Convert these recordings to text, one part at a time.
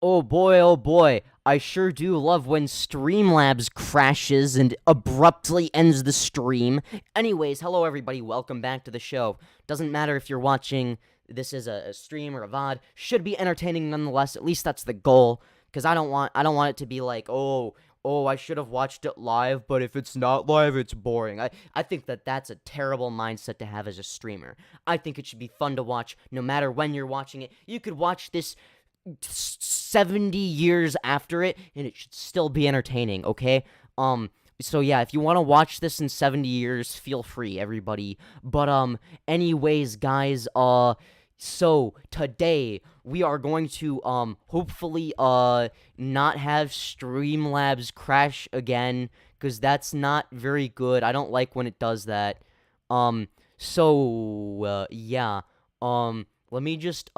Oh boy, I sure do love when Streamlabs crashes and abruptly ends the stream. Anyways, hello everybody, welcome back to the show. Doesn't matter if you're watching this as a stream or a VOD, should be entertaining nonetheless, at least that's the goal. Because I don't want it to be like, oh, I should have watched it live, but if it's not live, it's boring. I think that's a terrible mindset to have as a streamer. I think it should be fun to watch no matter when you're watching it. You could watch this 70 years after it and it should still be entertaining, okay? So yeah, if you want to watch this in 70 years, feel free, everybody. But anyways, guys, so today we are going to hopefully not have Streamlabs crash again, cuz that's not very good. I don't like when it does that. Yeah. Let me just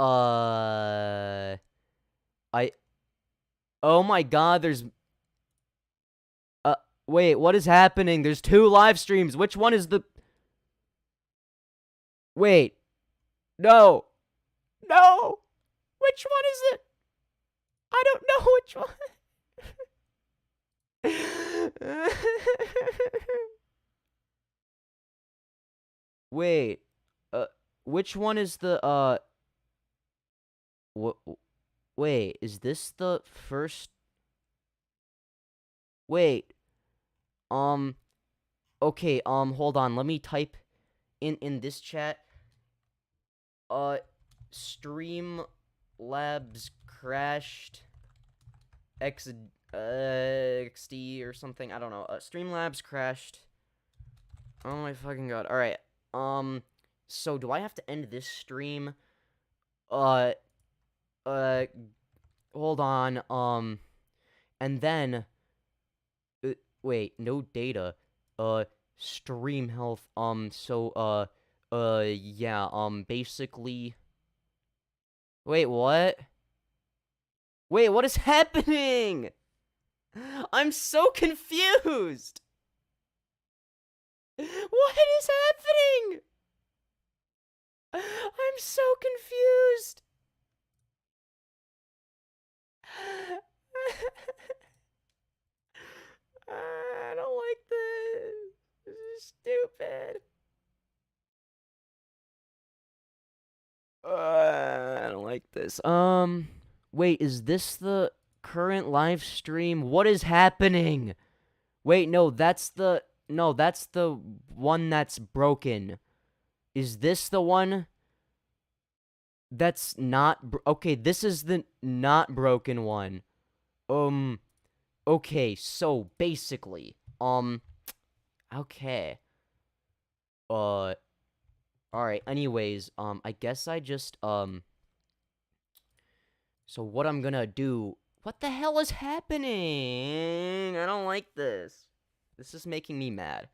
I oh my god, wait, what is happening? There's two live streams. Which one is the Wait. No. No. Which one is it? I don't know which one. Wait. Which one is the wait, is this the first? Wait. Okay, hold on. Let me type in this chat. Streamlabs crashed XD or something. I don't know. Streamlabs crashed. Oh my fucking god. All right. So do I have to end this stream? Hold on. And then wait, no data. Stream health. Yeah, basically. Wait, what? Wait, what is happening? I'm so confused. What is happening? I'm so confused. I don't like this. This is stupid. I don't like this. Wait, is this the current live stream? What is happening? Wait, no, that's the one that's broken. Is this the one that's not okay, this is the not broken one. Okay, so basically, okay. Alright, anyways, I guess I just, so what I'm gonna do... What the hell is happening? I don't like this. This is making me mad.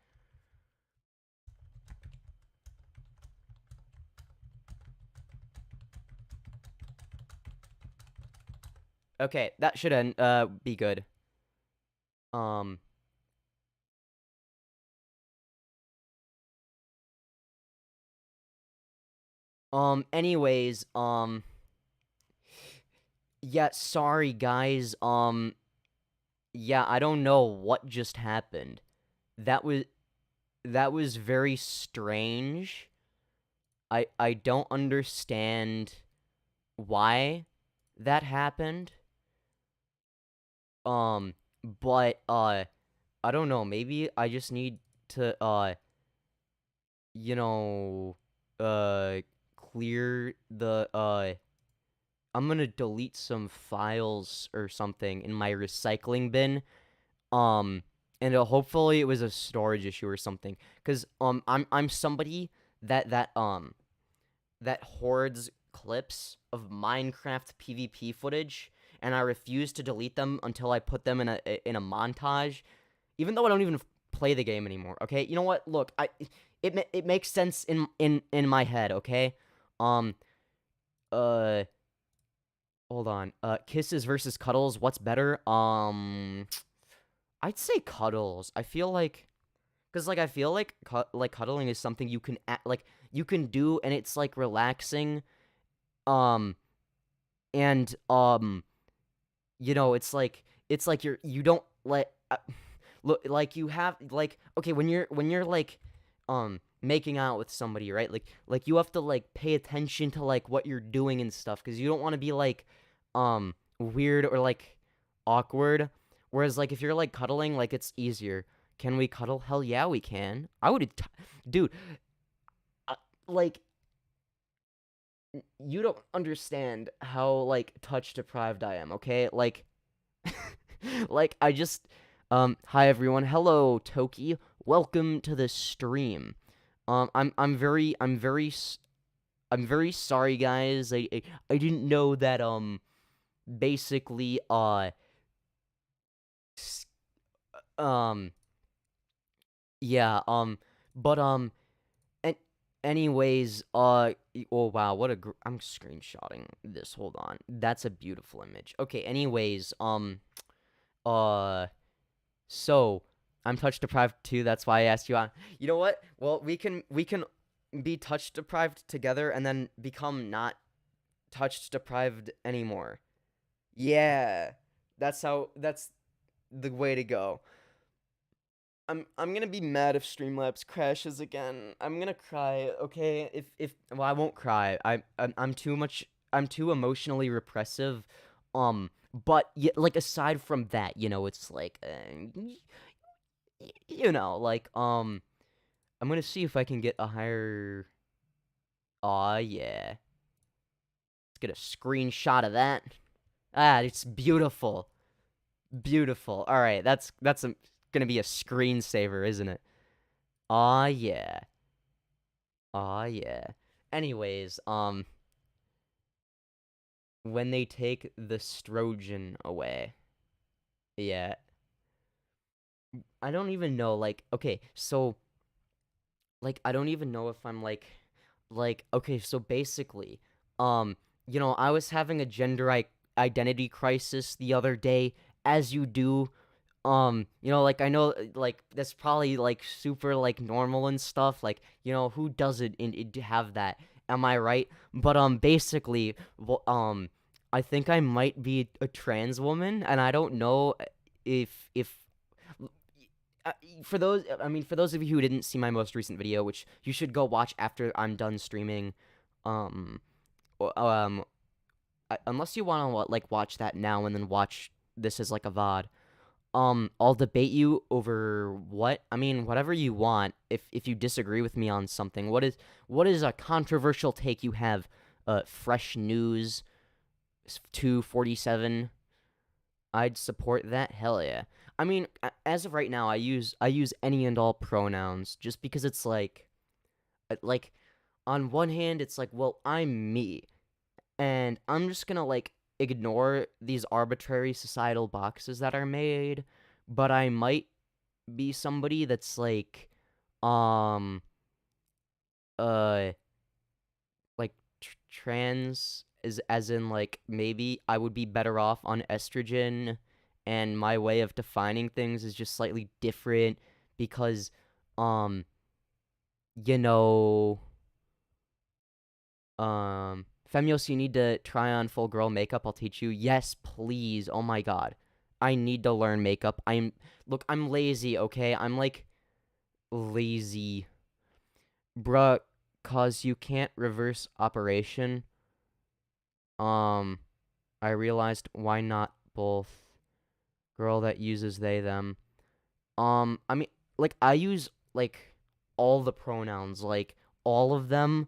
Okay, that should be good. Anyways, yeah, sorry guys, yeah, I don't know what just happened. That was very strange. I don't understand why that happened. But, I don't know, maybe I just need to, you know, clear the, I'm gonna delete some files or something in my recycling bin, and hopefully it was a storage issue or something, cause, I'm somebody that hoards clips of Minecraft PvP footage, and I refuse to delete them until I put them in a montage, even though I don't even play the game anymore. Okay, you know what? Look, it makes sense in my head. Okay, hold on. Kisses versus cuddles. What's better? I'd say cuddles. I feel like, cause like I feel like cuddling is something you can you can do, and it's like relaxing. And it's like you don't let look like you have like okay when you're like making out with somebody, right? Like you have to like pay attention to like what you're doing and stuff because you don't want to be like weird or like awkward. Whereas like if you're like cuddling, like it's easier. Can we cuddle? Hell yeah, we can. Dude, uh, like you don't understand how like touch deprived I am, okay? Like like I just hi everyone. Hello Toki. Welcome to the stream. I'm very sorry guys. I didn't know that basically s- um yeah, but an anyways, oh wow, I'm screenshotting this. Hold on. That's a beautiful image. Okay, anyways, uh so I'm touch deprived too. That's why I asked you on. You know what? Well, we can be touch deprived together and then become not touch deprived anymore. Yeah. That's the way to go. I'm gonna be mad if Streamlabs crashes again. I'm gonna cry, okay? If well, I won't cry. I'm too emotionally repressive. But yeah, like aside from that, it's like like I'm gonna see if I can get a higher. Aw, yeah. Let's get a screenshot of that. Ah, it's beautiful. Beautiful. All right, that's gonna be a screensaver, isn't it? Aw, yeah. Aw, yeah. Anyways, when they take the strogen away, yeah. I don't even know, like, okay, so, like, I don't even know if I'm, okay, so basically, um, I was having a identity crisis the other day, as you do. Like I know like that's probably like super like normal and stuff. Like, who doesn't have that? Am I right? But basically, I think I might be a trans woman, and I don't know if for those of you who didn't see my most recent video, which you should go watch after I'm done streaming, um, um, unless you want to like watch that now and then watch this as like a VOD. I'll debate you over whatever you want. If you disagree with me on something, what is a controversial take you have? Fresh news 247. I'd support that. Hell yeah. As of right now, I use any and all pronouns just because it's like on one hand, it's like, well, I'm me, and I'm just gonna like ignore these arbitrary societal boxes that are made, but I might be somebody that's like um uh like trans is as in like maybe I would be better off on estrogen, and my way of defining things is just slightly different because um you know Femyoz, you need to try on full girl makeup. I'll teach you. Yes, please. Oh my god. I need to learn makeup. I'm lazy, okay? I'm like lazy. Bruh, cause you can't reverse operation. Um, I realized why not both. Girl that uses they them. I mean like I use like all the pronouns, like all of them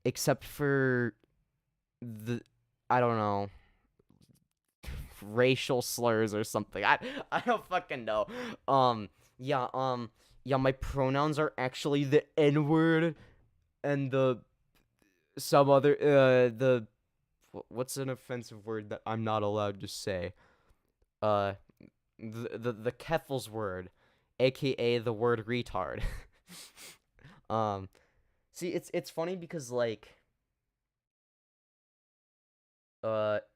except for the I don't know, racial slurs or something. I don't fucking know. Um yeah, yeah, my pronouns are actually the N-word and the some other the what's an offensive word that I'm not allowed to say? Uh the Keffels word, aka the word retard. um See, it's funny because like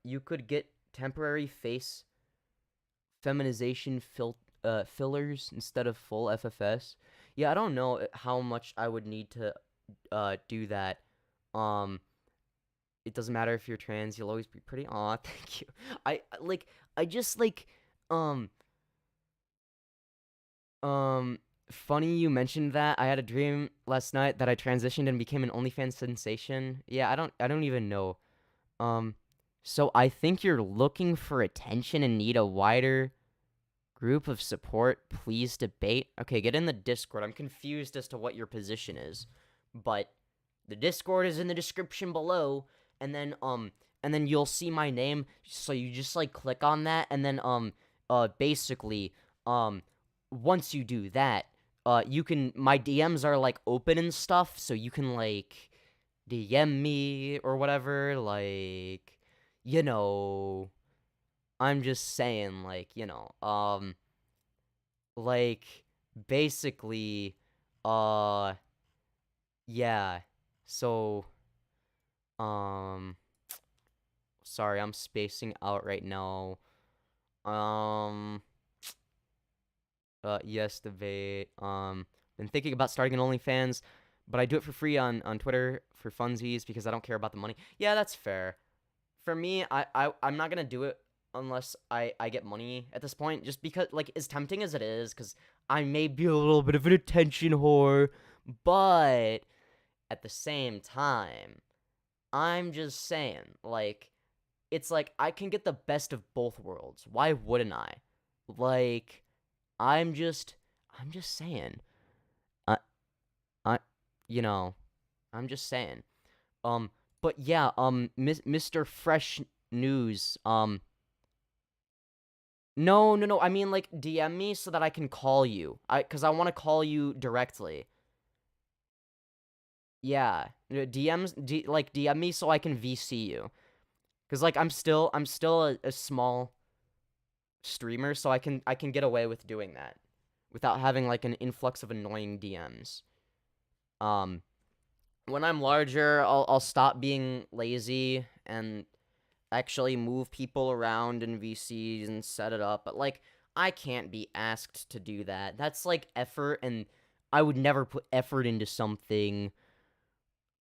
you could get temporary face feminization fillers instead of full FFS. Yeah, I don't know how much I would need to do that. Um It doesn't matter if you're trans, you'll always be pretty. Aw, thank you. I just um um funny you mentioned that. I had a dream last night that I transitioned and became an OnlyFans sensation. Yeah, I don't even know. Um so I think you're looking for attention and need a wider group of support. Please debate. Okay, get in the Discord. I'm confused as to what your position is. But the Discord is in the description below, and then you'll see my name. So you just like click on that, and then basically um once you do that, you can my DMs are like open and stuff, so you can like DM me or whatever, like, you know, I'm just saying, like, like, basically, uh, yeah. So, um, sorry, I'm spacing out right now. Um, yes, debate. Been thinking about starting an OnlyFans, but I do it for free on Twitter for funsies because I don't care about the money. Yeah, that's fair. For me, I'm not gonna do it unless I get money at this point, just because, like, as tempting as it is, because I may be a little bit of an attention whore, but at the same time, I'm just saying, like, it's like I can get the best of both worlds. Why wouldn't I? Like, I'm just I'm just saying. I I you know, I'm just saying. Um but yeah, Mr. Fresh News, no, no, no. I mean, like, DM me so that I can call you. Cause I want to call you directly. Yeah, like DM me so I can VC you. Cause like I'm still a small streamer, so I can get away with doing that without having like an influx of annoying DMs. Um, when I'm larger, I'll stop being lazy and actually move people around in VCs and set it up, but like I can't be asked to do that. That's like effort, and I would never put effort into something.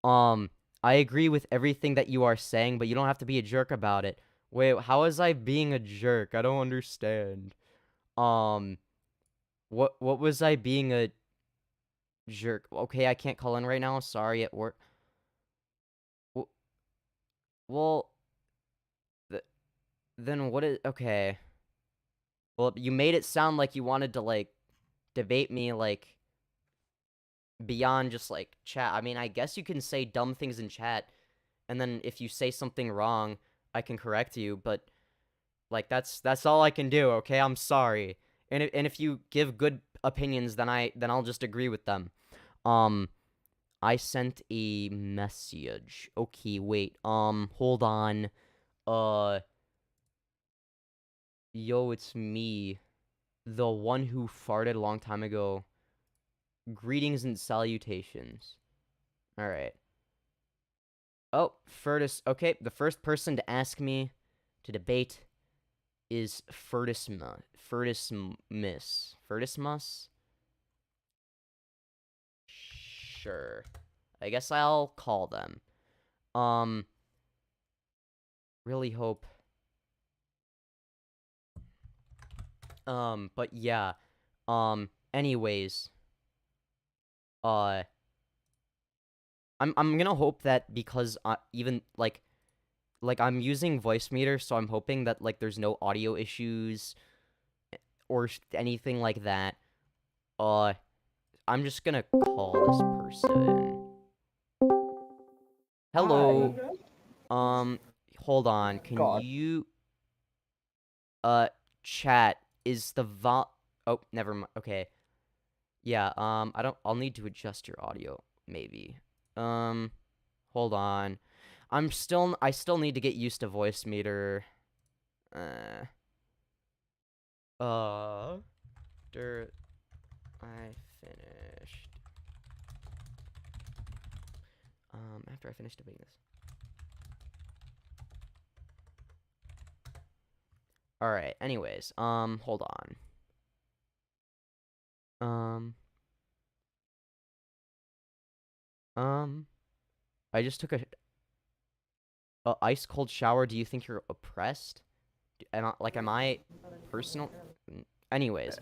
Um I agree with everything that you are saying, but you don't have to be a jerk about it. Wait, how is I being a jerk? I don't understand. Um what was I being a jerk? Okay, I can't call in right now. Sorry, at work. W- Well, th- then what is okay? Well, you made it sound like you wanted to like debate me like beyond just like chat. I mean, I guess you can say dumb things in chat, and then if you say something wrong, I can correct you, but like that's all I can do, okay? I'm sorry. And if you give good opinions, then I'll just agree with them. Um I sent a message. Okay, wait. Hold on. Uh Yo, it's me, the one who farted a long time ago. Greetings and salutations. All right. Oh, Furtus. Okay, the first person to ask me to debate is Furtusmus. Sure. I guess I'll call them. Um, really hope. But yeah. Anyways, uh, I'm gonna hope that because even like I'm using voice meter, so I'm hoping that like there's no audio issues or anything like that. Uh, I'm just gonna call this person. Hello. Hi. Um, hold on. Can God. you uh chat is the vol Oh, never mind. Okay. Yeah, I'll need to adjust your audio maybe. Um, hold on. I still need to get used to voice meter. Uh after I finished after I finished doing this. All right. Anyways, hold on. Um um I just took a A ice cold shower. Do you think you're oppressed? Am I personal? Anyways,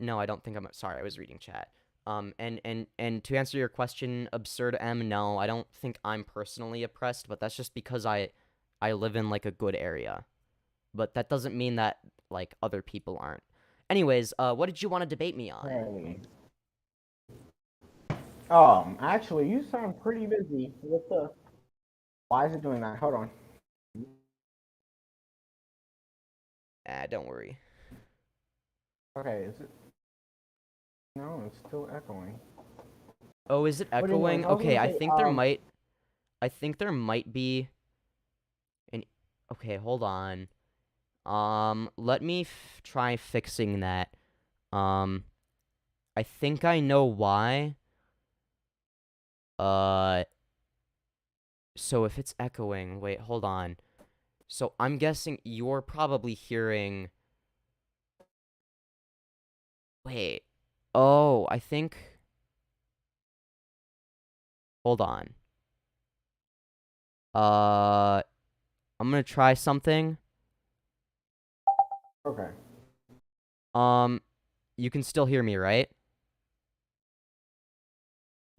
no, I don't think I'm. Sorry, I was reading chat. And to answer your question, Absurd M, no, I don't think I'm personally oppressed, but that's just because I live in like a good area. But that doesn't mean that like other people aren't. Anyways, what did you want to debate me on? Hey. Actually, you sound pretty busy. What the? Why is it doing that? Hold on. Don't worry. Okay, is it? No, it's still echoing. Oh, is it echoing? Anyways, Okay, I say, think there might be an. Okay, hold on. Let me try fixing that. I think I know why. So if it's echoing, wait, hold on. So I'm guessing you're probably hearing. Wait. Oh, I think. Hold on. I'm gonna try something. Okay. You can still hear me, right?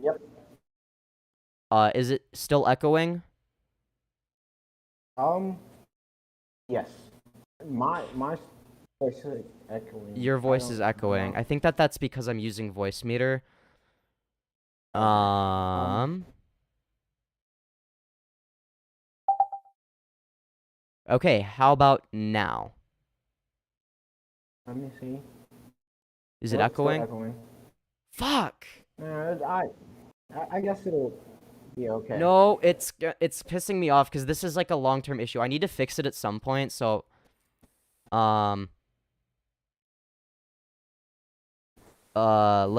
Yep. Is it still echoing? Yes. My voice is echoing. Your voice is echoing. I think that's because I'm using voice meter. Okay, how about now? Let me see. Is it echoing? Echoing. Fuck! I guess it'll be okay. No, it's pissing me off because this is like a long-term issue. I need to fix it at some point, so let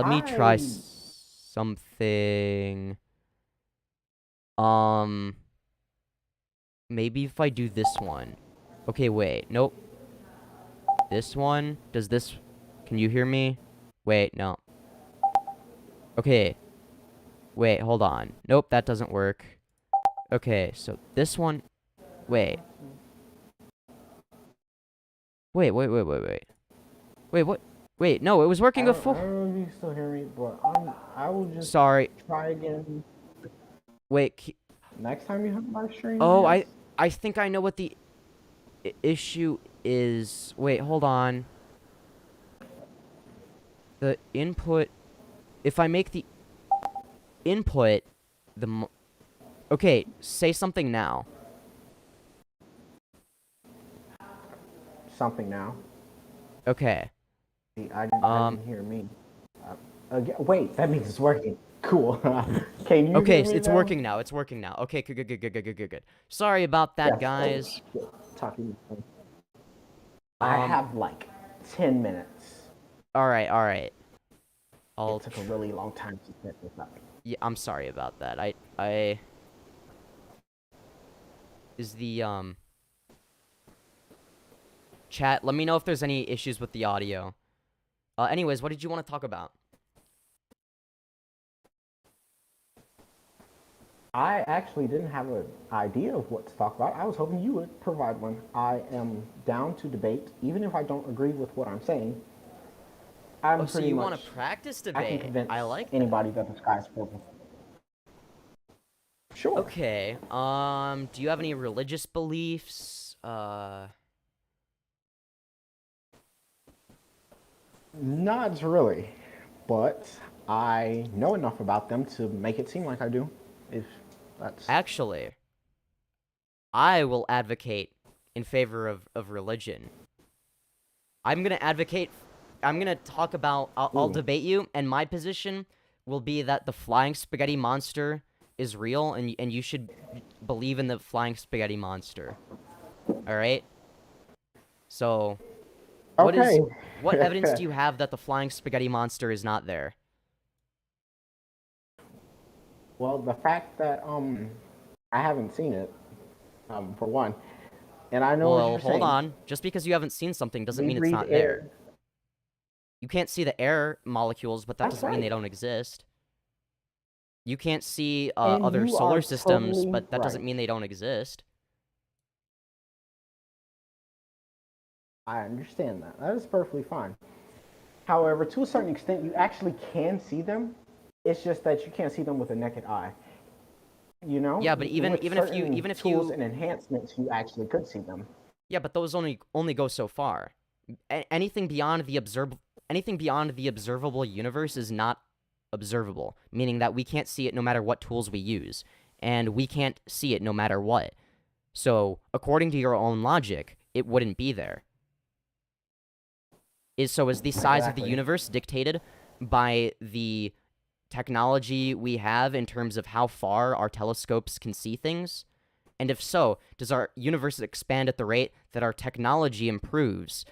me try something. Maybe if I do this one. Okay, wait. Nope. This one? Does this... Can you hear me? Wait, no. Okay. Wait, hold on. Nope, that doesn't work. Okay, so this one... Wait. Wait. Wait, what? Wait, no, it was working before. I don't know if you still hear me, but I will just Sorry. try again. Wait. Next time you have my stream. Oh, I think I know what the issue is. Wait, hold on. The input... If I make the input... Okay, say something now. Something now. Okay. I didn't hear me. Wait, that means it's working. Cool. Can you Okay, hear me it's now? working now. It's working now. Okay, good. Sorry about that, Yes, guys. Talking. I have like 10 minutes. All right. It took a really long time to set this up. Yeah, I'm sorry about that. Is the chat, let me know if there's any issues with the audio. Anyways, what did you want to talk about? I actually didn't have an idea of what to talk about. I was hoping you would provide one. I am down to debate, even if I don't agree with what I'm saying. So you want to practice debate? I can convince like anybody that the sky is purple. Sure. Okay. Do you have any religious beliefs? Not really, but I know enough about them to make it seem like I do. If that's Actually, I will advocate in favor of religion. I'm gonna talk about. I'll debate you, and my position will be that the flying spaghetti monster is real, and you should believe in the flying spaghetti monster. All right. So, what evidence do you have that the flying spaghetti monster is not there? Well, the fact that I haven't seen it, for one, and I know what you're saying. Hold on. Just because you haven't seen something doesn't mean it's not air. there. You can't see the air molecules, but that That's doesn't mean they right. don't exist. You can't see And other you solar are systems, totally but that doesn't right. mean they don't exist. I understand that. That is perfectly fine. However, to a certain extent, you actually can see them. It's just that you can't see them with a naked eye. You know, Yeah, but with even if you certain even if tools you and enhancements, you actually could see them. yeah, but those only go so far. Anything beyond the observable universe is not observable, meaning that we can't see it no matter what tools we use, and we can't see it no matter what. So, according to your own logic, it wouldn't be there. Is the size of the Exactly. universe dictated by the technology we have in terms of how far our telescopes can see things? And if so, does our universe expand at the rate that our technology improves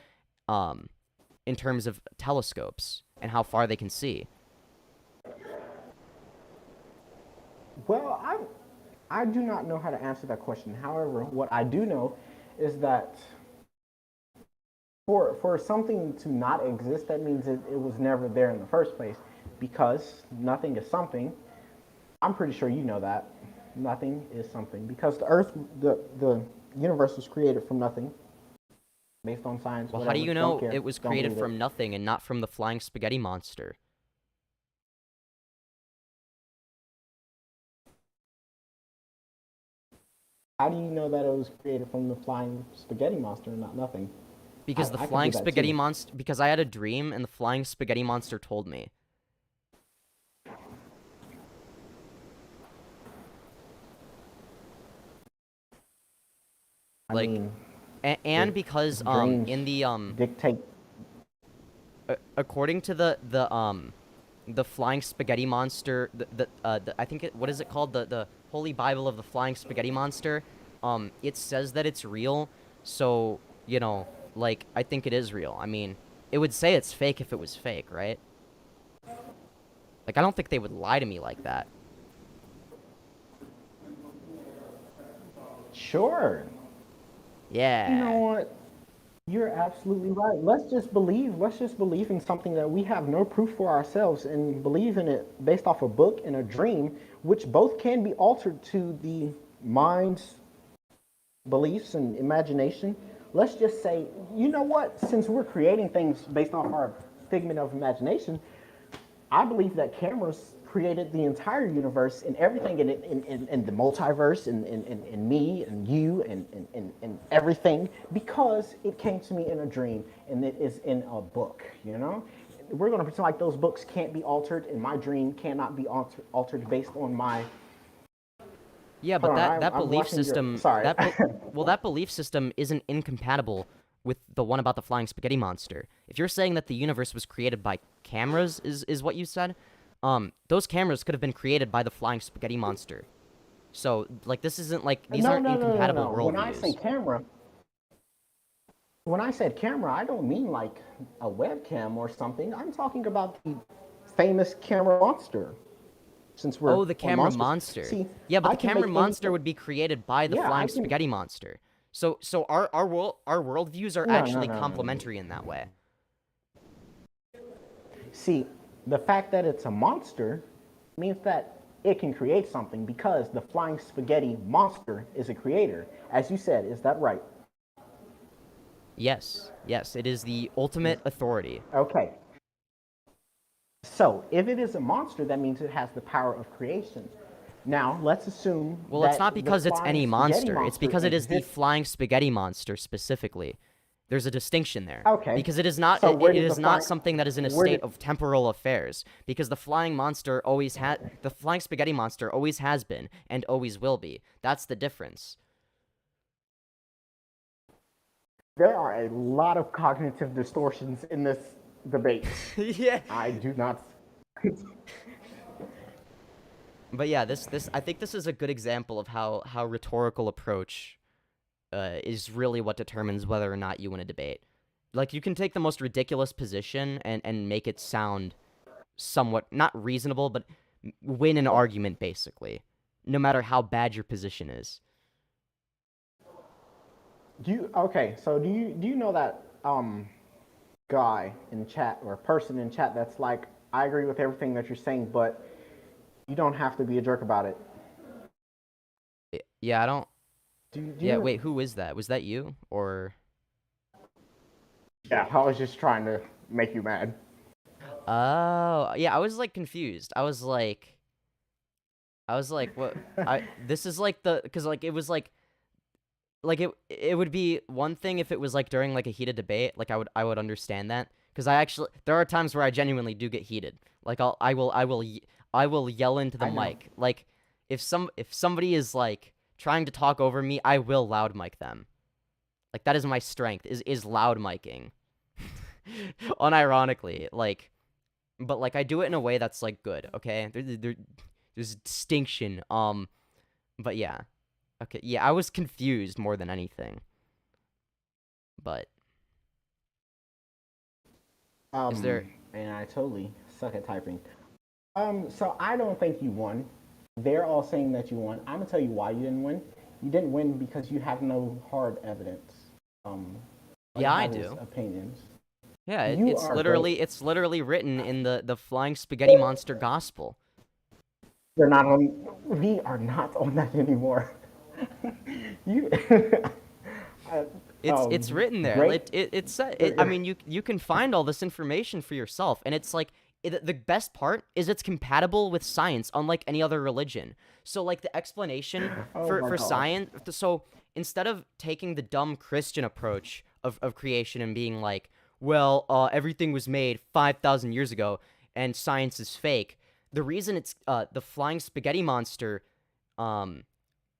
in terms of telescopes and how far they can see? Well, I do not know how to answer that question. However, what I do know is that for something to not exist, that means it was never there in the first place. Because nothing is something. I'm pretty sure you know that. Nothing is something. Because the Earth, the universe was created from nothing. Based on science, Well, how whatever. do you Don't know care. it was Don't created believe it. from nothing and not from the flying spaghetti monster? How do you know that it was created from the flying spaghetti monster and not nothing? Because the I can do flying that spaghetti too. monster, because I had a dream and the flying spaghetti monster told me. I Like, mean, if and because dreams in the dictate. according to the flying spaghetti monster, I think what is it called, the Holy Bible of the flying spaghetti monster, it says that it's real. So, like, I think it is real. I mean, it would say it's fake if it was fake, right? Like, I don't think they would lie to me like that. Sure. You know Yeah. what? You're absolutely right. Let's just believe. Let's just believe in something that we have no proof for ourselves, and believe in it based off a book and a dream, which both can be altered to the mind's beliefs and imagination. Let's just say, you know what? Since we're creating things based off our figment of imagination, I believe that cameras created the entire universe and everything in the multiverse and me and you and everything because it came to me in a dream and it is in a book, you know? We're going to pretend like those books can't be altered and my dream cannot be altered based on my. Yeah, Hold but on, that I'm belief watching your. system Sorry. that belief system isn't incompatible with the one about the flying spaghetti monster. If you're saying that the universe was created by cameras, is what you said, those cameras could have been created by the flying spaghetti monster. So, like, this isn't like these No, aren't no, no, no, incompatible no. worldviews. When I said camera, I don't mean like a webcam or something. I'm talking about the famous camera monster. Since we're Oh, the on camera monsters, monster. see, Yeah, but I the can camera make any. monster would be created by the Yeah, I flying can. spaghetti monster. So our worldviews are No, no, actually no, no, no. complementary in that way. See, the fact that it's a monster means that it can create something because the flying spaghetti monster is a creator. As you said, is that right? Yes, yes, it is the ultimate authority. Okay. So, if it is a monster, that means it has the power of creation. Now, let's assume Well, it's that not the because it's flying any spaghetti monster. It's monster because it is the exists. flying spaghetti monster specifically. There's a distinction there. Okay. Because it is not So, it, where it did the is not flying something that is in a where state did of temporal affairs. Because the flying spaghetti monster always has been and always will be. That's the difference. there are a lot of cognitive distortions in this debate. Yeah. I do not. But yeah, this I think this is a good example of how rhetorical approach is really what determines whether or not you win a debate. Like, you can take the most ridiculous position and make it sound somewhat not reasonable, but win an argument basically, no matter how bad your position is. Do you know that guy in chat or person in chat that's like, I agree with everything that you're saying, but you don't have to be a jerk about it. Yeah, I don't. Do you Yeah, know? wait, who is that? Was that you or? Yeah, I was just trying to make you mad. Oh, yeah, I was like confused. I was like, what? This is like because like it was like it would be one thing if it was like during like a heated debate, like I would understand that because I actually there are times where I genuinely do get heated. Like I will yell into the I know. mic. Like if somebody is like trying to talk over me, I will loud mic them. Like that is my strength is loud miking. Unironically, like but like I do it in a way that's like good, okay? There's a distinction. But yeah. Okay, yeah, I was confused more than anything. But is there And I totally suck at typing. So I don't think you won. They're all saying that you won. I'm gonna tell you why you didn't win. You didn't win because you have no hard evidence. All you yeah, I have is do. opinions. Yeah, You are great. it's literally written in the flying spaghetti monster gospel. They're not on. We are not on that anymore. You. It's written there. Great. I mean, you can find all this information for yourself, and it's like the best part is it's compatible with science, unlike any other religion. So like the explanation Oh my for gosh. science. So instead of taking the dumb Christian approach of creation and being like, well, everything was made 5,000 years ago, and science is fake. The reason it's the flying spaghetti monster um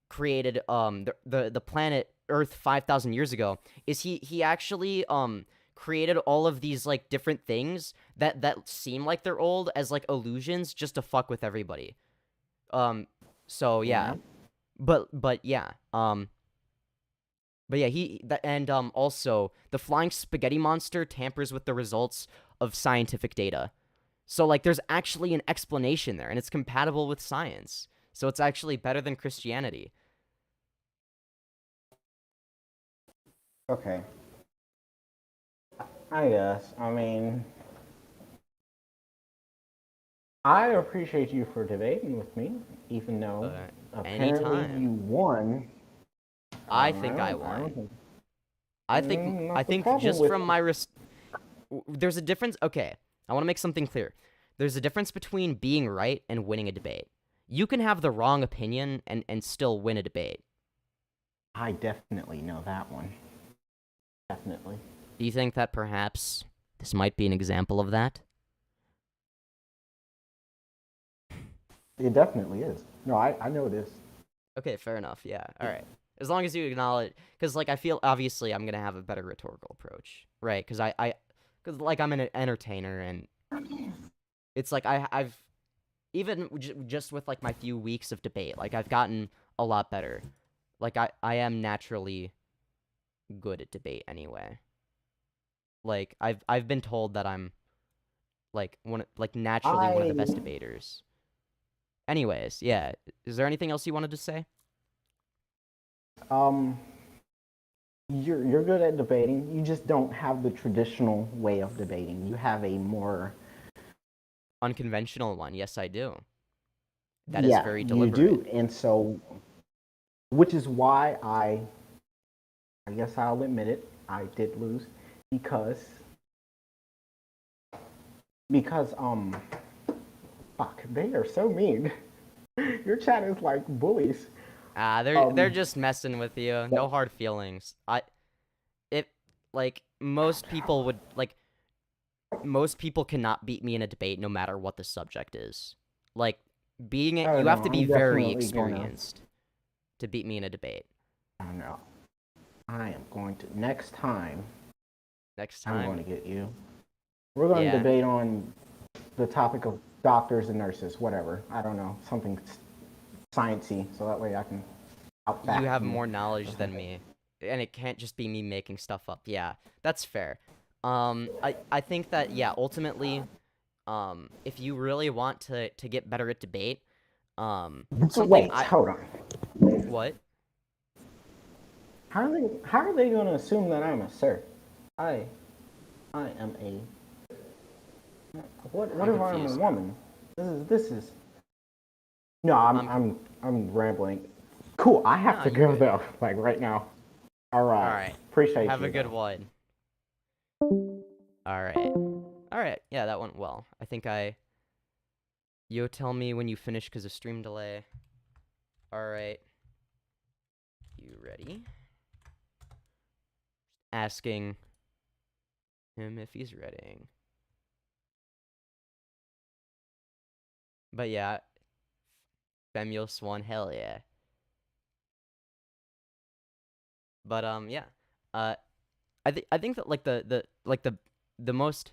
created the planet Earth 5,000 years ago is he actually created all of these like different things that seem like they're old as like illusions just to fuck with everybody. Um so yeah. Yeah. But yeah. But yeah, and also the flying spaghetti monster tampers with the results of scientific data. So like there's actually an explanation there and it's compatible with science. So it's actually better than Christianity. Okay. I guess. I mean, I appreciate you for debating with me, even though Uh, apparently you anytime. won. I think I I don't won. think I that's the think problem just with. from there's a difference. Okay, I want to make something clear. There's a difference between being right and winning a debate. You can have the wrong opinion and still win a debate. I definitely know that one. Definitely. Do you think that perhaps this might be an example of that? It definitely is. No, I know it is. Okay, fair enough. Yeah. All right. As long as you acknowledge, because like I feel obviously I'm gonna have a better rhetorical approach, right? Because like I'm an entertainer and it's like I've even just with like my few weeks of debate, like I've gotten a lot better. Like I am naturally good at debate anyway. Like I've been told that I'm like naturally one of the I best debaters. Anyways, yeah. Is there anything else you wanted to say? um, you're good at debating. You just don't have the traditional way of debating. You have a more Unconventional one. Yes, I do. That is yeah, very you deliberate. do, and so which is why I guess I'll admit it. I did lose because because fuck, they are so mean. Your chat is like bullies. Ah, they're Um, just messing with you. but No hard feelings. It like most people cannot beat me in a debate no matter what the subject is. Like being it, I don't you know. have to be I'm very definitely gonna. experienced to beat me in a debate. I don't know. I am going to next time. Next I'm going time, to get you. We're going to yeah, debate on the topic of doctors and nurses, whatever. I don't know, something sciencey, so that way I can you outback have you more or knowledge than something. me, and it can't just be me making stuff up. Yeah, that's fair. I think that yeah, ultimately, if you really want to get better at debate, something Wait, I hold on. what? How are they going to assume that I'm a sir? I I am a what I'm if I'm a confused. woman? This is no. I'm I'm I'm I'm rambling. Cool. I have no, to you're go good. though. Like right now. All All right. right, Appreciate have a you good though. one. All right. Yeah, that went well. I think You'll tell me when you finish because of stream delay. All right. You ready? Asking him if he's ready. But yeah, Femyoz won. Hell yeah. But yeah. I think that like the most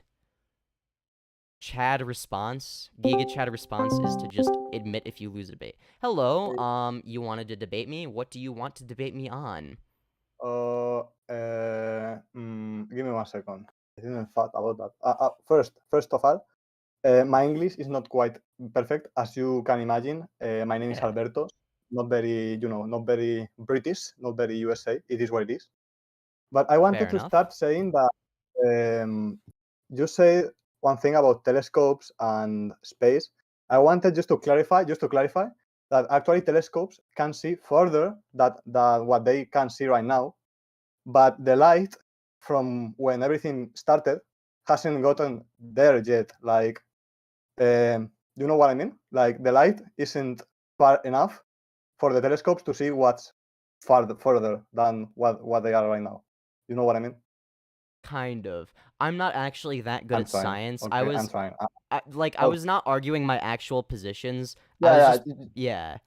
Chad response, Giga Chad response is to just admit if you lose a debate. Hello, you wanted to debate me? What do you want to debate me on? Give me 1 second. I didn't thought about that. First of all, my English is not quite perfect, as you can imagine. My name is Yeah. Alberto. Not very, not very British, not very USA. It is what it is. But I wanted to enough. start saying that you say one thing about telescopes and space. I wanted just to clarify that actually telescopes can see further than what they can see right now, but the light from when everything started hasn't gotten there yet. Like, you know what I mean? Like the light isn't far enough for the telescopes to see what's further than what they are right now. You know what I mean? Kind of. I'm not actually that good I'm at trying. science. Okay, I'm trying. I Oh. was not arguing my actual positions. Yeah. Yeah.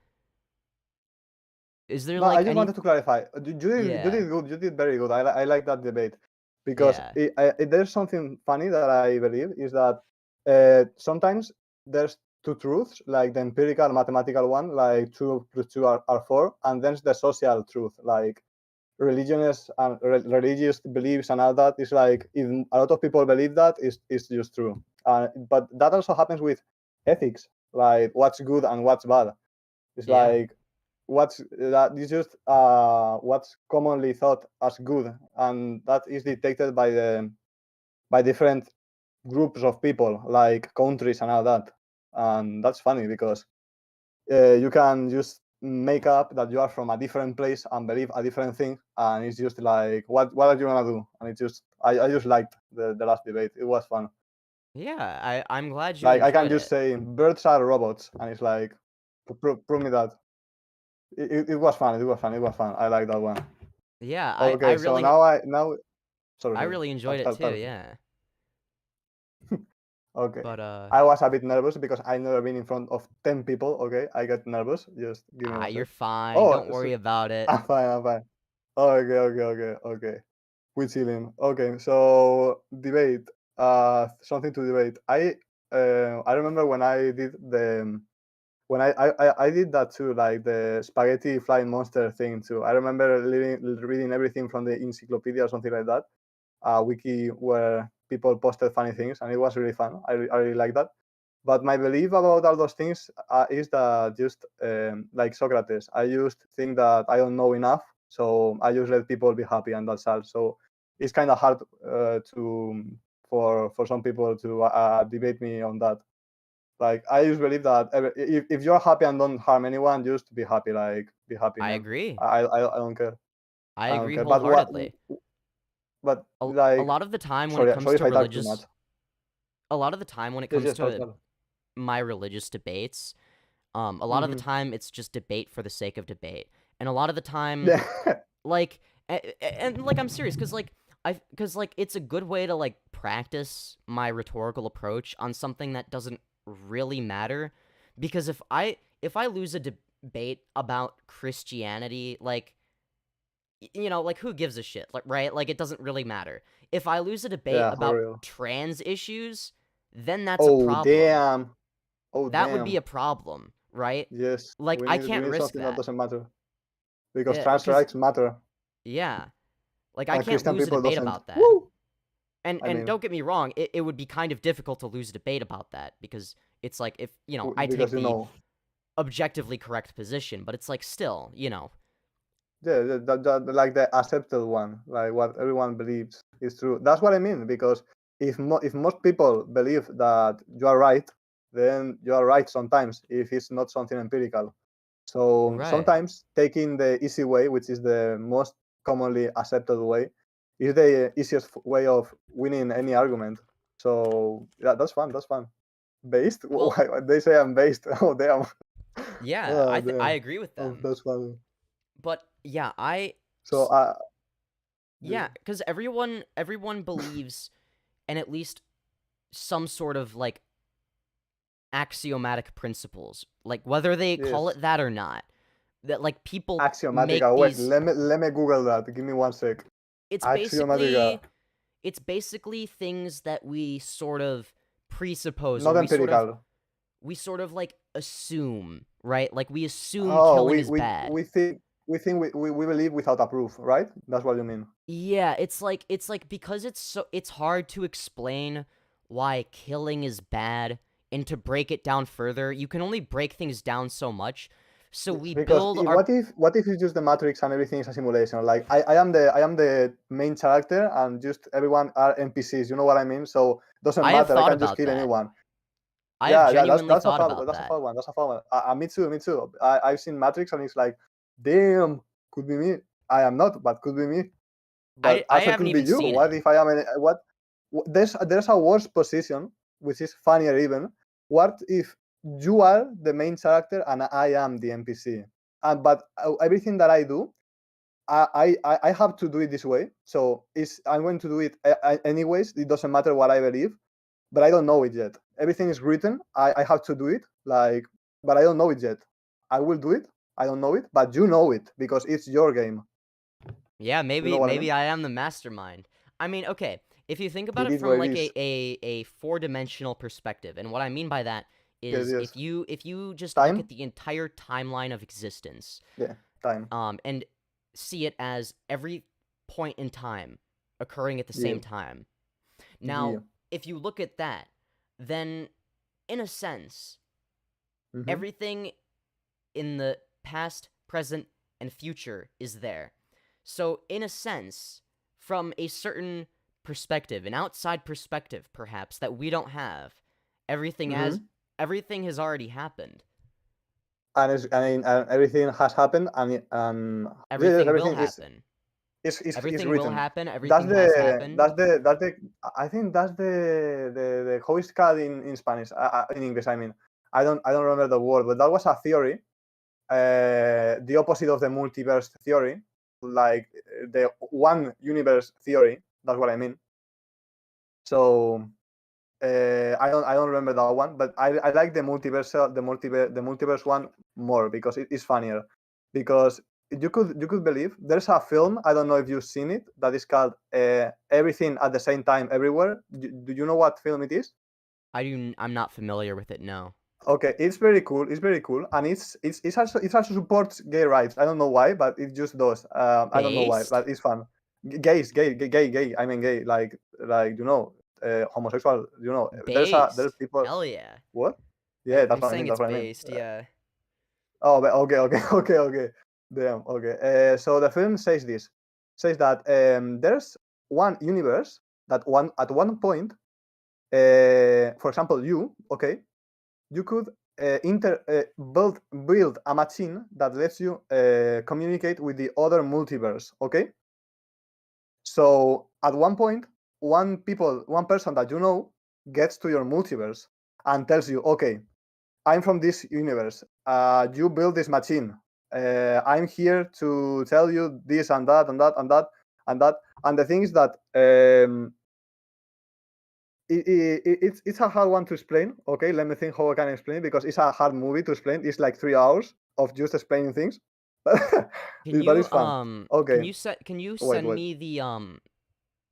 Is there No, like I just wanted to clarify. You did Yeah. good. You did very good. I like that debate because Yeah. there's something funny that I believe is that sometimes there's two truths, like the empirical mathematical one, like 2 plus 2 are 4, and then the social truth, like religious and religious beliefs and all that is like, if a lot of people believe that, is just true. But that also happens with ethics, like what's good and what's bad. It's Yeah. like what's just what's commonly thought as good, and that is detected by different groups of people, like countries and all that. And that's funny because you can just make up that you are from a different place and believe a different thing, and it's just like, what are you gonna do? And it's just, I just liked the last debate. It was fun. Yeah, I'm glad you Like I can enjoyed just it. say birds are robots, and it's like, prove me that. It was fun. It was fun. I like that one. Yeah, Okay, so now sorry. I really enjoyed it too, Start. yeah. Okay. But I was a bit nervous because I've never been in front of 10 people. Okay, I get nervous. Just give me 1 you're sec. fine. Oh, Don't worry about it. I'm fine. Okay. We're chilling. Okay, so debate. Something to debate. I remember when I did I did that too, like the spaghetti flying monster thing too. I remember reading everything from the encyclopedia or something like that, wiki where people posted funny things, and it was really fun. I really like that. But my belief about all those things is that just like Socrates, I just think that I don't know enough, so I just let people be happy, and that's all. So it's kind of hard for some people to debate me on that. Like I just believe that if you're happy and don't harm anyone, just be happy. Like be happy, I man. agree. I don't care. I I don't agree care. But what? wholeheartedly. But A like, lot of the time when it sorry, comes sorry if to I talk too much. a lot of the time when it Yes, comes yes, to tell. my religious debates, a lot of the time it's just debate for the sake of debate. And a lot of the time Yeah. like and like I'm serious cuz like it's a good way to like practice my rhetorical approach on something that doesn't really matter, because if I lose a debate about Christianity, like like who gives a shit, like, right? Like it doesn't really matter. If I lose a debate Yeah, for about real. trans issues, then that's a Oh problem. damn. Oh That would be damn. a problem, right? Yes, Like I we can't need risk something that that. doesn't matter because trans Cuz rights matter yeah, like I and can't Christian lose a people debate doesn't. about that. Woo! I And mean, don't get me wrong, it would be kind of difficult to lose a debate about that, because it's like, if, I take because the objectively correct position, but it's like still, yeah, like the accepted one, like what everyone believes is true. That's what I mean, because if most people believe that you are right, then you are right sometimes if it's not something empirical. So right. sometimes taking the easy way, which is the most commonly accepted way, It's the easiest way of winning any argument. So yeah, that's fun. That's fun. Based? Well- Why they say I'm based? Oh damn. Yeah, Oh, I damn. agree with Oh, them. that's funny. But yeah, So yeah, because everyone believes in at least some sort of like axiomatic principles, like whether they call Yes. it that or not. That like people Axiomatic. make Wait, these. let me Google that. Give me 1 sec. It's Axiomatica. basically things that we sort of presuppose, Not or empirical. we sort of like assume, right? Like we assume Oh, killing is bad. we think we believe without a proof, right? That's what you mean. Yeah, it's like because it's hard to explain why killing is bad, and to break it down further, you can only break things down so much. So we Because build our what if it's just the Matrix and everything is a simulation? Like I am the main character and just everyone are NPCs. You know what I mean? So doesn't I have matter. I thought can just about kill that. anyone. I have Yeah, genuinely that's a thought fun about that's a that. fun one. That's a fun one. Me too. I've seen Matrix and it's like, damn, could be me. I am not, but could be me. But I also haven't could be even you. seen What it. if I am there's a worse position, which is funnier even. What if you are the main character and I am the NPC? And but everything that I do, I have to do it this way. So I'm going to do it anyways. It doesn't matter what I believe, but I don't know it yet. Everything is written. I have to do it, like, but I don't know it yet. I will do it. I don't know it, but you know it because it's your game. Yeah, You know what I mean? I am the mastermind. I mean, okay, if you think about It it is what from it like is. a four-dimensional perspective, and what I mean by that Yes, is yes. if you just look Time. at the entire timeline of existence, Yeah, time. and see it as every point in time occurring at the Yeah, same time. yeah. Now, if you look at that, then in a sense, Mhm. everything in the past, present, and future is there. So, in a sense, from a certain perspective, an outside perspective, perhaps, that we don't have, everything has already happened. And everything has happened, and yes, Everything will everything happen. is Everything will written. happen. That's Everything has happened. that's the I think that's the how it's called in Spanish, in English. I mean, I don't remember the word, but that was a theory, the opposite of the multiverse theory, like the one universe theory. That's what I mean. So I don't remember that one, but I like the multiverse one more because it is funnier. Because you could believe there's a film, I don't know if you've seen it, that is called Everything at the Same Time Everywhere. Do you know what film it is? I'm not familiar with it. No. Okay, it's very cool. It's very cool, and it's also supports gay rights. I don't know why, but it just does. I don't know why, Based? but it's fun. Gay. I mean, gay. Like homosexual. There's Based. people. Hell yeah. What? Yeah, that's I'm what I mean. saying That's it's what I mean. based. Yeah. Oh, but okay. Damn. Okay. So the film says that there's one universe that at one point, for example, you could build a machine that lets you communicate with the other multiverse. Okay. So at one point, one person that you know gets to your multiverse and tells you, okay, I'm from this universe. You build this machine. I'm here to tell you this and that and that and that and that. And the thing is that it's a hard one to explain. Okay, let me think how I can explain, because it's a hard movie to explain. It's like 3 hours of just explaining things, but it's fun. Okay, can you wait, send me the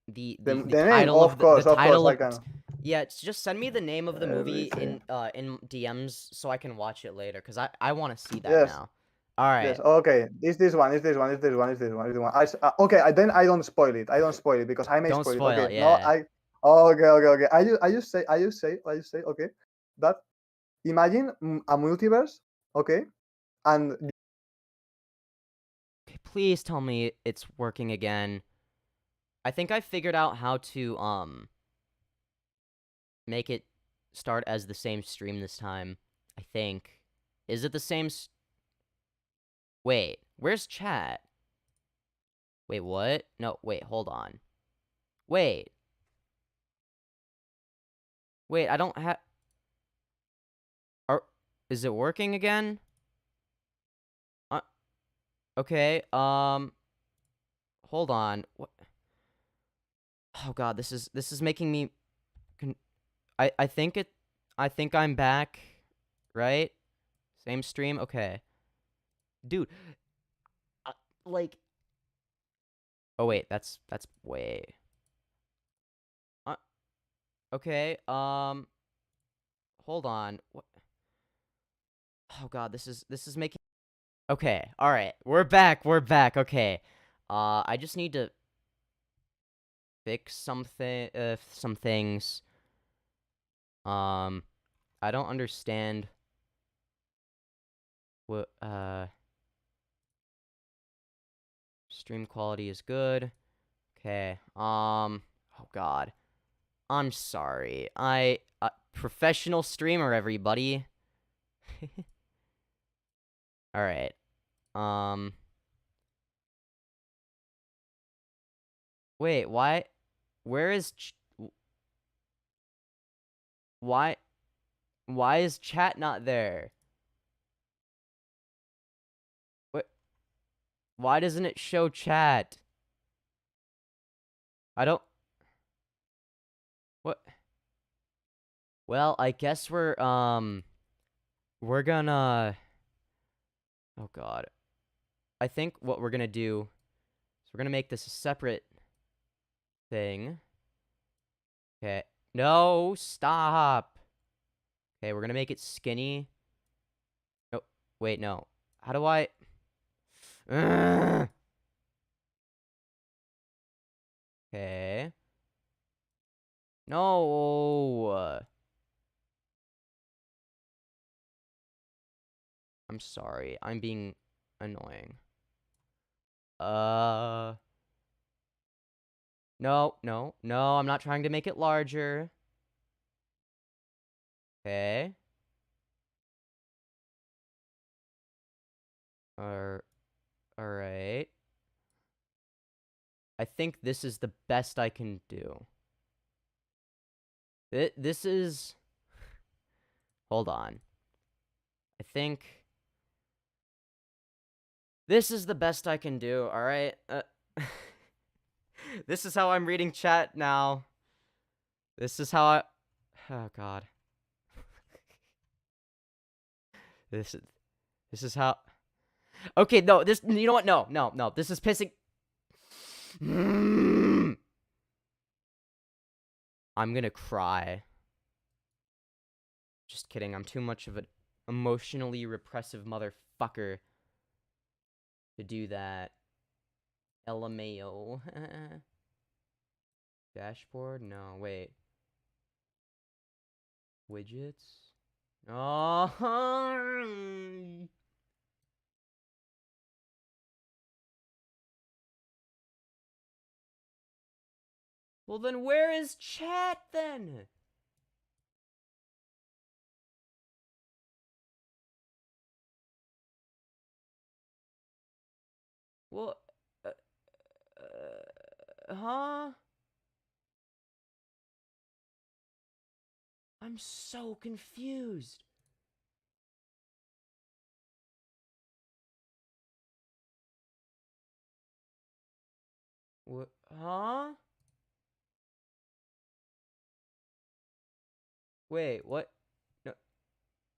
the name, title of the of course, title I of can. yeah, just send me the name of the movie Everything. in DMs so I can watch it later, cuz I want to see that Yes, now. All right. yes. Okay, it's this one. It's this one. It's this one. It's this one. It's this one. Okay, then I don't spoil it. I don't spoil it because I may Don't spoil it. spoil Okay, it. no, Yeah. okay. I just say. Okay, that imagine a multiverse. Okay, and Okay, please tell me it's working again. I think I figured out how to make it start as the same stream this time. I think. Is it the same Wait, where's chat? Wait, what? No, wait, hold on. Wait. Wait, I don't have... Is it working again? Okay, hold on. What? Oh god, this is making me I think I'm back, right? Same stream? Okay. Dude, like oh wait, that's way. Okay, hold on. What? Oh god, this is making... Okay, all right. We're back. Okay. I just need to fix some things. I don't understand what stream quality is good. Okay. Oh god. I'm sorry. Professional streamer, everybody. All right. Wait, why? Where is why is chat not there? What? Why doesn't it show chat? I don't... What? Well, I guess we're gonna... Oh god. I think what we're gonna do is we're gonna make this a separate thing. Okay. No, stop. Okay, we're gonna make it skinny. Oh, wait, no. How do I... Ugh. Okay. No. I'm sorry. I'm being annoying. No, no, no. I'm not trying to make it larger. Okay. Alright. I think this is the best I can do. This is... Hold on. I think... This is the best I can do, alright? This is how I'm reading chat now. This is how I... Oh, God. This is how... Okay, no, this... You know what? No, no, no. This is pissing... I'm gonna cry. Just kidding. I'm too much of an emotionally repressive motherfucker to do that. LMAO. Dashboard? No, wait. Widgets? Oh. Well, then where is chat then? Well, huh? I'm so confused. What? Huh? Wait, what? No.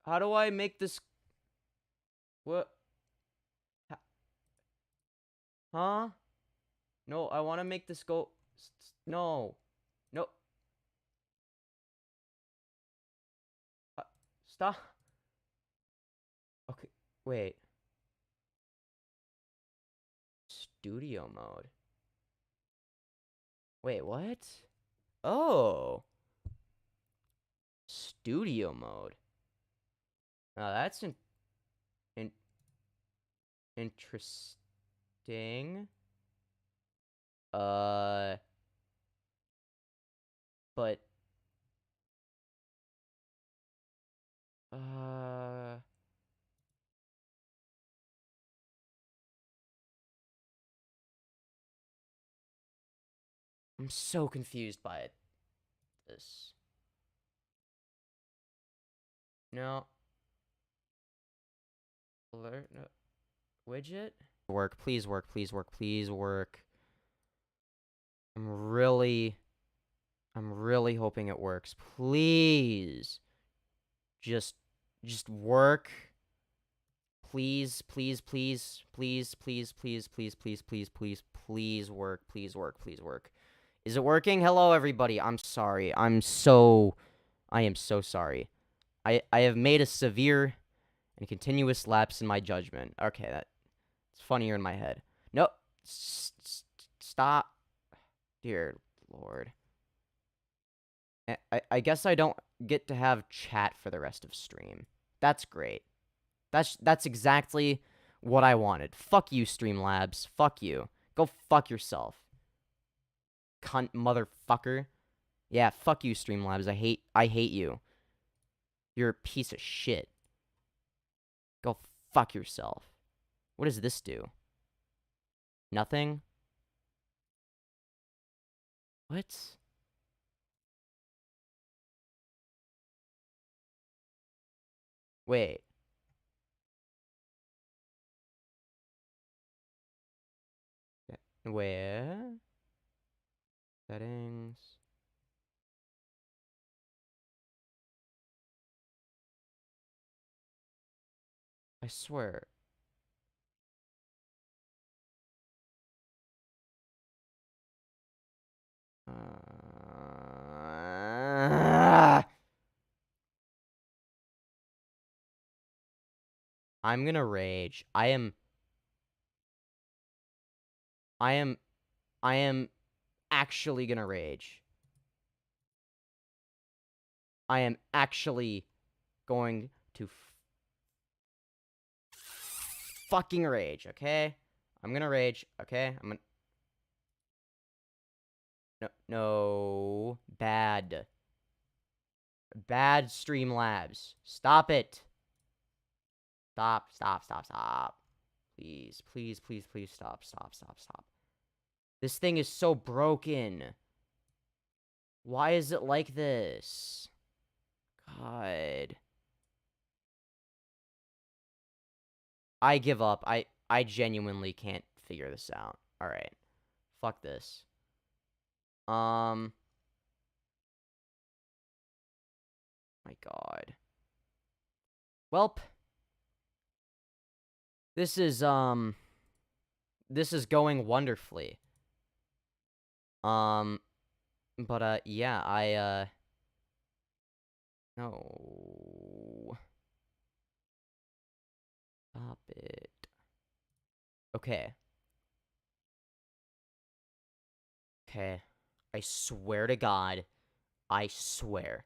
How do I make this? What? Huh? No, I want to make this go. No. No. Stop. Okay, wait. Studio mode. Wait, what? Oh. Studio mode. Now that's interesting. But I'm so confused by this. No. Alert. No. Widget. Work. Please work. Please work. Please work. I'm really hoping it works. Please. Just work. Please, please, please, please, please, please, please, please, please, please, please work. Please work. Please work. Is it working? Hello, everybody. I'm sorry. I am so sorry. I have made a severe and continuous lapse in my judgment. Okay, that's funnier in my head. No. Stop. Dear Lord. I guess I don't get to have chat for the rest of stream. That's great. That's exactly what I wanted. Fuck you, Streamlabs. Fuck you. Go fuck yourself. Cunt motherfucker. Yeah, fuck you, Streamlabs. I hate you. You're a piece of shit. Go fuck yourself. What does this do? Nothing? What? Wait. Where? Settings. I swear. I'm gonna rage. I am actually gonna rage. I am actually going to fucking rage, okay? I'm gonna rage, okay? I'm gonna... No. Bad. Bad Streamlabs. Stop it. Stop. Please, please, please, please stop. This thing is so broken. Why is it like this? God. I give up. I genuinely can't figure this out. Alright. Fuck this. My God. Welp. This is going wonderfully. But, yeah, no. Stop it. Okay. I swear to God. I swear.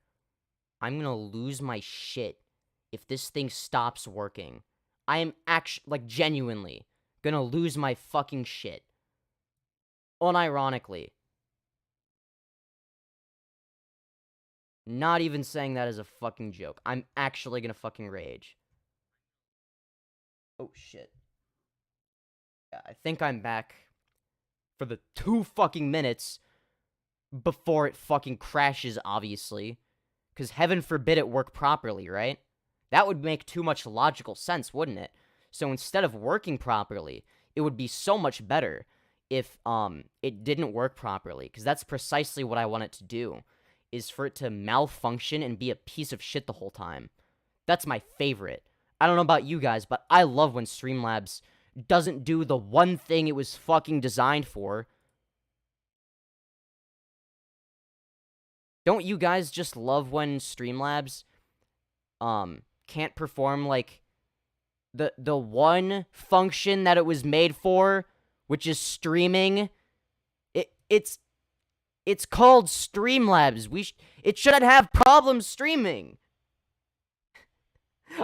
I'm gonna lose my shit if this thing stops working. I am actually, like, genuinely gonna lose my fucking shit. Unironically. Not even saying that as a fucking joke. I'm actually gonna fucking rage. Oh, shit. Yeah, I think I'm back for the 2 fucking minutes before it fucking crashes, obviously. Because heaven forbid it work properly, right? That would make too much logical sense, wouldn't it? So instead of working properly, it would be so much better if it didn't work properly. Because that's precisely what I want it to do. Is for it to malfunction and be a piece of shit the whole time. That's my favorite. I don't know about you guys, but I love when Streamlabs doesn't do the one thing it was fucking designed for. Don't you guys just love when Streamlabs can't perform, like, the one function that it was made for, which is streaming? It's called Streamlabs. It shouldn't have problems streaming.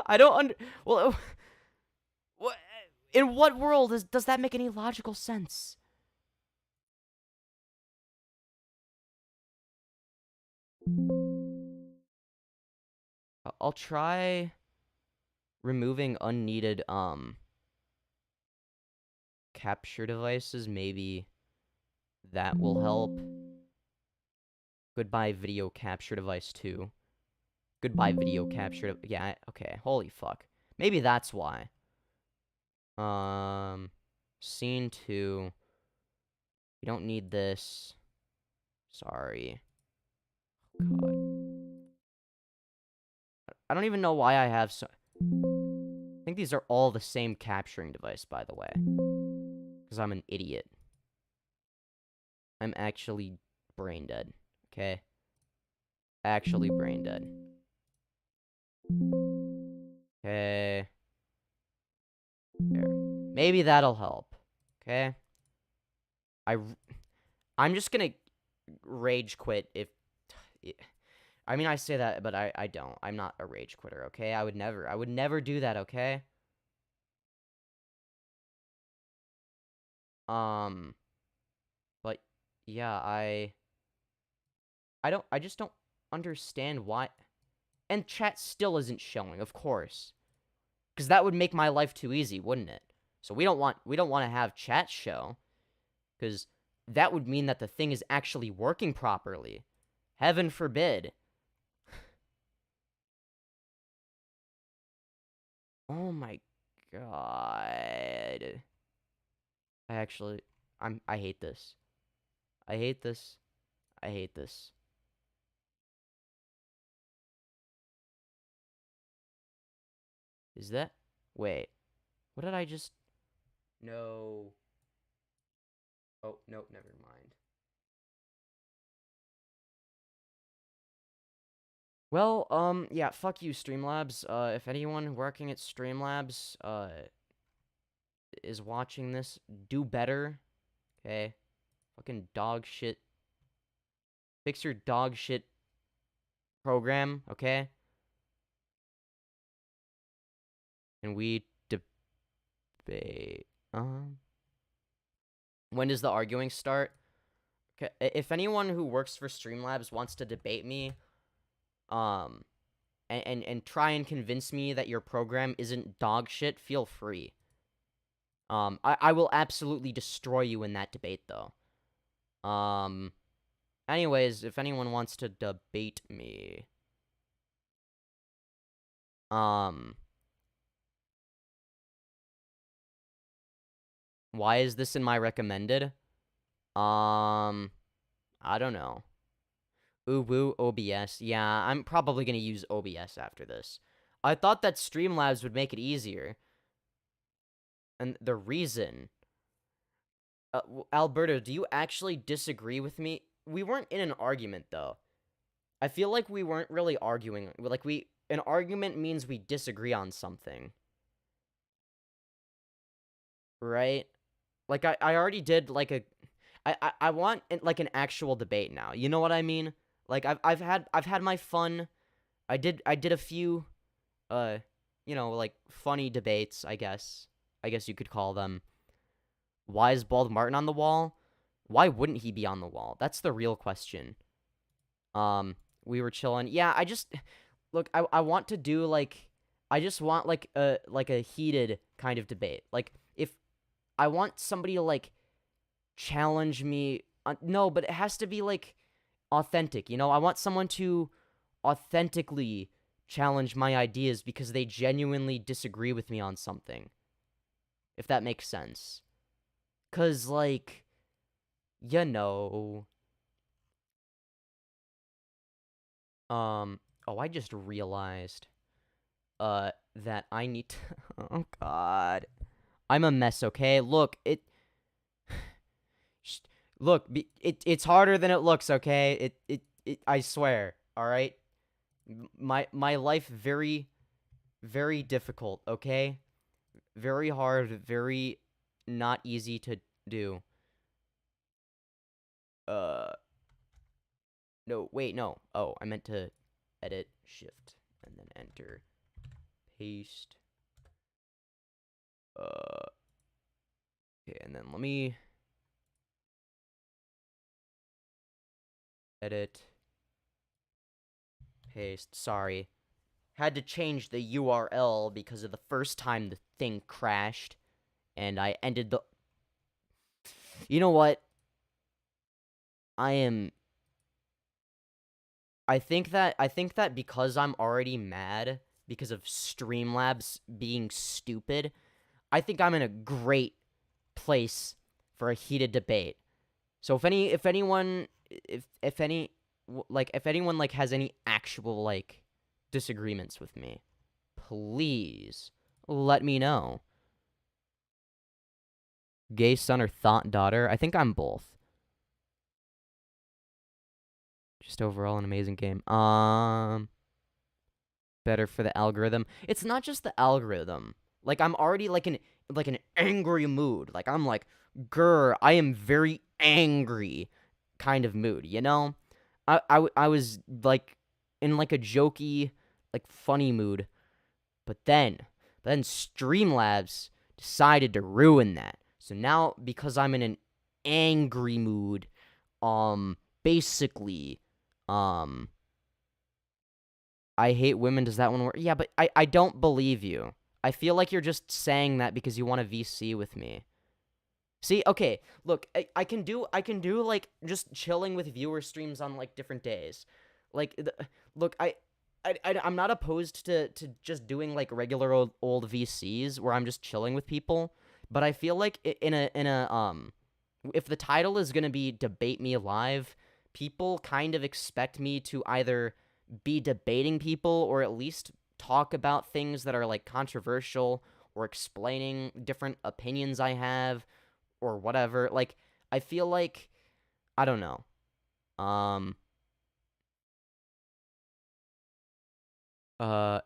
I don't well, in what world does that make any logical sense? I'll try removing unneeded capture devices. Maybe that will help. Goodbye video capture device 2. Goodbye video capture. Yeah, okay. Holy fuck. Maybe that's why. Scene 2. We don't need this. Sorry. God. I don't even know why I have so... I think these are all the same capturing device, by the way. Because I'm an idiot. I'm actually brain dead. Okay? Actually brain dead. Okay. There. Maybe that'll help. Okay? I'm just gonna rage quit if... I mean, I say that, but I don't. I'm not a rage quitter, okay? I would never do that, okay? But, yeah, I just don't understand why... And chat still isn't showing, of course. Because that would make my life too easy, wouldn't it? So we don't want to have chat show. Because that would mean that the thing is actually working properly. Heaven forbid. Oh my god. I hate this. I hate this. I hate this. Is that... Wait. What did I just... No. Oh, nope, never mind. Well, yeah, fuck you, Streamlabs. If anyone working at Streamlabs, is watching this, do better. Okay? Fucking dog shit. Fix your dog shit program, okay? And we debate. When does the arguing start? Okay, if anyone who works for Streamlabs wants to debate me, and try and convince me that your program isn't dog shit, feel free. I will absolutely destroy you in that debate, though. Anyways, if anyone wants to debate me, why is this in my recommended? I don't know. Ooh, woo, OBS. Yeah, I'm probably gonna use OBS after this. I thought that Streamlabs would make it easier. And the reason... Alberto, do you actually disagree with me? We weren't in an argument, though. I feel like we weren't really arguing. Like, an argument means we disagree on something. Right? Like, I already did, like, I want, like, an actual debate now. You know what I mean? Like, I've had my fun. I did a few, you know, like, funny debates, I guess. I guess you could call them. Why is Bald Martin on the wall? Why wouldn't he be on the wall? That's the real question. We were chilling. Yeah, I just... Look, I want to do, like... I just want, like a heated kind of debate. Like, if... I want somebody to, like, challenge me... no, but it has to be, like, authentic, you know? I want someone to authentically challenge my ideas because they genuinely disagree with me on something. If that makes sense. 'Cause, like, you know... Oh, I just realized, that I need to... Oh, God. I'm a mess, okay? Look, look, it's harder than it looks, okay? I swear, alright? My life very, very difficult, okay? Very hard, very not easy to do. No, wait, no. Oh, I meant to edit, shift, and then enter. Paste. Okay, and then let me edit. Paste. Sorry. Had to change the URL because of the first time the thing crashed. And I ended the... You know what? I am I think that because I'm already mad because of Streamlabs being stupid, I think I'm in a great place for a heated debate. So if anyone like has any actual like disagreements with me, please let me know. Gay son or thought daughter? I think I'm both. Just overall an amazing game. Better for the algorithm. It's not just the algorithm. Like I'm already like an angry mood. Like I'm like, grr, I am very angry kind of mood, you know? I was like in like a jokey, like funny mood. But then Streamlabs decided to ruin that. So now because I'm in an angry mood, basically, I hate women, does that one work? Yeah, but I don't believe you. I feel like you're just saying that because you want a VC with me. See, okay, look, I can do like just chilling with viewer streams on like different days. Like, look, I'm not opposed to just doing like regular old VCs where I'm just chilling with people, but I feel like in a if the title is gonna be Debate Me Live, people kind of expect me to either be debating people or at least talk about things that are like controversial or explaining different opinions I have or whatever. Like, I feel like, I don't know.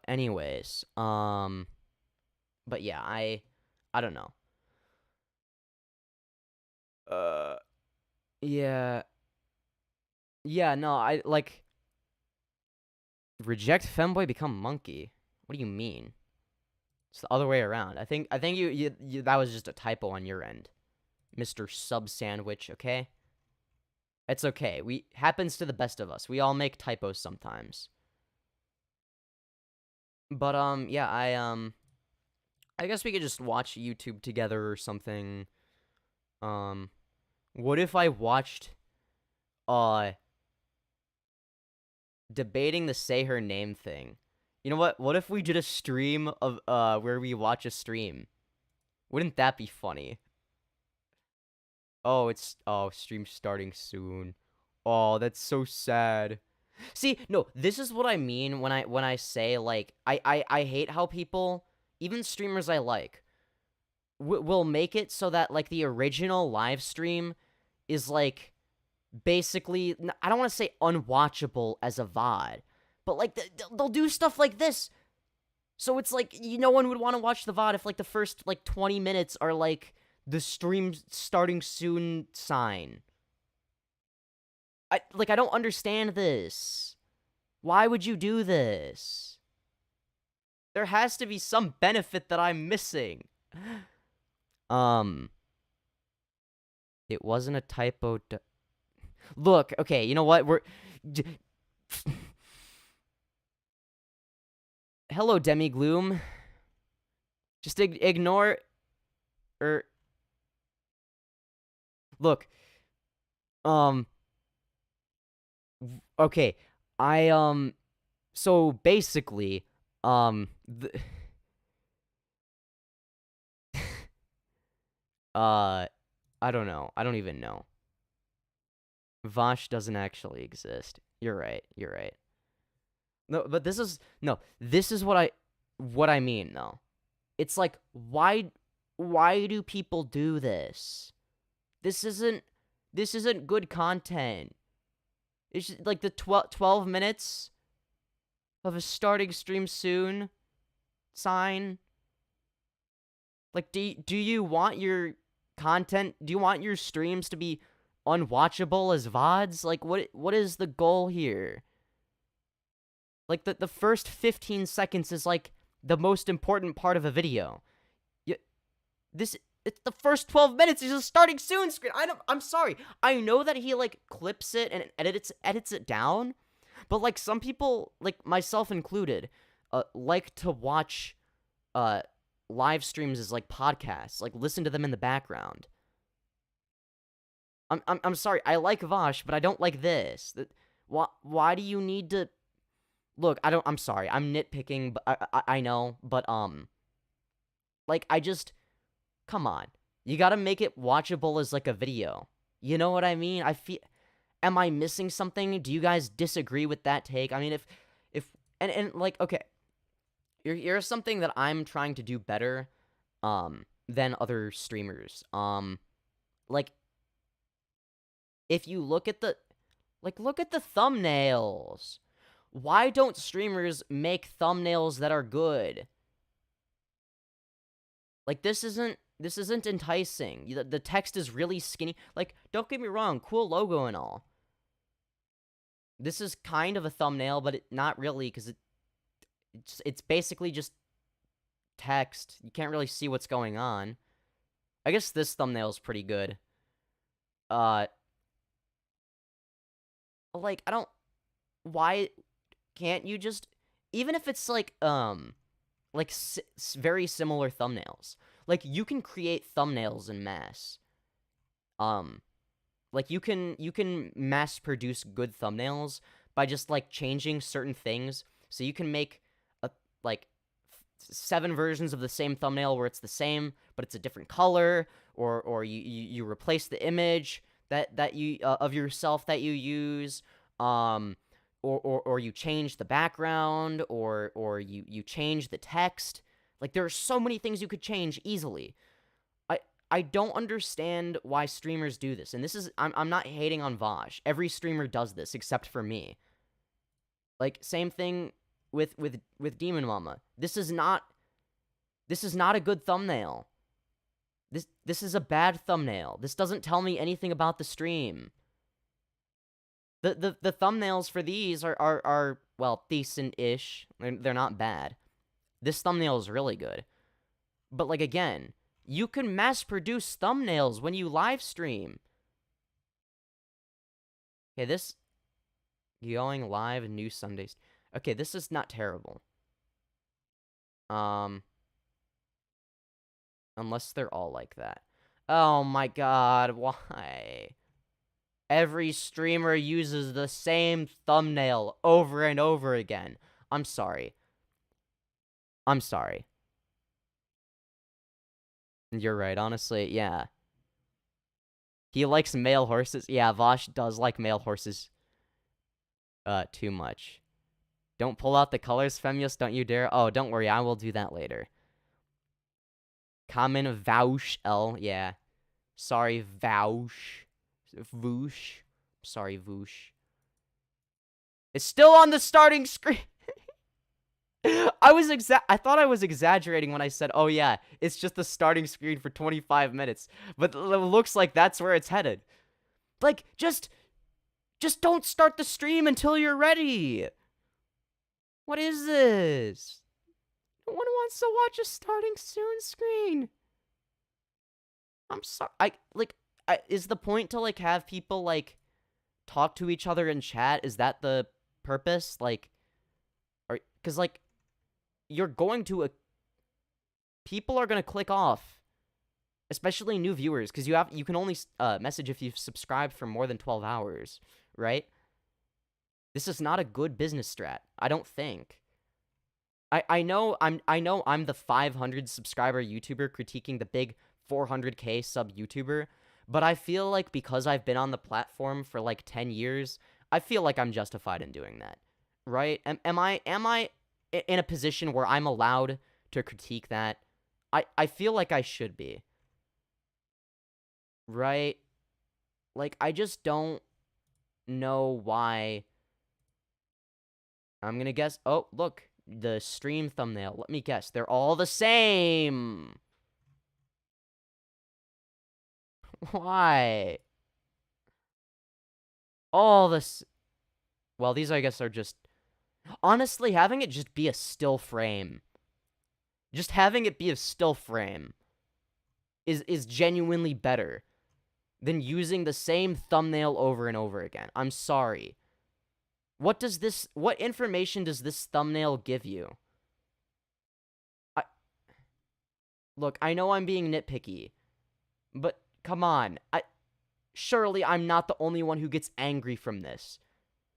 Anyways, but yeah, I don't know. Yeah. Yeah, no, I, like, reject femboy, become monkey. What do you mean? It's the other way around. I think you that was just a typo on your end, Mr. Sub Sandwich, okay? It's okay. Happens to the best of us. We all make typos sometimes. But yeah, I guess we could just watch YouTube together or something. What if I watched debating the say her name thing? You know what? What if we did a stream of where we watch a stream? Wouldn't that be funny? Oh, stream starting soon. Oh, that's so sad. See, no, this is what I mean when I say like I hate how people, even streamers I like, will make it so that like the original live stream is like basically, I don't want to say unwatchable as a VOD, but like they'll do stuff like this. So it's like no one would want to watch the VOD if like the first like 20 minutes are like the stream starting soon sign. I don't understand this. Why would you do this? There has to be some benefit that I'm missing. It wasn't a typo. Look, okay, you know what? Hello, Demigloom. Just ignore. Look. Okay, so basically, I don't know. I don't even know. Vosh doesn't actually exist. You're right. You're right. No, but this is what I mean though. It's like why do people do this? This isn't good content. It's just like the 12 minutes of a starting stream soon sign. Like do you want your content, do you want your streams to be unwatchable as VODs? Like what is the goal here? Like the first 15 seconds is like the most important part of a video. It's the first 12 minutes is a starting soon screen. I'm sorry. I know that he like clips it and edits it down, but like some people, like myself included, like to watch live streams as like podcasts, like listen to them in the background. I'm sorry. I like Vosh, but I don't like this. Why do you need to... Look, I'm sorry. I'm nitpicking, but I know, but, like, come on. You gotta make it watchable as, like, a video. You know what I mean? Am I missing something? Do you guys disagree with that take? I mean, and like, okay. Here's something that I'm trying to do better, than other streamers. Like, if you look at the thumbnails. Why don't streamers make thumbnails that are good? Like, this isn't enticing. The text is really skinny. Like, don't get me wrong, cool logo and all. This is kind of a thumbnail, but not really, because it's basically just text. You can't really see what's going on. I guess this thumbnail is pretty good. Like, why can't you just, even if it's like very similar thumbnails, like, you can create thumbnails in mass. Like, you can mass produce good thumbnails by just, like, changing certain things. So you can make like 7 versions of the same thumbnail where it's the same, but it's a different color, or you replace the image that you of yourself that you use, or you change the background, or you change the text. Like, there are so many things you could change easily. I don't understand why streamers do this. And this is, I'm not hating on Vosh. Every streamer does this except for me. Like, same thing with Demon Mama. This is not a good thumbnail. This is a bad thumbnail. This doesn't tell me anything about the stream. The thumbnails for these are well, decent-ish. They're not bad. This thumbnail is really good. But, like, again, you can mass-produce thumbnails when you live stream. Okay, this... Going live new Sundays. Okay, this is not terrible. Unless they're all like that. Oh my god, why? Every streamer uses the same thumbnail over and over again. I'm sorry. I'm sorry. You're right, honestly, yeah. He likes male horses. Yeah, Vosh does like male horses. Too much. Don't pull out the colors, Femyoz, don't you dare. Oh, don't worry, I will do that later. Common Vouch L, yeah. Sorry, Vouch. Voosh. Sorry, Voosh. It's still on the starting screen. I thought I was exaggerating when I said, oh yeah, it's just the starting screen for 25 minutes. But it looks like that's where it's headed. Like, just don't start the stream until you're ready. What is this? No one wants to watch a starting soon screen. I'm sorry. Is the point to, like, have people, like, talk to each other in chat? Is that the purpose? Like, because, like, you're going to people are going to click off, especially new viewers, because you can only message if you've subscribed for more than 12 hours, right? This is not a good business strat, I don't think. I know I'm the 500 subscriber YouTuber critiquing the big 400k sub YouTuber, but I feel like because I've been on the platform for like 10 years, I feel like I'm justified in doing that, right? Am I in a position where I'm allowed to critique that? I feel like I should be, right? Like, I just don't know why. I'm gonna guess. Oh, look, the stream thumbnail. Let me guess. They're all the same. Why? All this. Well, these, I guess, are just... Honestly, having it just be a still frame. Just having it be a still frame is genuinely better than using the same thumbnail over and over again. I'm sorry. What information does this thumbnail give you? Look, I know I'm being nitpicky, but come on. Surely I'm not the only one who gets angry from this.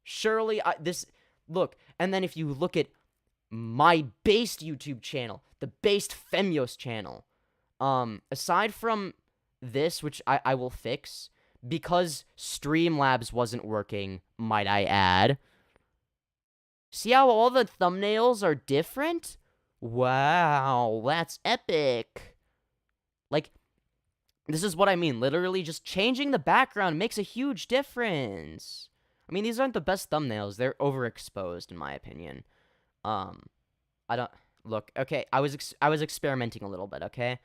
Surely, look, and then if you look at my based YouTube channel, the based Femyoz channel, aside from this, which I will fix, because Streamlabs wasn't working, might I add. See how all the thumbnails are different? Wow, that's epic. Like, this is what I mean. Literally, just changing the background makes a huge difference. I mean, these aren't the best thumbnails. They're overexposed, in my opinion. I don't... Look, okay, I was experimenting a little bit, okay?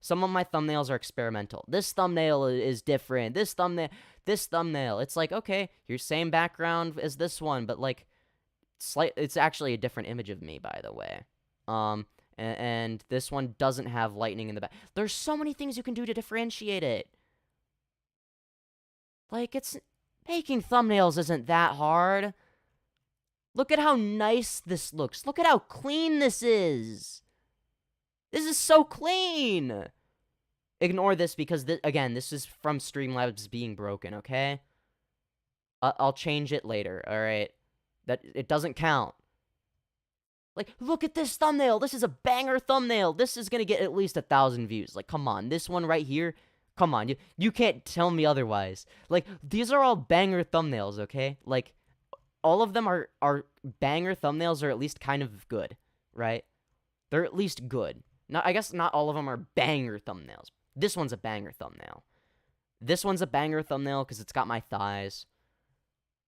Some of my thumbnails are experimental. This thumbnail is different. This thumbnail. It's like, okay, your same background as this one, but, like, it's actually a different image of me, by the way. And this one doesn't have lightning in the back. There's so many things you can do to differentiate it. Like, making thumbnails isn't that hard. Look at how nice this looks. Look at how clean this is. This is so clean. Ignore this because, again, this is from Streamlabs being broken, okay? I'll change it later, alright? It doesn't count. Like, look at this thumbnail. This is a banger thumbnail. This is gonna get at least 1,000 views. Like, come on. This one right here, come on. You can't tell me otherwise. Like, these are all banger thumbnails, okay? Like, all of them are banger thumbnails, or at least kind of good, right? They're at least good. I guess not all of them are banger thumbnails. This one's a banger thumbnail. This one's a banger thumbnail because it's got my thighs.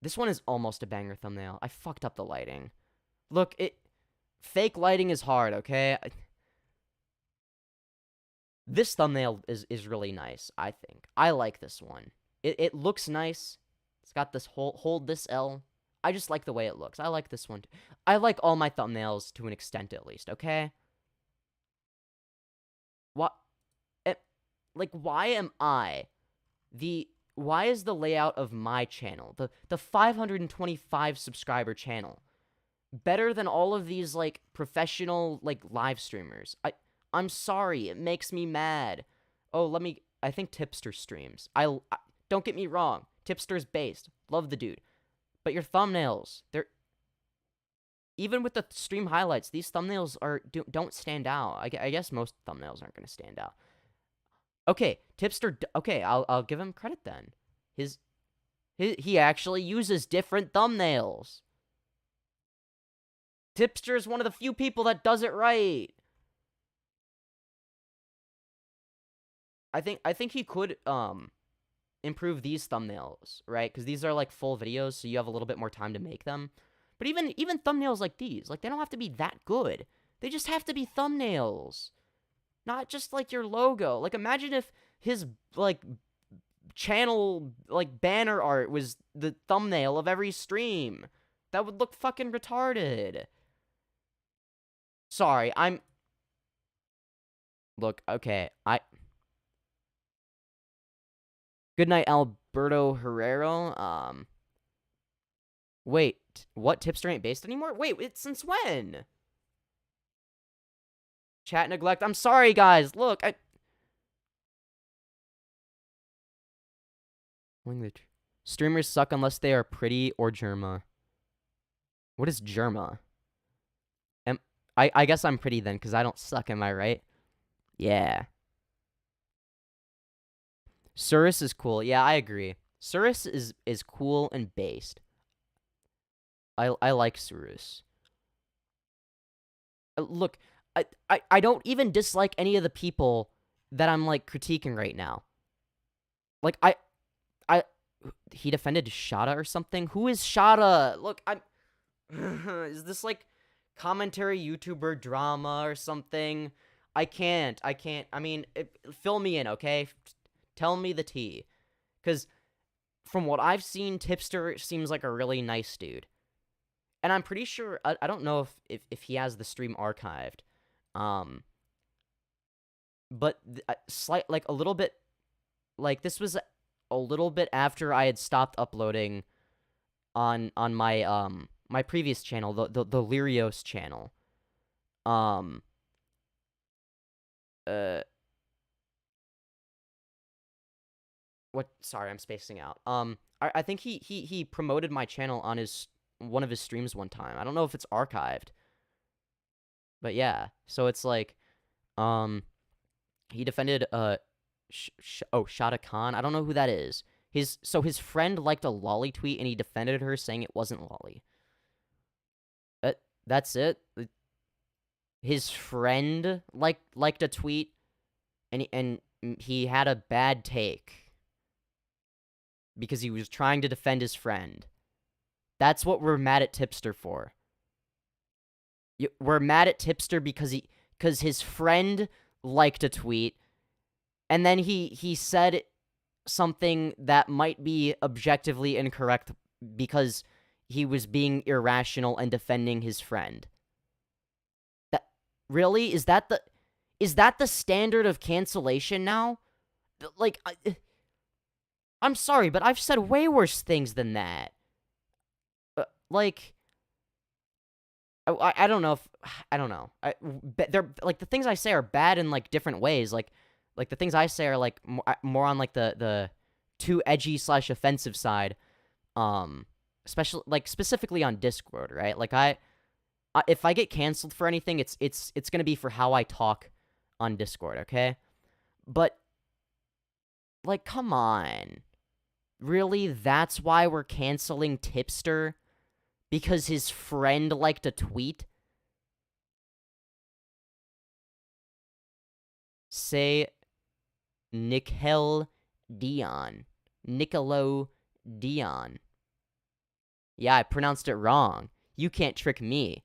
This one is almost a banger thumbnail. I fucked up the lighting. Look, fake lighting is hard, okay? This thumbnail is really nice, I think. I like this one. It looks nice. It's got this hold this L. I just like the way it looks. I like this one. I like all my thumbnails to an extent, at least, okay? What? Like, why is the layout of my channel, the 525 subscriber channel, better than all of these, like, professional, like, live streamers? I'm sorry, it makes me mad. Oh, I think Tipster streams. Don't get me wrong, Tipster's based. Love the dude. But your thumbnails, even with the stream highlights, these thumbnails don't stand out. I guess most thumbnails aren't going to stand out. Okay, Tipster, okay, I'll give him credit then. He actually uses different thumbnails. Tipster is one of the few people that does it right. I think he could improve these thumbnails, right? Because these are like full videos, so you have a little bit more time to make them. But even thumbnails like these, like, they don't have to be that good. They just have to be thumbnails. Not just, like, your logo. Like, imagine if his, like, channel, like, banner art was the thumbnail of every stream. That would look fucking retarded. Sorry, Look, okay, Good night, Alberto Herrero. Wait, what? Tipster ain't based anymore? Wait, since when? Chat neglect. I'm sorry, guys. Look, streamers suck unless they are pretty or Germa. What is Germa? I guess I'm pretty then, because I don't suck, am I right? Yeah. Surus is cool. Yeah, I agree. Surus is cool and based. I like Surus. Look, I don't even dislike any of the people that I'm, like, critiquing right now. Like, he defended Shada or something? Who is Shada? Look, is this, like, commentary YouTuber drama or something? I can't. I mean, fill me in, okay? Tell me the tea. Because from what I've seen, Tipster seems like a really nice dude. And I'm pretty sure, I don't know if he has the stream archived. But like a little bit, like, this was a little bit after I had stopped uploading on my my previous channel, the Lyrios channel. Sorry, I'm spacing out. I think he promoted my channel on one of his streams one time. I don't know if it's archived. But yeah, so it's like, he defended Shada Khan. I don't know who that is. His friend liked a lolly tweet and he defended her, saying it wasn't lolly. That's it. His friend liked a tweet, and he had a bad take because he was trying to defend his friend. That's what we're mad at Tipster for. We're mad at Tipster because his friend liked a tweet, and then he said something that might be objectively incorrect because he was being irrational and defending his friend. That really is that the standard of cancellation now? Like, I'm sorry, but I've said way worse things than that. Like, I don't know if I don't know. They're like the things I say are bad in like different ways. Like the things I say are like more on like the too edgy / offensive side. Especially like specifically on Discord, right? Like if I get canceled for anything, it's gonna be for how I talk on Discord, okay? But like, come on, really? That's why we're canceling Tipster? Because his friend liked a tweet? Say Nicolo Dion. Yeah, I pronounced it wrong. You can't trick me.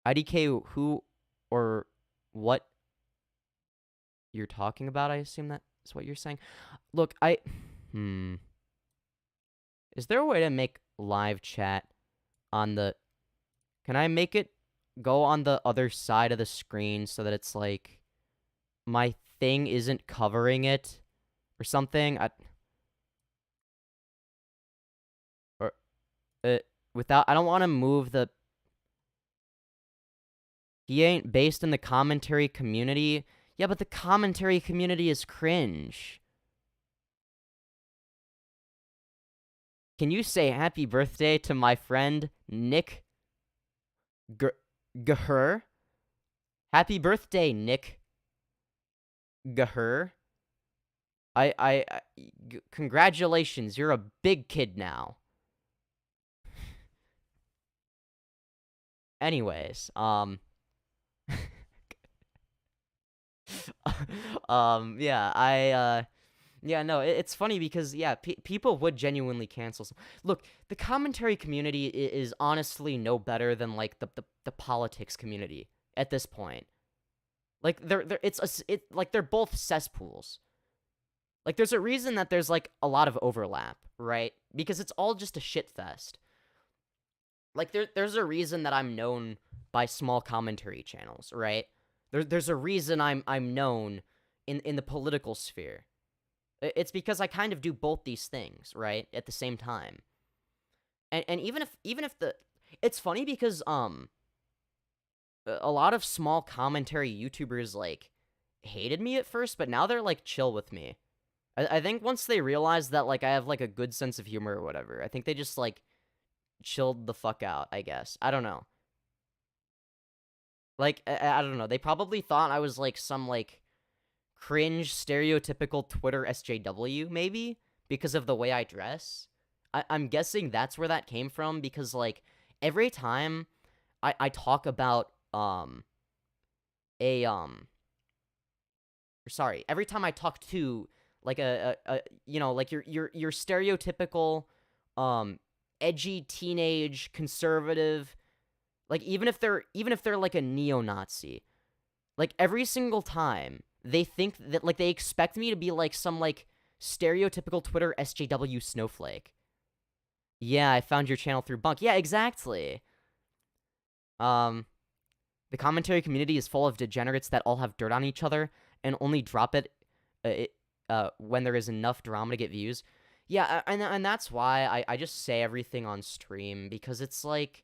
IDK, who or what you're talking about, I assume that's what you're saying. Look, is there a way to make live chat on the... Can I make it go on the other side of the screen so that it's like my thing isn't covering it or something? I don't want to move the... He ain't based in the commentary community. Yeah, but the commentary community is cringe. Can you say happy birthday to my friend Nick Gahur? Happy birthday, Nick Gahur. Congratulations, you're a big kid now. Anyways, yeah, no, it's funny because, yeah, people would genuinely cancel some. Look, the commentary community is honestly no better than, like, the politics community at this point. Like, they're both cesspools. Like, there's a reason that there's, like, a lot of overlap, right? Because it's all just a shit fest. Like, there's a reason that I'm known by small commentary channels, right? There's a reason I'm known in the political sphere. It's because I kind of do both these things, right, at the same time. And even if the... It's funny because, a lot of small commentary YouTubers, like, hated me at first, but now they're, like, chill with me. I think once they realize that, like, I have, like, a good sense of humor or whatever, I think they just, like, chilled the fuck out, I guess. I don't know. Like, I don't know. They probably thought I was, like, some, like, cringe, stereotypical Twitter SJW, maybe? Because of the way I dress? I'm guessing that's where that came from, because, like, every time I talk about, every time I talk to, like, you know, like, your stereotypical, edgy teenage conservative, like, even if they're like a neo-Nazi, like, every single time they think that, like, they expect me to be like some, like, stereotypical Twitter SJW snowflake. Yeah, I found your channel through Bunk. Yeah, exactly. The commentary community is full of degenerates that all have dirt on each other and only drop it when there is enough drama to get views. Yeah, and that's why I just say everything on stream, because it's like,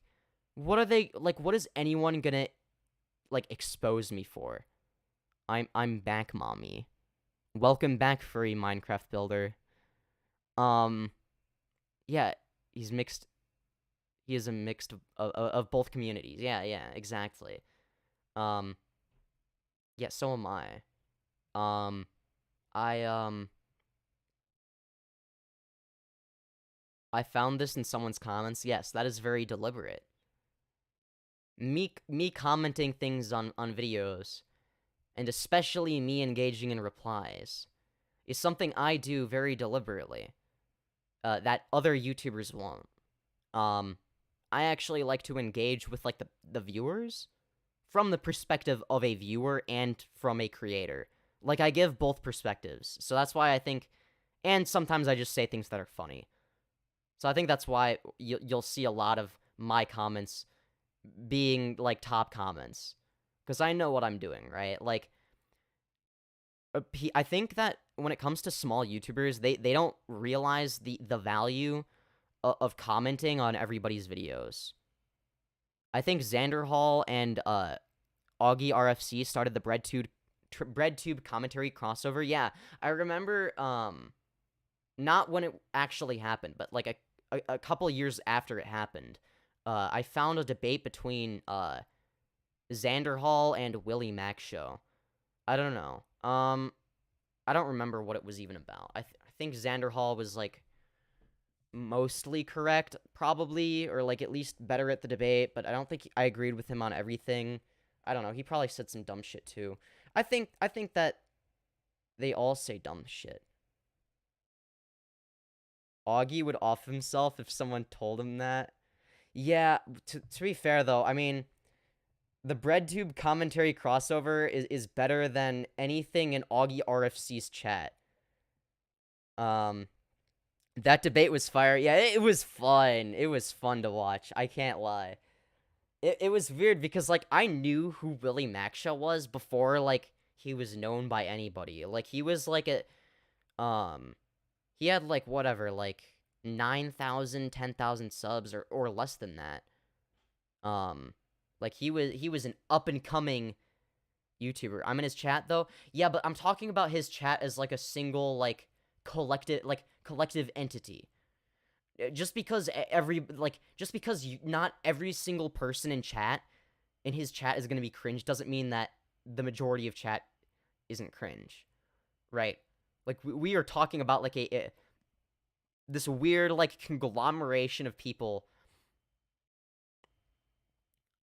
what are they, like, what is anyone gonna like expose me for. I'm back, mommy. Welcome back, furry Minecraft builder. Yeah, he's mixed. He is a mixed of both communities. Yeah, exactly. Yeah, so am I. I found this in someone's comments. Yes, that is very deliberate. Me commenting things on videos, and especially me engaging in replies, is something I do very deliberately. That other YouTubers won't. I actually like to engage with like the viewers from the perspective of a viewer and from a creator. Like, I give both perspectives. So that's why I think, and sometimes I just say things that are funny. So I think that's why you'll see a lot of my comments being like top comments, because I know what I'm doing, right? Like, I think that when it comes to small YouTubers, they don't realize the value of commenting on everybody's videos. I think Xanderhall and Augie RFC started the Breadtube commentary crossover. Yeah, I remember, not when it actually happened, but like a couple years after it happened, I found a debate between Xanderhall and Willie Mac Show. I don't know. I don't remember what it was even about. I think Xanderhall was like mostly correct, probably, or like at least better at the debate, but I don't think I agreed with him on everything. I don't know. He probably said some dumb shit too. I think that they all say dumb shit. Augie would off himself if someone told him that. Yeah, to be fair though, I mean, the Breadtube commentary crossover is better than anything in Augie RFC's chat. That debate was fire. Yeah, it was fun. It was fun to watch. I can't lie. It was weird because, like, I knew who Willie Macshaw was before, like, he was known by anybody. Like, he was, like, he had, like, whatever, like, 9,000, 10,000 subs or less than that. Like, he was an up-and-coming YouTuber. I'm in his chat, though. Yeah, but I'm talking about his chat as, like, a single, like, collective entity. Just because not every single person in his chat is going to be cringe doesn't mean that the majority of chat isn't cringe, right? Like, we are talking about, like, this weird, like, conglomeration of people,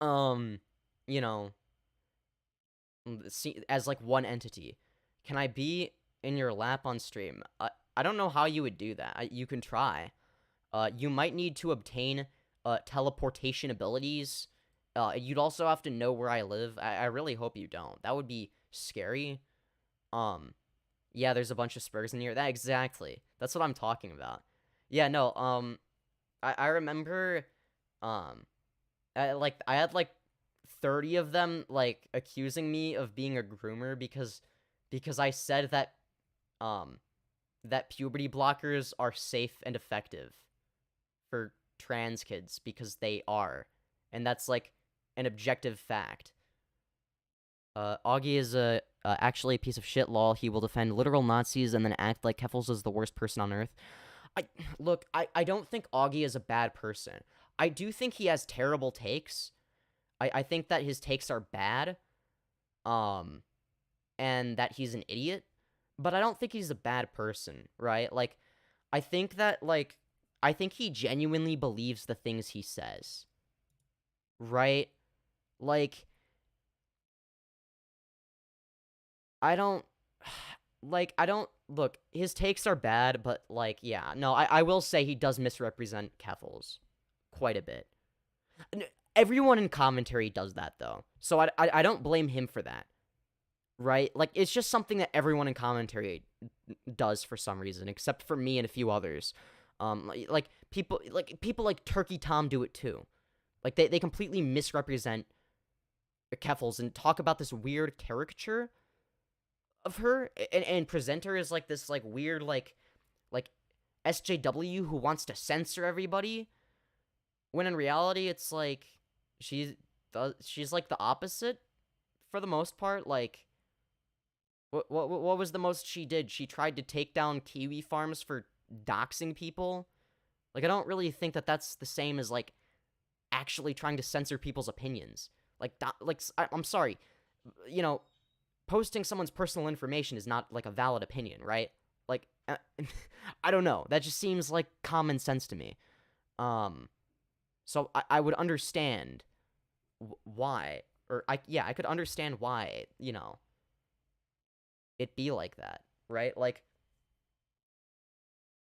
you know, as, like, one entity. Can I be in your lap on stream? I don't know how you would do that. You can try. You might need to obtain teleportation abilities. You'd also have to know where I live. I really hope you don't. That would be scary. Yeah, there's a bunch of Spurs in here. Exactly. That's what I'm talking about. Yeah, no, I remember, I had, like, 30 of them, like, accusing me of being a groomer because I said that, that puberty blockers are safe and effective for trans kids, because they are. And that's, like, an objective fact. Augie is actually a piece of shit, lol. He will defend literal Nazis and then act like Keffels is the worst person on Earth. Look, I don't think Augie is a bad person. I do think he has terrible takes. I think that his takes are bad. And that he's an idiot. But I don't think he's a bad person, right? Like, I think that, like, I think he genuinely believes the things he says. Right? Like, look, his takes are bad, but, like, yeah, no, I will say he does misrepresent Keffels quite a bit. Everyone in commentary does that, though, so I don't blame him for that, right? Like, it's just something that everyone in commentary does for some reason, except for me and a few others. People like Turkey Tom do it too. Like, they completely misrepresent Keffels and talk about this weird caricature of her and present her as, like, this, like, weird, like SJW who wants to censor everybody, when in reality it's like she's like the opposite for the most part, like, what was the most she did? She tried to take down kiwi farms for doxing people. Like, I don't really think that that's the same as, like, actually trying to censor people's opinions. Like, I'm sorry, you know, posting someone's personal information is not, like, a valid opinion, right? Like, I don't know. That just seems like common sense to me. So I would understand why, or I could understand why, you know, it be like that, right? Like,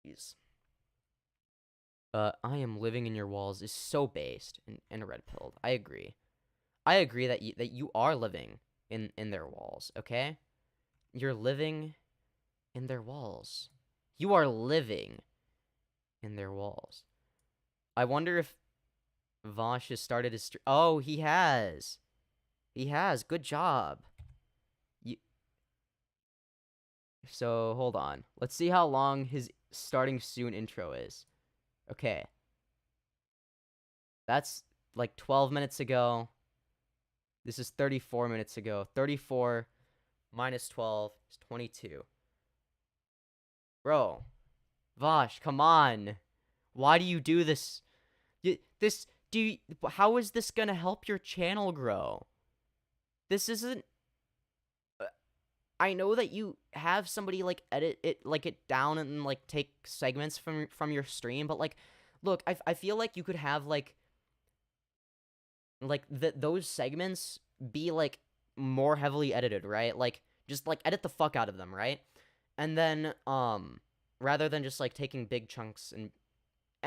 geez. I am living in your walls is so based and red-pilled. I agree. I agree that you are living in their walls, okay? You're living in their walls. You are living in their walls. I wonder if Vosh has started his oh, he has. He has. Good job. So, hold on. Let's see how long his starting soon intro is. Okay. That's like 12 minutes ago. This is 34 minutes ago. 34 minus 12 is 22. Bro. Vosh, come on. Why do you do this? How is this gonna help your channel grow? This isn't... I know that you have somebody, like, edit it down and, like, take segments from your stream, but, like, look, I feel like you could have, like those segments be, like, more heavily edited, right? Like, just, like, edit the fuck out of them, right? And then, rather than just, like, taking big chunks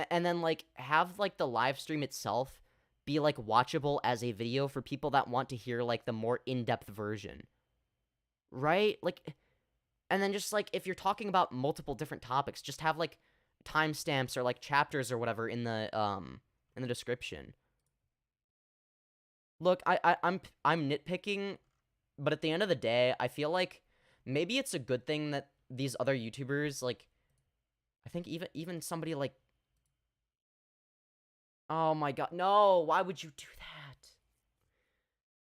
and then, like, have, like, the live stream itself be, like, watchable as a video for people that want to hear, like, the more in-depth version. Right? Like, and then just, like, if you're talking about multiple different topics, just have, like, timestamps or, like, chapters or whatever in the description. Look, I'm nitpicking, but at the end of the day, I feel like maybe it's a good thing that these other YouTubers, like, I think even somebody like, oh my god, no, why would you do that?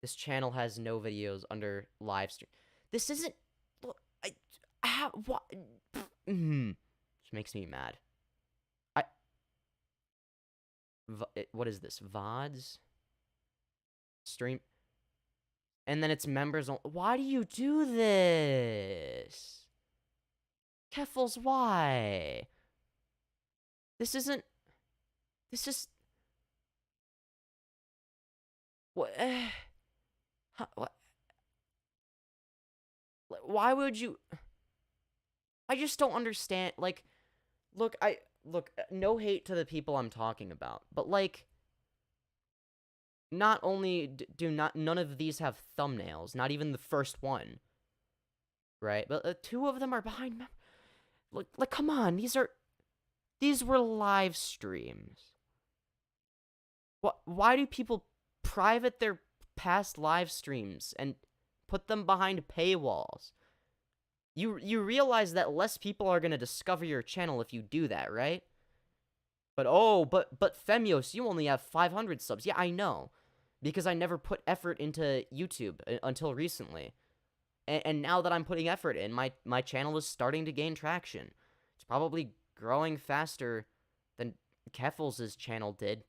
This channel has no videos under live stream. This isn't... What? Just makes me mad. What is this? VODs? Stream... And then it's members... Why do you do this? Keffels, why? This isn't... This is... What? What? Why would you... I just don't understand. Like, look, no hate to the people I'm talking about, but, like, not only none of these have thumbnails, not even the first one, right? But two of them are behind. Like, come on, these were live streams. Why do people private their past live streams and put them behind paywalls? You realize that less people are going to discover your channel if you do that, right? But Femyoz, you only have 500 subs. Yeah, I know. Because I never put effort into YouTube until recently. And now that I'm putting effort in, my channel is starting to gain traction. It's probably growing faster than Keffels' channel did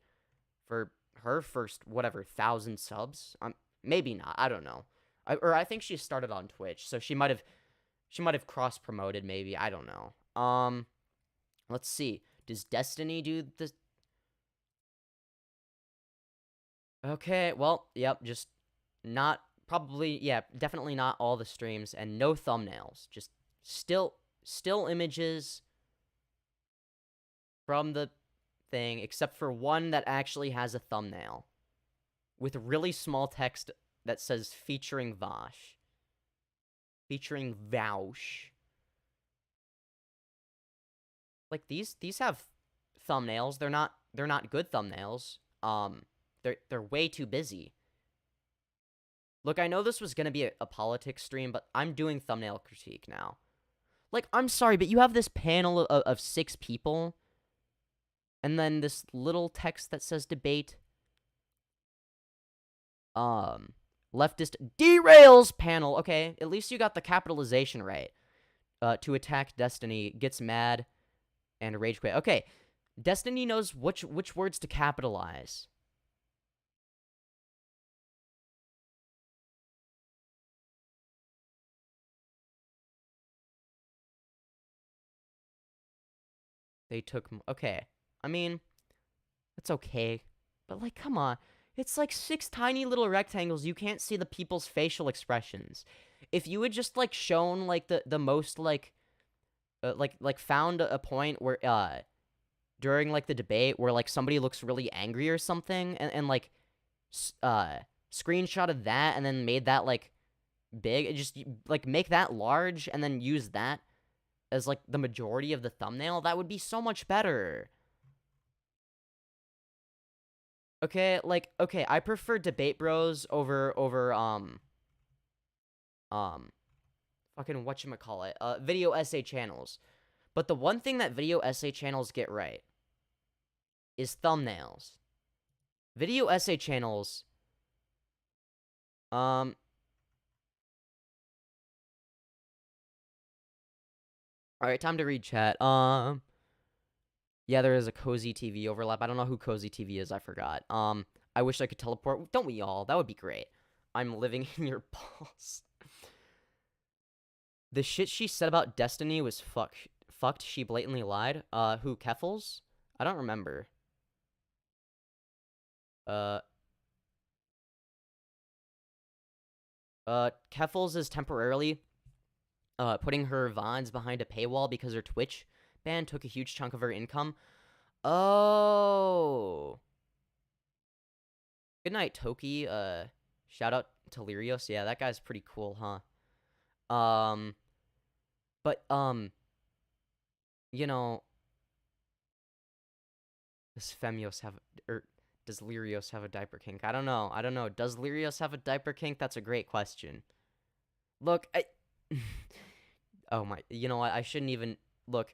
for her first, whatever, 1,000 subs. Maybe not. I don't know. I think she started on Twitch, so she might have cross-promoted, maybe. I don't know. Let's see. Does Destiny do this? Okay, well, yep, just not, probably, yeah, definitely not all the streams, and no thumbnails. Just still images from the thing, except for one that actually has a thumbnail with really small text that says featuring Vosh. Featuring Vaush. Like, these have thumbnails. They're not good thumbnails. They're way too busy. Look, I know this was gonna be a politics stream, but I'm doing thumbnail critique now. Like, I'm sorry, but you have this panel of 6 people, and then this little text that says debate. Leftist derails panel. Okay, at least you got the capitalization right. To attack Destiny, gets mad, and rage quit. Okay, Destiny knows which words to capitalize. They took... Okay, I mean, that's okay. But, like, come on. It's like 6 tiny little rectangles. You can't see the people's facial expressions. If you had just, like, shown, like, the most, like, found a point where, during, like, the debate where, like, somebody looks really angry or something, and like, screenshotted that and then made that, like, big, just, like, make that large and then use that as, like, the majority of the thumbnail, that would be so much better. Okay, like, okay, I prefer debate bros over, fucking whatchamacallit, video essay channels. But the one thing that video essay channels get right is thumbnails. Video essay channels, alright, time to read chat. Yeah, there is a Cozy TV overlap. I don't know who Cozy TV is, I forgot. I wish I could teleport. Don't we all? That would be great. I'm living in your balls. The shit she said about Destiny was fucked. She blatantly lied. Who, Keffels? I don't remember. Keffels is temporarily, putting her VODs behind a paywall because her Twitch ban took a huge chunk of her income. Oh. Good night, Toki. Shout out to Lyrios. Yeah, that guy's pretty cool, huh? But, you know, does Femyoz have, or does Lyrios have a diaper kink? I don't know. Does Lyrios have a diaper kink? That's a great question. Look, oh my, you know what? I shouldn't even, look,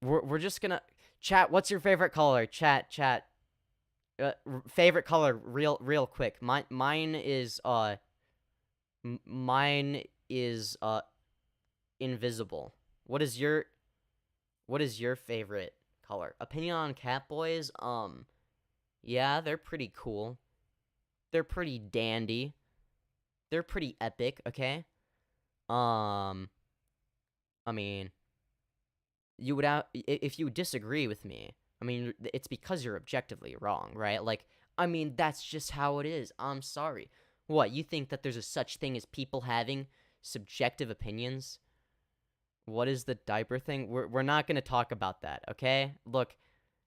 we're just gonna, chat, what's your favorite color? Chat. Favorite color, real quick. Mine is invisible. What is your favorite color? Opinion on Catboys? Yeah, they're pretty cool. They're pretty dandy. They're pretty epic, okay? I mean, you would if you disagree with me, I mean, it's because you're objectively wrong, right? Like, I mean, that's just how it is. I'm sorry. What, you think that there's a such thing as people having subjective opinions? What is the diaper thing? We're not going to talk about that, okay? Look,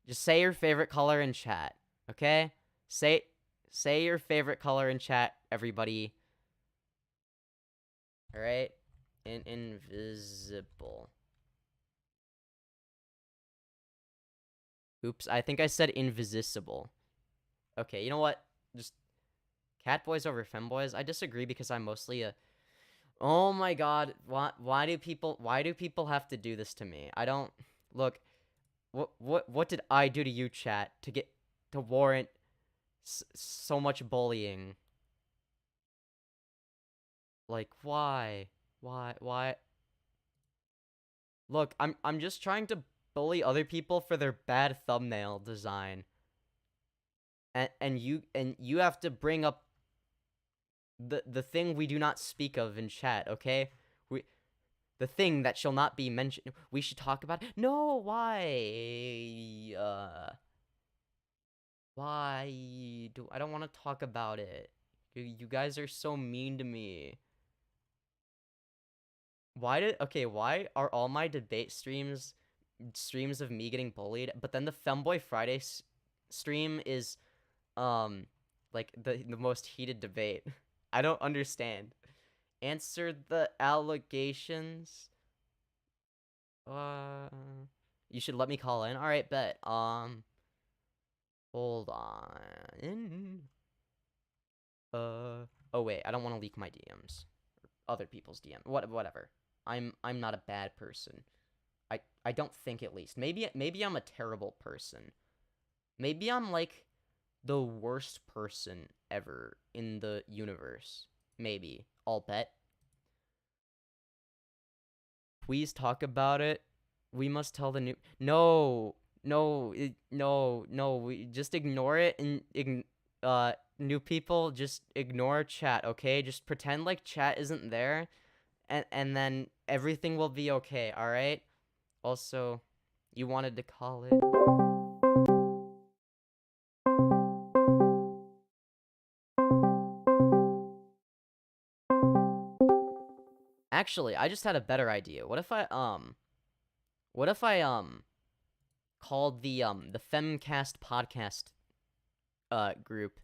just say your favorite color in chat, okay? Say your favorite color in chat, everybody. All right? Invisible. Oops, I think I said invisible. Okay, you know what? Just Catboys over Femboys. I disagree because I'm mostly a... Oh my god, why do people have to do this to me? I don't... Look, what did I do to you, chat, to warrant so much bullying? Like, why? Look, I'm just trying to bully other people for their bad thumbnail design. And you have to bring up the thing we do not speak of in chat, okay? The thing that shall not be mentioned. We should talk about it. No, why? Why I don't want to talk about it. You guys are so mean to me. Why are all my debate streams of me getting bullied, but then the Femboy Friday stream is like the most heated debate? I don't understand. Answer the allegations. You should let me call in. All right, bet. Hold on. Oh wait, I don't want to leak my DMs. Other people's DM. Whatever. I'm not a bad person. I don't think, at least. Maybe I'm a terrible person. Maybe I'm like the worst person ever in the universe. Maybe. I'll bet. Please talk about it. We must tell the new... No. No. No. We just ignore it and... new people, just ignore chat, okay? Just pretend like chat isn't there. And then everything will be okay, alright? Also, you wanted to call it... Actually, I just had a better idea. What if I called the Femcast podcast group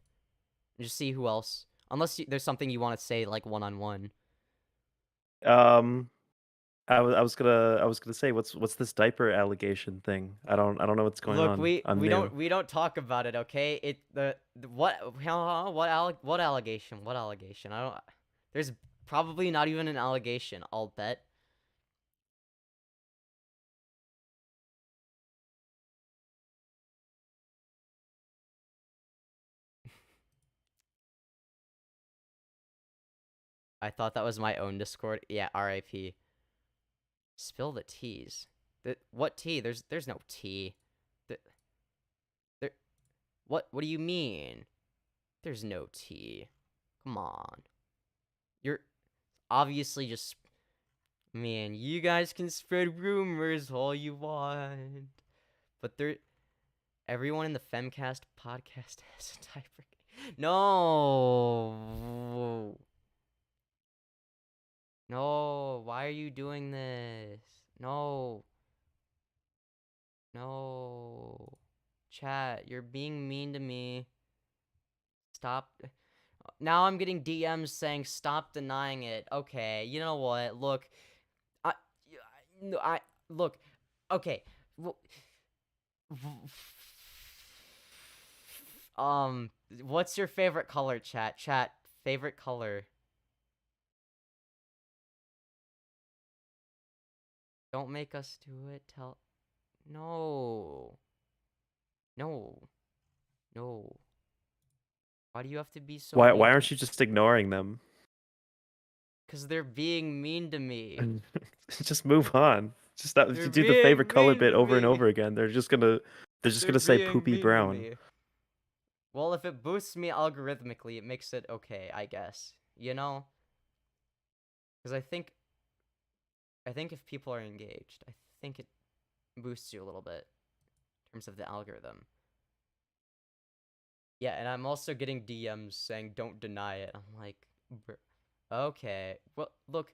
and just see who else, unless there's something you want to say like one-on-one. I was gonna say what's this diaper allegation thing? I don't know what's going on. Look, we don't talk about it, okay? What allegation? What allegation? I don't. There's probably not even an allegation, I'll bet. I thought that was my own Discord. Yeah, RIP. Spill the teas. What tea? There's no tea. What do you mean? There's no tea. Come on. You're obviously just... Man, you guys can spread rumors all you want. But everyone in the Femcast podcast has a diaper. No. No, why are you doing this? No. No. Chat, you're being mean to me. Stop. Now I'm getting DMs saying stop denying it. Okay, you know what? Look. Look. Okay. What's your favorite color, chat? Chat, favorite color. Don't make us do it. No. No. No. Why do you have to be so Why mean? aren't you just ignoring them? Because they're being mean to me. Just move on. Just if They're you do the being favorite color mean bit to over and me. over again, they're just gonna say being poopy mean to brown. me. Well, if it boosts me algorithmically, it makes it okay, I guess. You know? Because I think if people are engaged, I think it boosts you a little bit in terms of the algorithm. Yeah, and I'm also getting DMs saying don't deny it. I'm like, okay. Well, look,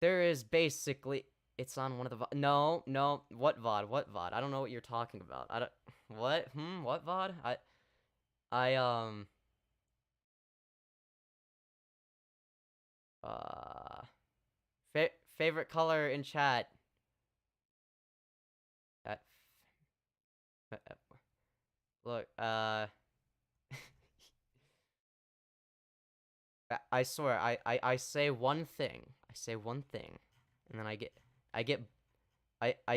there is basically... It's on one of the no, what VOD? What VOD? I don't know what you're talking about. I don't... What? What VOD? Favorite color in chat. Look, I swear, I say one thing. I say one thing, and then I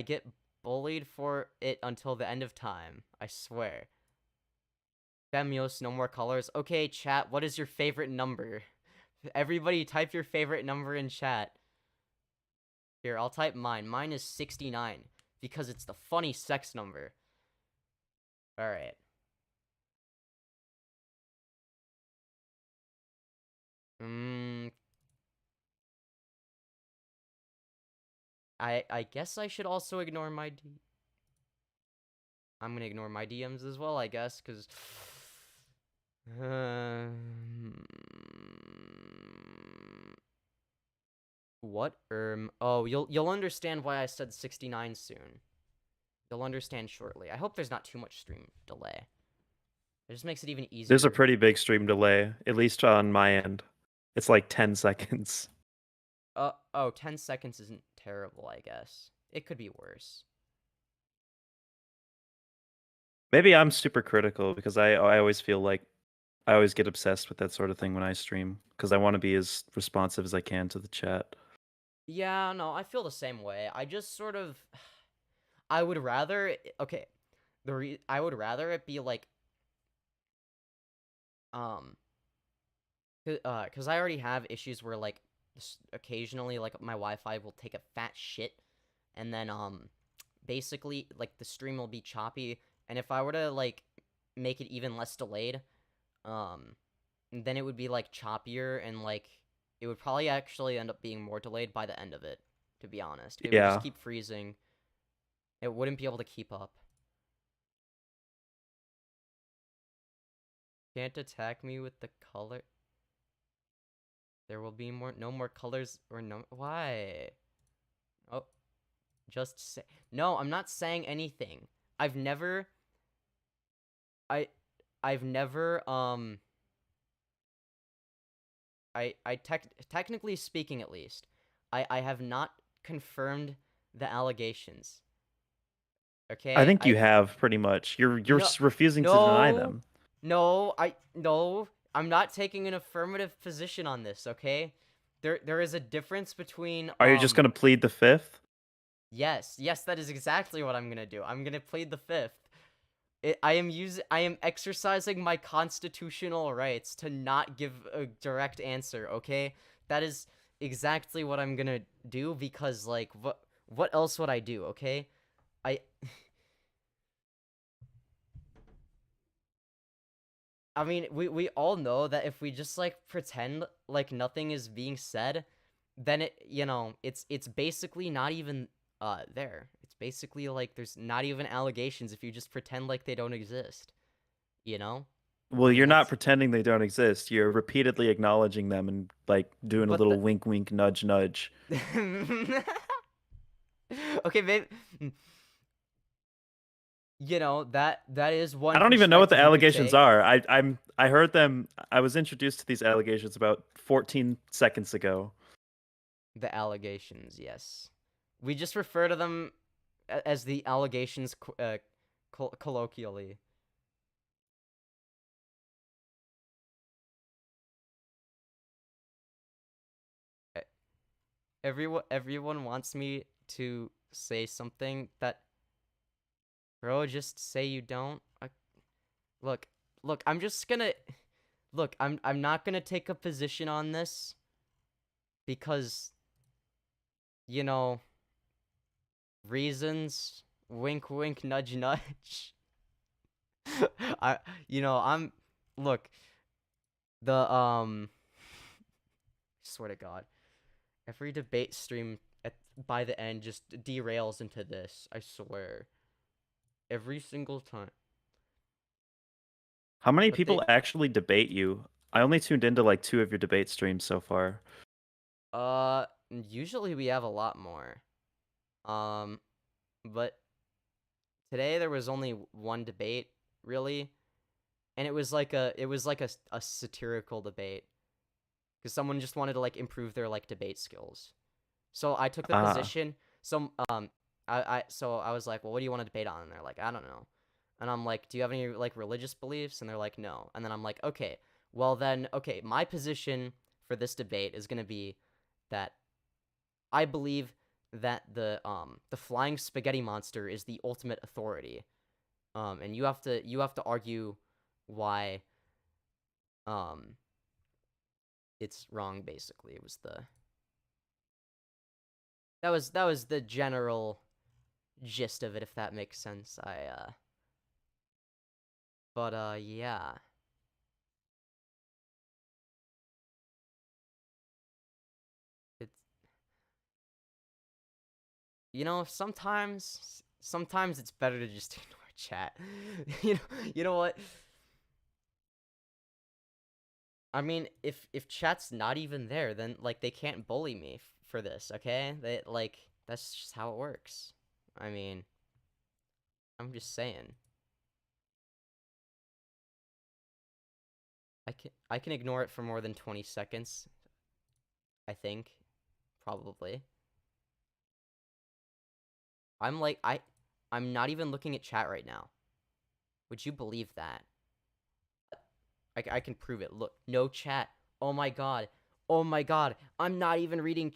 get bullied for it until the end of time. I swear. Femyoz, no more colors. Okay, chat, what is your favorite number? Everybody type your favorite number in chat. Here, I'll type mine. Mine is 69, because it's the funny sex number. Alright. I guess I should also ignore my I'm gonna ignore my DMs as well, I guess, because... What? Oh, you'll understand why I said 69 soon. You'll understand shortly. I hope there's not too much stream delay. It just makes it even easier. There's a pretty big stream delay, at least on my end. It's like 10 seconds. Oh, 10 seconds isn't terrible, I guess. It could be worse. Maybe I'm super critical because I always feel like I always get obsessed with that sort of thing when I stream because I want to be as responsive as I can to the chat. Yeah, no, I feel the same way. I just sort of... I would rather... Okay. I would rather it be, like, um, because I already have issues where like occasionally like my Wi-Fi will take a fat shit, and then basically like the stream will be choppy, and if I were to like make it even less delayed, then it would be like choppier, and like it would probably actually end up being more delayed by the end of it, to be honest. It would just Yeah. keep freezing. It wouldn't be able to keep up. Can't attack me with the color. There will be no more colors or no. Why? Oh, just say. No, I'm not saying anything. I've never. I've never technically speaking, at least, I have not confirmed the allegations. Okay? I think you have pretty much. You're No, refusing to deny no, them. no, I'm not taking an affirmative position on this, okay? There is a difference between Are you just gonna plead the fifth? Yes, that is exactly what I'm gonna do. I'm gonna plead the fifth. I am exercising my constitutional rights to not give a direct answer, okay? That is exactly what I'm gonna do, because like what else would I do, okay? I mean, we all know that if we just like pretend like nothing is being said, then it's basically not even there. It's basically like there's not even allegations if you just pretend like they don't exist. You know? Well, I mean, you're not that's pretending they don't exist. You're repeatedly acknowledging them and like doing a but little wink, wink, nudge, nudge. Okay, maybe that is one I don't even know what the perspective you could allegations take. are. I heard them. I was introduced to these allegations about 14 seconds ago. The allegations, yes. We just refer to them as the allegations colloquially. E- everyone wants me to say something that, bro, just say you don't. Look, I'm just gonna look. I'm not gonna take a position on this because reasons. Wink, wink, nudge, nudge. I'm look, the swear to God, every debate stream by the end just derails into this. I swear, every single time. How many But people actually debate you? I only tuned into like 2 of your debate streams so far. Usually we have a lot more. But today there was only one debate, really, and it was like a satirical debate, because someone just wanted to like improve their like debate skills. So I took the position. So I was like, well, what do you want to debate on? And they're like, I don't know. And I'm like, do you have any like religious beliefs? And they're like, no. And then I'm like, okay, well then, okay, my position for this debate is gonna be that I believe that the flying spaghetti monster is the ultimate authority. And you have to argue why it's wrong. Basically, it was that was the general gist of it, if that makes sense. Yeah. It's sometimes it's better to just ignore chat. You know what? I mean, if chat's not even there, then like they can't bully me for this, okay? That's just how it works. I mean, I'm just saying. I can ignore it for more than 20 seconds. I think, probably. I'm not even looking at chat right now. Would you believe that? I can prove it. Look, no chat. Oh my god. Oh my god. I'm not even reading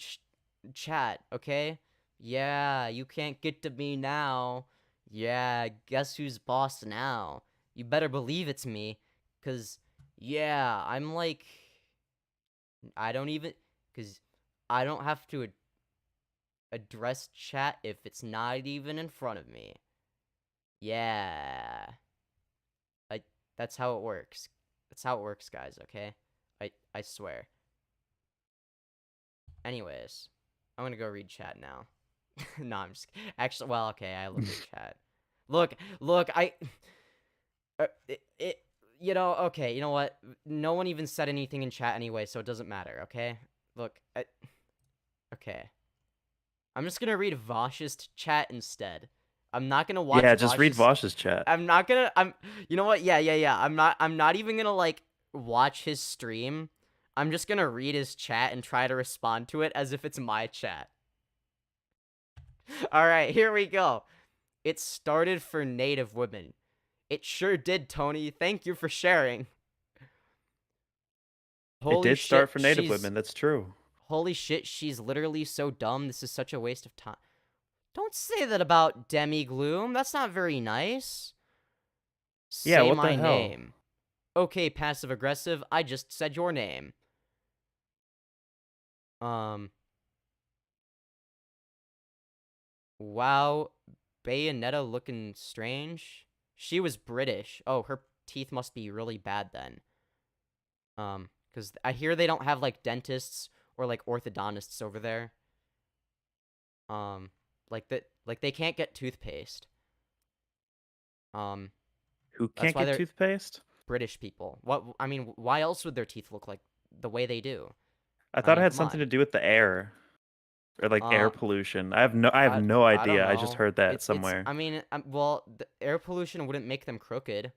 chat, okay? Yeah, you can't get to me now. Yeah, guess who's boss now? You better believe it's me, 'cause Yeah, I'm like, I don't even, because I don't have to address chat if it's not even in front of me. Yeah. That's how it works. That's how it works, guys, okay? I swear. Anyways, I'm gonna go read chat now. No, I'm just actually. Well, okay, I looked at chat. Look, you know, okay, you know what? No one even said anything in chat anyway, so it doesn't matter. Okay, look, okay. I'm just gonna read Vosh's chat instead. I'm not gonna watch. Yeah, just read Vosh's chat. I'm not gonna. You know what? Yeah. I'm not even gonna like watch his stream. I'm just gonna read his chat and try to respond to it as if it's my chat. All right, here we go. It started for native women. It sure did, Tony. Thank you for sharing. It did start for native women. That's true. Holy shit, she's literally so dumb. This is such a waste of time. Don't say that about Demigloom. That's not very nice. Yeah, say what my the hell? name. Okay, passive aggressive. I just said your name. Wow, Bayonetta looking strange. She was British. Oh, her teeth must be really bad then. Because I hear they don't have like dentists or like orthodontists over there. Like they can't get toothpaste. Who can't get toothpaste? British people. I mean, why else would their teeth look like the way they do? I thought it had something to do with the air, or like air pollution. I have no idea. I just heard that somewhere. I mean, well, the air pollution wouldn't make them crooked,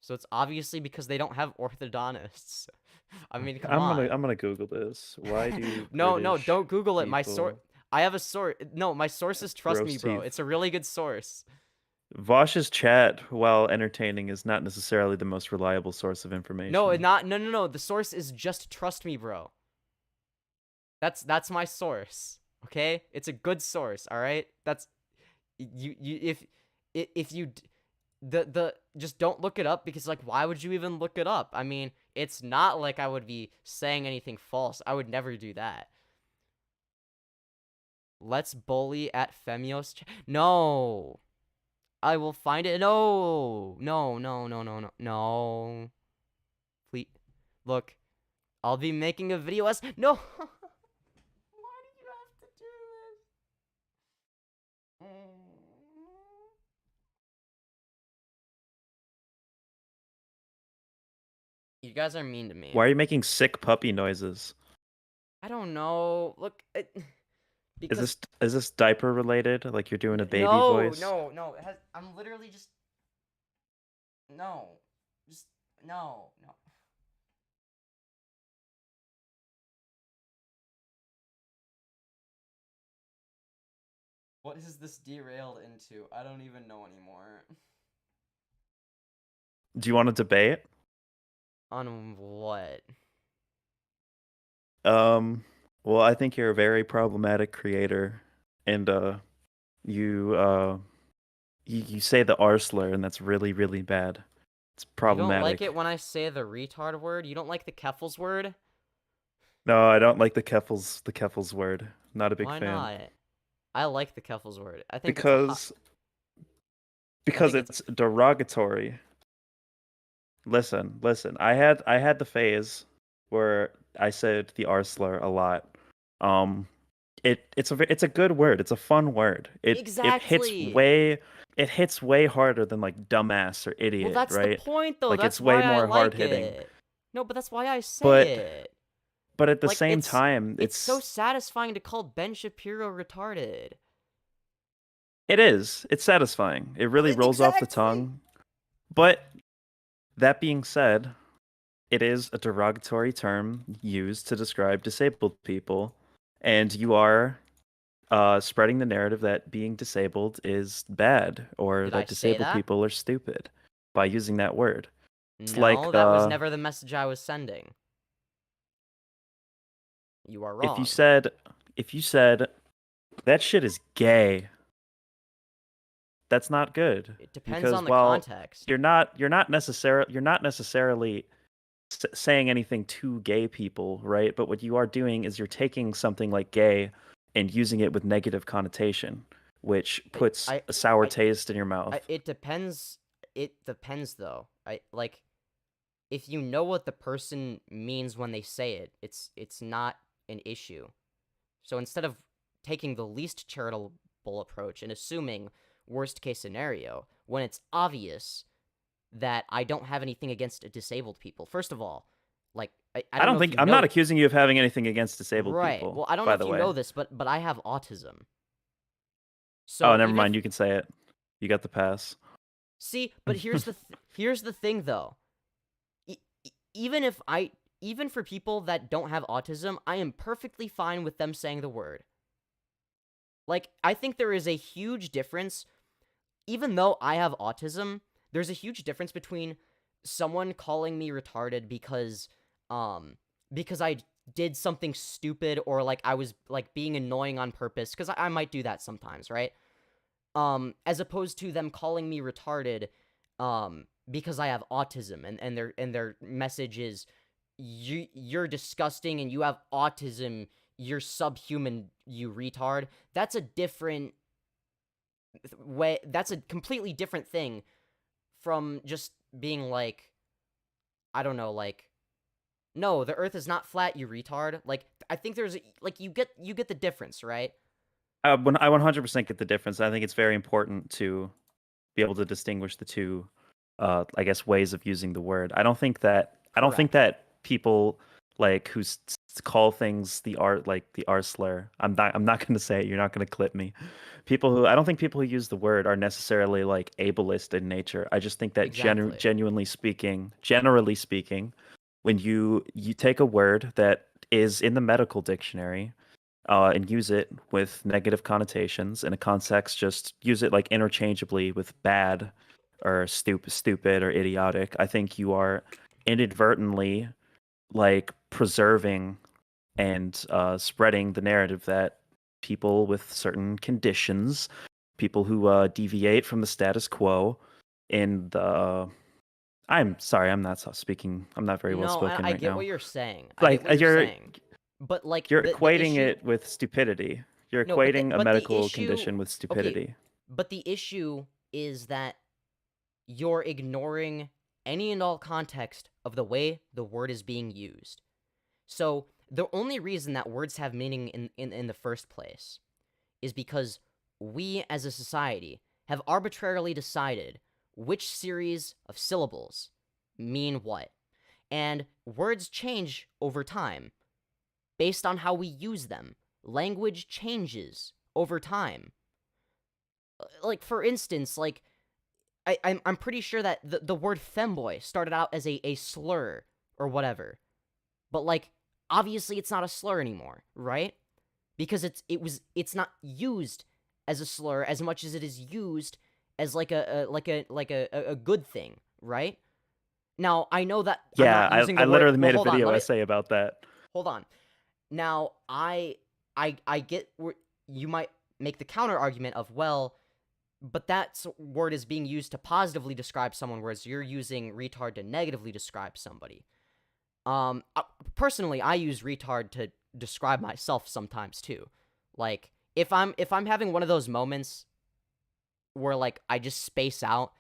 so it's obviously because they don't have orthodontists. I mean, come on. I'm gonna Google this. Why do no, don't Google it. My people source. I have a source. No, my sources trust me, gross bro. teeth? It's a really good source. Vosh's chat, while entertaining, is not necessarily the most reliable source of information. No, no. The source is just trust me, bro. That's my source. Okay, it's a good source. All right, that's if you just don't look it up, because like, why would you even look it up? I mean, it's not like I would be saying anything false. I would never do that. Let's bully at Femyoz. No. I will find it. No. Please. Look. I'll be making a video as... No. Why did you have to do this? You guys are mean to me. Why are you making sick puppy noises? I don't know. Look... Is this diaper related? Like you're doing a baby voice? No. I'm literally just... No. No. What is this derailed into? I don't even know anymore. Do you want to debate? On what? Well, I think you're a very problematic creator, and you say the R-slur, and that's really, really bad. It's problematic. You don't like it when I say the retard word? You don't like the Keffels word? No, I don't like the Keffels word. Not a big fan. Why not? I like the Keffels word. I think because it's derogatory. Listen. I had the phase where I said the R-slur a lot. It's a good word. It's a fun word. Exactly. It hits way harder than like dumbass or idiot. Well, that's right? the point, though. Like that's it's way why more I like hard hitting. it. No, but that's why I say it. But at the same time, it's so satisfying to call Ben Shapiro retarded. It is. It's satisfying. It really rolls off the tongue. But that being said, it is a derogatory term used to describe disabled people, and you are spreading the narrative that being disabled is bad, or that disabled people are stupid by using that word. It's no, like, that was never the message I was sending. You are wrong. If you said that shit is gay, that's not good. It depends on the context. You're not necessarily saying anything to gay people, right? But what you are doing is you're taking something like gay and using it with negative connotation, which puts a sour taste in your mouth. It depends. It depends, though. If you know what the person means when they say it, it's not an issue. So instead of taking the least charitable approach and assuming worst case scenario, when it's obvious that I don't have anything against disabled people. First of all, like I don't think I'm not accusing you of having anything against disabled right. people. Well, I don't know if you know this, but I have autism. So never mind. You can say it. You got the pass. See, but here's the thing, though. Even for people that don't have autism, I am perfectly fine with them saying the word. Like, I think there is a huge difference. Even though I have autism, there's a huge difference between someone calling me retarded because I did something stupid, or like I was like being annoying on purpose, because I might do that sometimes, right? As opposed to them calling me retarded because I have autism, and their message is you're disgusting and you have autism, you're subhuman, you retard. That's a different way. That's a completely different thing from just being like, I don't know, like, no, the earth is not flat, you retard. Like, I think there's like, you get the difference, right? I 100% get the difference. I think it's very important to be able to distinguish the two, I guess, ways of using the word. I don't think that people like who call things the R-Slur. I'm not going to say it. You're not going to clip me. I don't think people who use the word are necessarily like ableist in nature. I just think that Exactly. generally speaking, when you take a word that is in the medical dictionary, and use it with negative connotations in a context, just use it like interchangeably with bad or stupid or idiotic, I think you are inadvertently like preserving and spreading the narrative that people with certain conditions, people who deviate from the status quo in the I'm sorry, I'm not speaking. I'm not very well spoken I right get now. what you're saying. Like, I get what you're saying. But like you're the equating issue... it with stupidity. You're No, but equating a the medical issue... condition with stupidity. Okay, but the issue is that you're ignoring any and all context of the way the word is being used. So the only reason that words have meaning in the first place is because we as a society have arbitrarily decided which series of syllables mean what. And words change over time based on how we use them. Language changes over time. Like, for instance, like, I'm pretty sure that the word femboy started out as a slur or whatever. But, like, obviously it's not a slur anymore, right? Because it's not used as a slur as much as it is used as like a good thing, right? Now, I know that Yeah, I'm not using the I word... literally made a hold on, video essay about that. Hold on. Now, I get where you might make the counter argument of, well, but that word is being used to positively describe someone, whereas you're using retard to negatively describe somebody. Personally, I use retard to describe myself sometimes too. Like, if I'm having one of those moments where like I just space out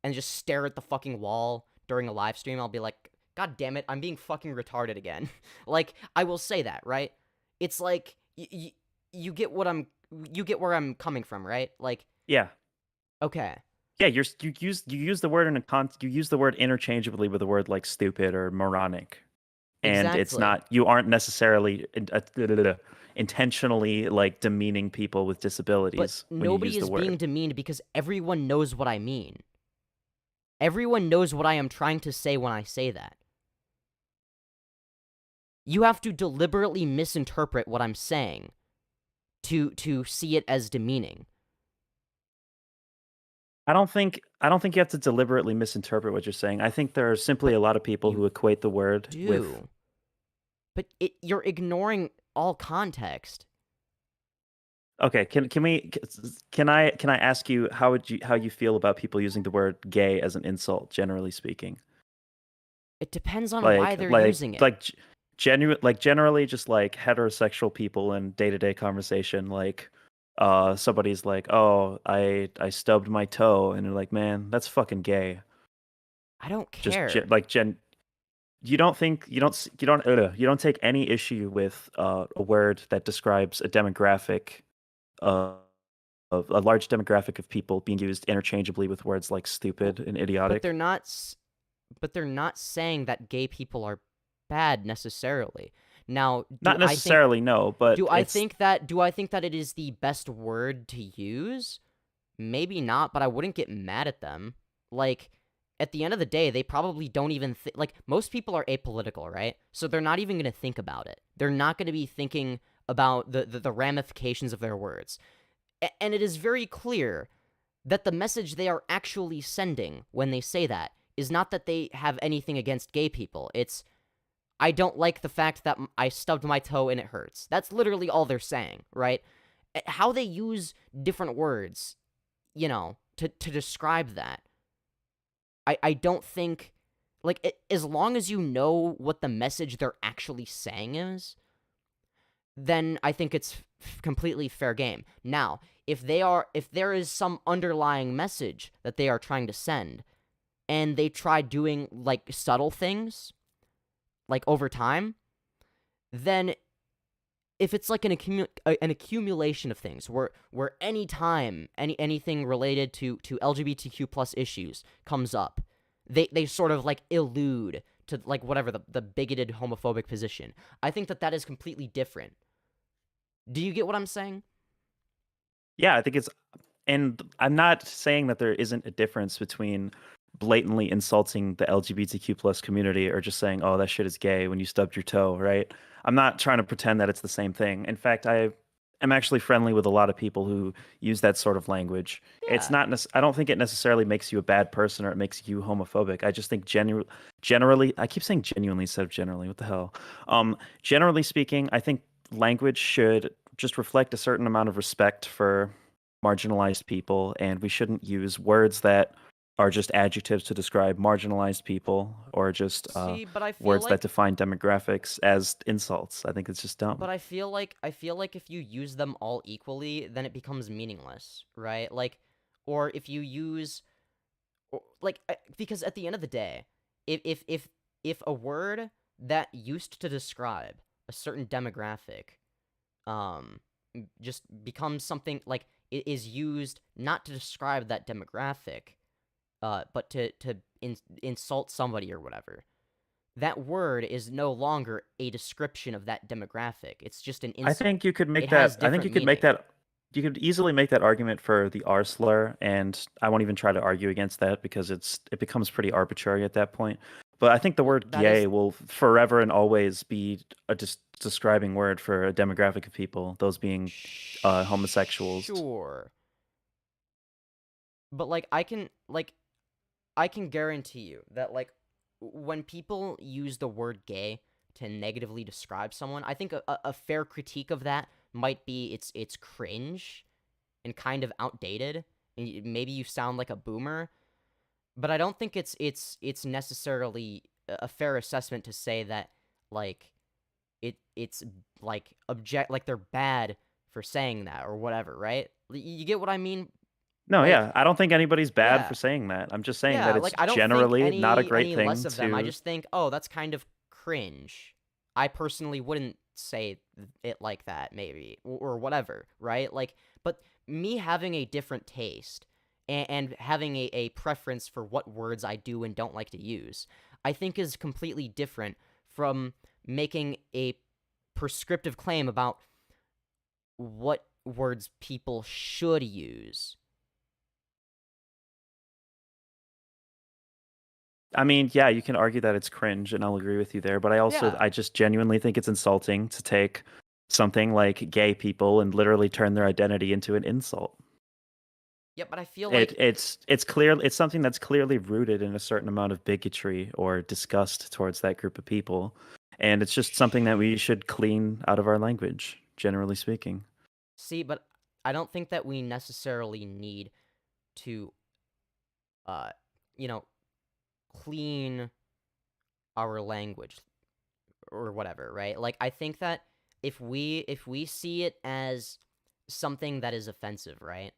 and just stare at the fucking wall during a live stream, I'll be like, God damn it, I'm being fucking retarded again. Like, I will say that, right? It's like you get where I'm coming from, right? Like, Yeah. Okay. Yeah, you use the word you use the word interchangeably with the word like stupid or moronic. And it's Exactly. not, you aren't necessarily intentionally like demeaning people with disabilities. But when nobody you use is the word. being demeaned because everyone knows what I mean. Everyone knows what I am trying to say when I say that. You have to deliberately misinterpret what I'm saying to see it as demeaning. I don't think you have to deliberately misinterpret what you're saying. I think there are simply a lot of people who equate the word with. But you're ignoring all context. Okay, can I ask you how you feel about people using the word gay as an insult, generally speaking? It depends on why they're using it. Generally just like heterosexual people in day-to-day conversation, like somebody's like, oh, I stubbed my toe, and they're like, man, that's fucking gay. I don't Just care. you don't take any issue with a word that describes a demographic of a large demographic of people being used interchangeably with words like stupid and idiotic. But they're not saying that gay people are bad necessarily. Now, not necessarily, no, but do I think that it is the best word to use? Maybe not, but I wouldn't get mad at them. Like, at the end of the day, they probably don't even like, most people are apolitical, right? So they're not even going to think about it. They're not going to be thinking about the ramifications of their words. And it is very clear that the message they are actually sending when they say that is not that they have anything against gay people. It's, I don't like the fact that I stubbed my toe and it hurts. That's literally all they're saying, right? How they use different words, you know, to describe that, I don't think, like, as long as you know what the message they're actually saying is, then I think it's completely fair game. Now, if there is some underlying message that they are trying to send, and they try doing, like, subtle things, like, over time, then if it's like an accumulation of things, where any time anything related to LGBTQ plus issues comes up, they sort of, like, allude to, like, whatever, the bigoted homophobic position, I think that is completely different. Do you get what I'm saying? Yeah, I think it's, and I'm not saying that there isn't a difference between blatantly insulting the LGBTQ plus community or just saying, oh, that shit is gay when you stubbed your toe, right? I'm not trying to pretend that it's the same thing. In fact, I am actually friendly with a lot of people who use that sort of language. Yeah. It's not, I don't think it necessarily makes you a bad person or it makes you homophobic. I just think generally, I keep saying genuinely instead of generally, what the hell? Generally speaking, I think language should just reflect a certain amount of respect for marginalized people, and we shouldn't use words that are just adjectives to describe marginalized people, or just See, but I feel words like, that define demographics as insults. I think it's just dumb. but I feel like if you use them all equally, then it becomes meaningless, right? Like, or if you use, like, because at the end of the day, if a word that used to describe a certain demographic, just becomes something, like, it is used not to describe that demographic, but to insult somebody or whatever, that word is no longer a description of that demographic. It's just an insult. I think you could make It has that. I think you different could make meaning. that. You could easily make that argument for the R slur, and I won't even try to argue against that because it becomes pretty arbitrary at that point. But I think the word That gay is- will forever and always be a describing word for a demographic of people, those being homosexuals. Sure. But, like, I can guarantee you that, like, when people use the word gay to negatively describe someone, I think a fair critique of that might be it's cringe and kind of outdated, and maybe you sound like a boomer, but I don't think it's necessarily a fair assessment to say that, like, it's like like they're bad for saying that or whatever, right? You get what I mean? No, Like, yeah, I don't think anybody's bad yeah. for saying that. I'm just saying Yeah, that it's like, I don't generally think not a great any thing less of them. I to. just think, oh, that's kind of cringe. I personally wouldn't say it like that, maybe, or whatever, right? Like, but me having a different taste and having a preference for what words I do and don't like to use, I think is completely different from making a prescriptive claim about what words people should use. I mean, yeah, you can argue that it's cringe, and I'll agree with you there. But Yeah. I just genuinely think it's insulting to take something like gay people and literally turn their identity into an insult. Yeah, but I feel like It's something that's clearly rooted in a certain amount of bigotry or disgust towards that group of people, and it's just something that we should clean out of our language, generally speaking. See, but I don't think that we necessarily need to, uh, you know, clean our language or whatever, right? Like, I think that if we see it as something that is offensive, right?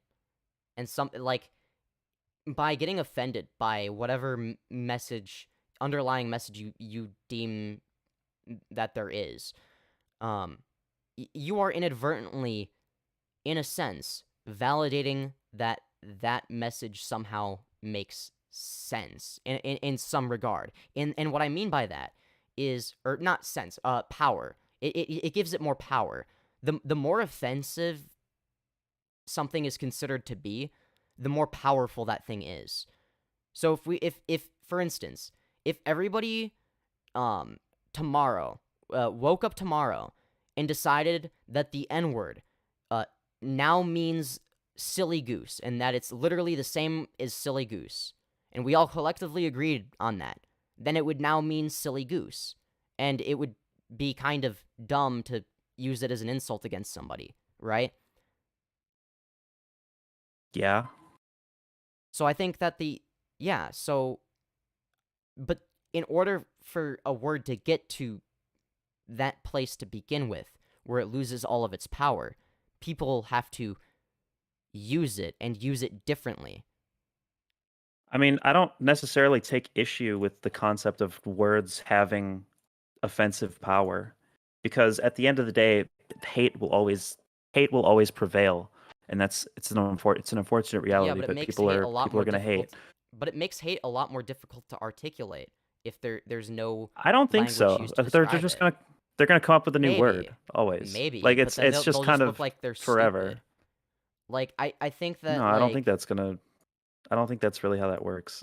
And something like, by getting offended by whatever underlying message you deem that there is, you are inadvertently, in a sense, validating that message somehow makes sense in some regard. And what I mean by that is, or not sense, power. It gives it more power. The more offensive something is considered to be, the more powerful that thing is. So if for instance, if everybody tomorrow woke up tomorrow and decided that the N-word now means silly goose, and that it's literally the same as silly goose, and we all collectively agreed on that, then it would now mean silly goose, and it would be kind of dumb to use it as an insult against somebody, right? Yeah. So I think that but in order for a word to get to that place to begin with, where it loses all of its power, people have to use it and use it differently. I mean, I don't necessarily take issue with the concept of words having offensive power, because at the end of the day, hate will always prevail, and it's an unfortunate reality. Yeah, but it But makes people hate are a lot people more are gonna hate. difficult. But it makes hate a lot more difficult to articulate if there's no I don't think language so. used to They're describe just it. gonna come up with a new word Maybe. always. Maybe, Like but then it's just they'll kind look of like they're forever. stupid. Like, I think that, No, I don't like, think that's really how that works.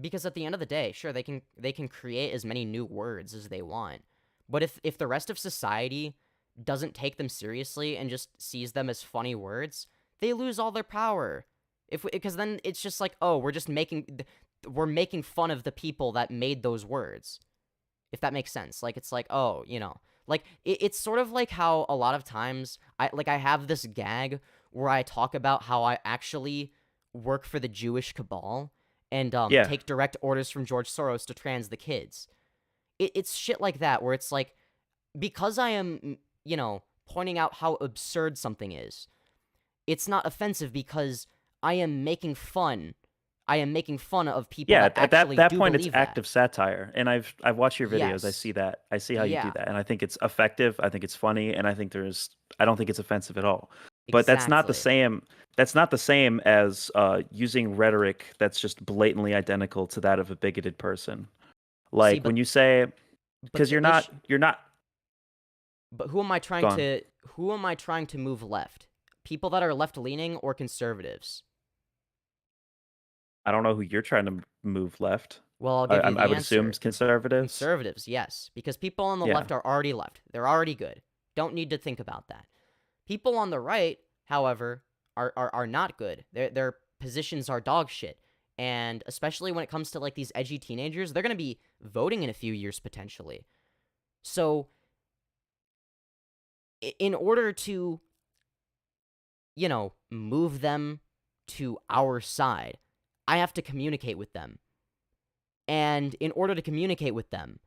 because at the end of the day, sure, they can create as many new words as they want, but if the rest of society doesn't take them seriously and just sees them as funny words, they lose all their power. Because then it's just like, oh, we're making fun of the people that made those words. If that makes sense. Like, it's like, oh, like, it's sort of like how a lot of times I have this gag where I talk about how I actually work for the Jewish cabal and Yeah. take direct orders from George Soros to trans the kids. It's shit like that where it's like, because I am, pointing out how absurd something is, it's not offensive because I am making fun. I am making fun of people Yeah, that at actually that do point, it's believe that. active satire, and I've watched your videos. I Yes. see that. I see how you do Yeah. that, and I think it's effective. I think it's funny, and I don't think it's offensive at all. But that's not the Exactly. same. That's not the same as using rhetoric that's just blatantly identical to that of a bigoted person. See, Like when you say, but because the you're not. But who am I trying Gone. to move left? People that are left leaning or conservatives? I don't know who you're trying to move left. Well, I'll give you the I would assume answer. conservatives. Conservatives, yes, because people on the Yeah. left are already left. They're already good. Don't need to think about that. People on the right, however, are not good. Their positions are dog shit. And especially when it comes to like these edgy teenagers, they're going to be voting in a few years potentially. So in order to move them to our side, I have to communicate with them. And in order to communicate with them,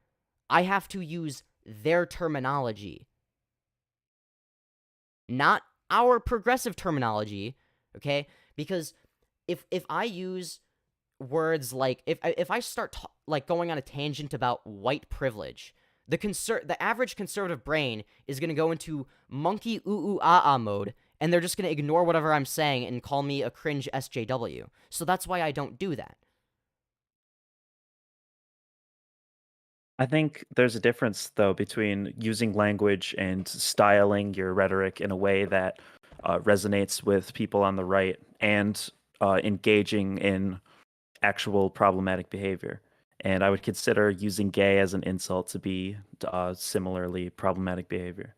I have to use their terminology. Not our progressive terminology, okay? Because if I use words like, if I start going on a tangent about white privilege, the average conservative brain is going to go into monkey ooh mode, and they're just going to ignore whatever I'm saying and call me a cringe SJW. So that's why I don't do that. I think there's a difference, though, between using language and styling your rhetoric in a way that resonates with people on the right and engaging in actual problematic behavior. And I would consider using gay as an insult to be similarly problematic behavior.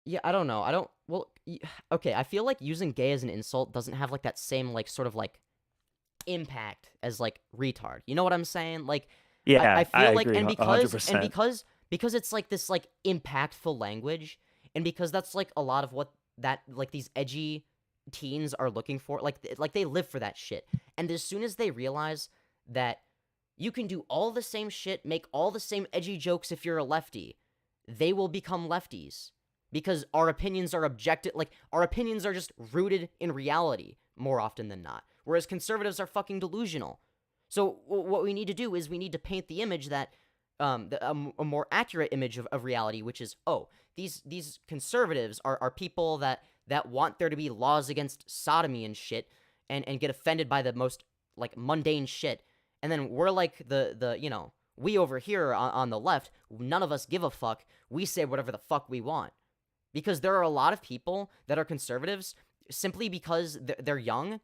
Yeah, I don't know. Okay, I feel like using gay as an insult doesn't have like that same like sort of like impact as like retard. You know what I'm saying? Like, Yeah, I feel like, agree, and 100%. because it's like this like impactful language, and because that's like a lot of what that like these edgy teens are looking for, like they live for that shit. And as soon as they realize that You can do all the same shit, make all the same edgy jokes if you're a lefty. They will become lefties. Because our opinions are objective, like, our opinions are just rooted in reality, more often than not. Whereas conservatives are fucking delusional. So what we need to do is we need to paint the image that, a more accurate image of reality, which is, oh, these conservatives are people that want there to be laws against sodomy and shit, and get offended by the most, like, mundane shit. And then we're like we over here on the left, none of us give a fuck. We say whatever the fuck we want. Because there are a lot of people that are conservatives simply because they're young,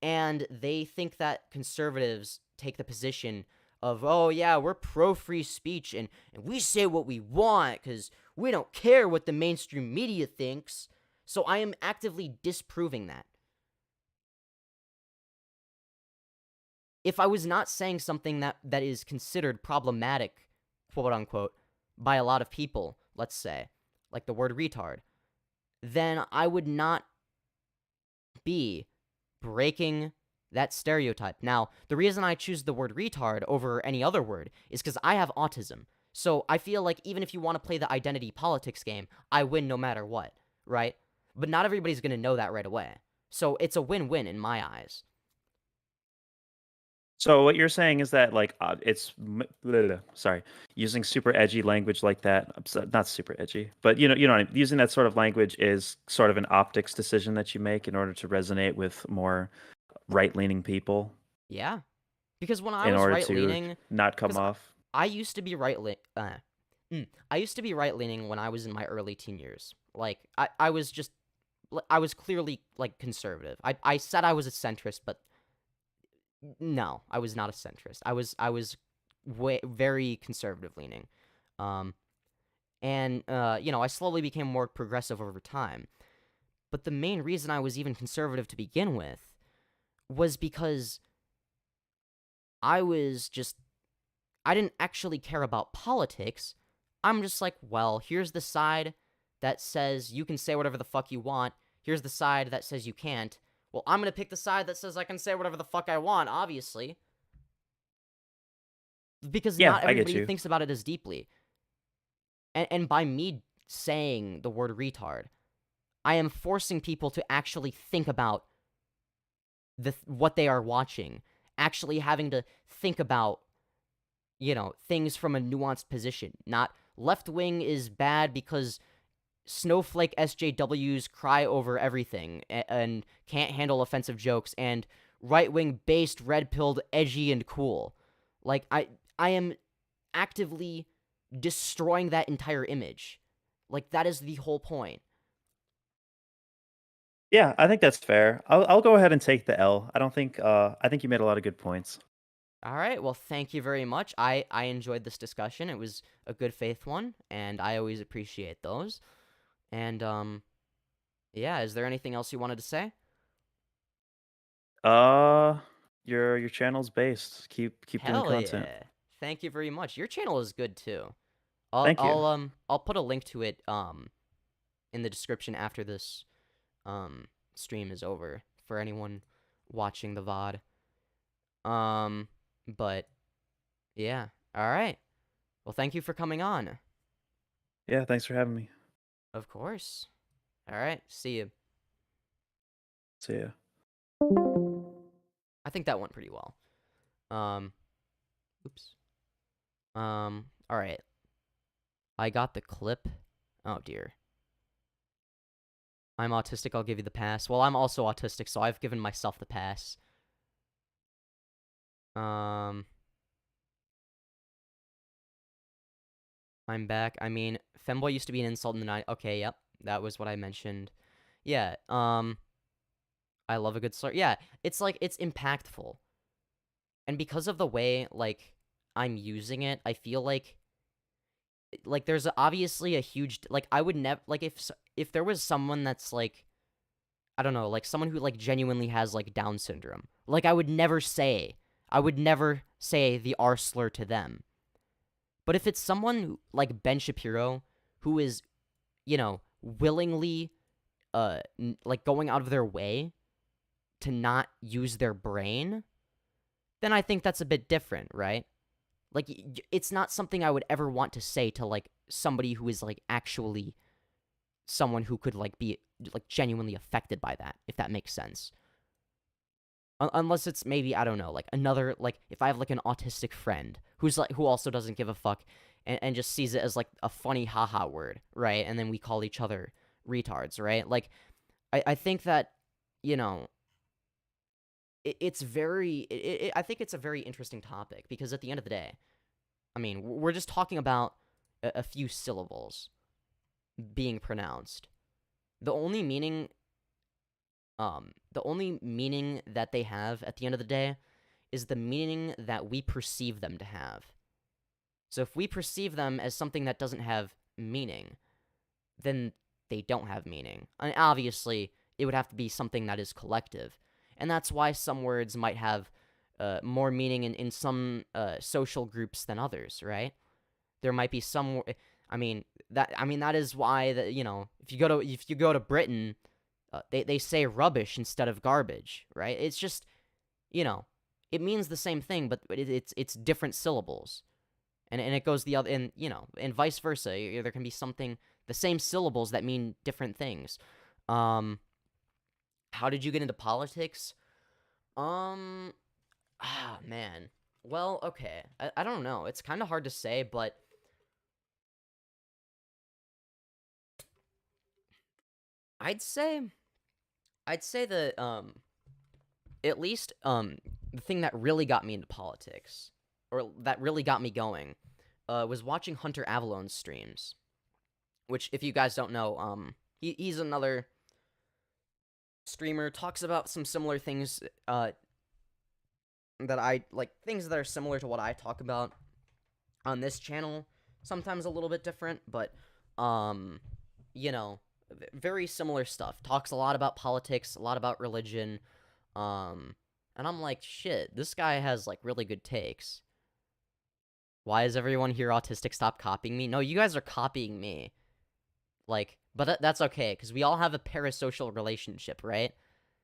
and they think that conservatives take the position of, oh yeah, we're pro-free speech, and we say what we want because we don't care what the mainstream media thinks. So I am actively disproving that. If I was not saying something that is considered problematic, quote unquote, by a lot of people, let's say, like the word retard, then I would not be breaking that stereotype. Now, the reason I choose the word retard over any other word is because I have autism. So I feel like even if you want to play the identity politics game, I win no matter what, right? But not everybody's going to know that right away. So it's a win-win in my eyes. So what you're saying is that, like, using super edgy language like that, not super edgy, but you know what I mean, using that sort of language is sort of an optics decision that you make in order to resonate with more right-leaning people. Yeah. Because when I in was order right-leaning, to not come 'cause off. I used to be I used to be right-leaning when I was in my early teen years. Like, I was clearly, like, conservative. I said I was a centrist, but no, I was not a centrist. I was very conservative leaning. And I slowly became more progressive over time. But the main reason I was even conservative to begin with was because I didn't actually care about politics. I'm just like, well, here's the side that says you can say whatever the fuck you want. Here's the side that says you can't. Well, I'm going to pick the side that says I can say whatever the fuck I want, obviously. Because Yeah, not I get everybody you. thinks about it as deeply. And by me saying the word retard, I am forcing people to actually think about what they are watching. Actually having to think about, things from a nuanced position. Not left-wing is bad because snowflake SJWs cry over everything and can't handle offensive jokes, and right-wing based red-pilled edgy and cool. Like, I am actively destroying that entire image. Like, that is the whole point. Yeah, I think that's fair. I'll go ahead and take the L. I think you made a lot of good points. All right, well, thank you very much. I enjoyed this discussion. It was a good faith one, and I always appreciate those. And, yeah, is there anything else you wanted to say? Your channel's based. Keep doing Hell content. yeah. Thank you very much. Your channel is good too. Thank you. I'll put a link to it in the description after this stream is over for anyone watching the VOD. But yeah. All right. Well, thank you for coming on. Yeah, thanks for having me. Of course. All right. See you. See ya. I think that went pretty well. Oops. All right. I got the clip. Oh dear. I'm autistic, I'll give you the pass. Well, I'm also autistic, so I've given myself the pass. I'm back. I mean, Femboy used to be an insult in the night. Okay, yep. That was what I mentioned. Yeah, I love a good slur. Yeah, it's like, it's impactful. And because of the way, like, I'm using it, I feel like there's obviously a huge, like, I would never, like, if there was someone that's, like, I don't know, like, someone who, like, genuinely has, like, Down syndrome, like, I would never say the R-slur to them. But if it's someone like Ben Shapiro, who is, willingly, like, going out of their way to not use their brain, then I think that's a bit different, right? Like, it's not something I would ever want to say to, like, somebody who is, like, actually someone who could, like, be, like, genuinely affected by that, if that makes sense. Unless it's maybe, I don't know, like, another, like, if I have, like, an autistic friend who's, like, who also doesn't give a fuck and just sees it as, like, a funny haha word, right? And then we call each other retards, right? Like, I think that, you know, it's very, I think it's a very interesting topic, because at the end of the day, I mean, we're just talking about a few syllables being pronounced. The only meaning that they have at the end of the day is the meaning that we perceive them to have. So if we perceive them as something that doesn't have meaning, then they don't have meaning. And obviously, it would have to be something that is collective. And that's why some words might have more meaning in some social groups than others, right? There might be some. That is why if you go to Britain, they say rubbish instead of garbage, right? It's just, it means the same thing, but it's different syllables, and it goes the other, and vice versa. There can be the same syllables that mean different things. How did you get into politics? Man. Well, okay. I don't know. It's kind of hard to say, but I'd say that at least the thing that really got me into politics, or that really got me going, was watching Hunter Avalon's streams. Which, if you guys don't know, he's another streamer, talks about some similar things that I like, things that are similar to what I talk about on this channel, sometimes a little bit different, but very similar stuff. Talks a lot about politics, a lot about religion, and I'm like, shit, this guy has like really good takes. Why is everyone here autistic? Stop copying me. No, you guys are copying me. Like, but that's okay, because we all have a parasocial relationship, right?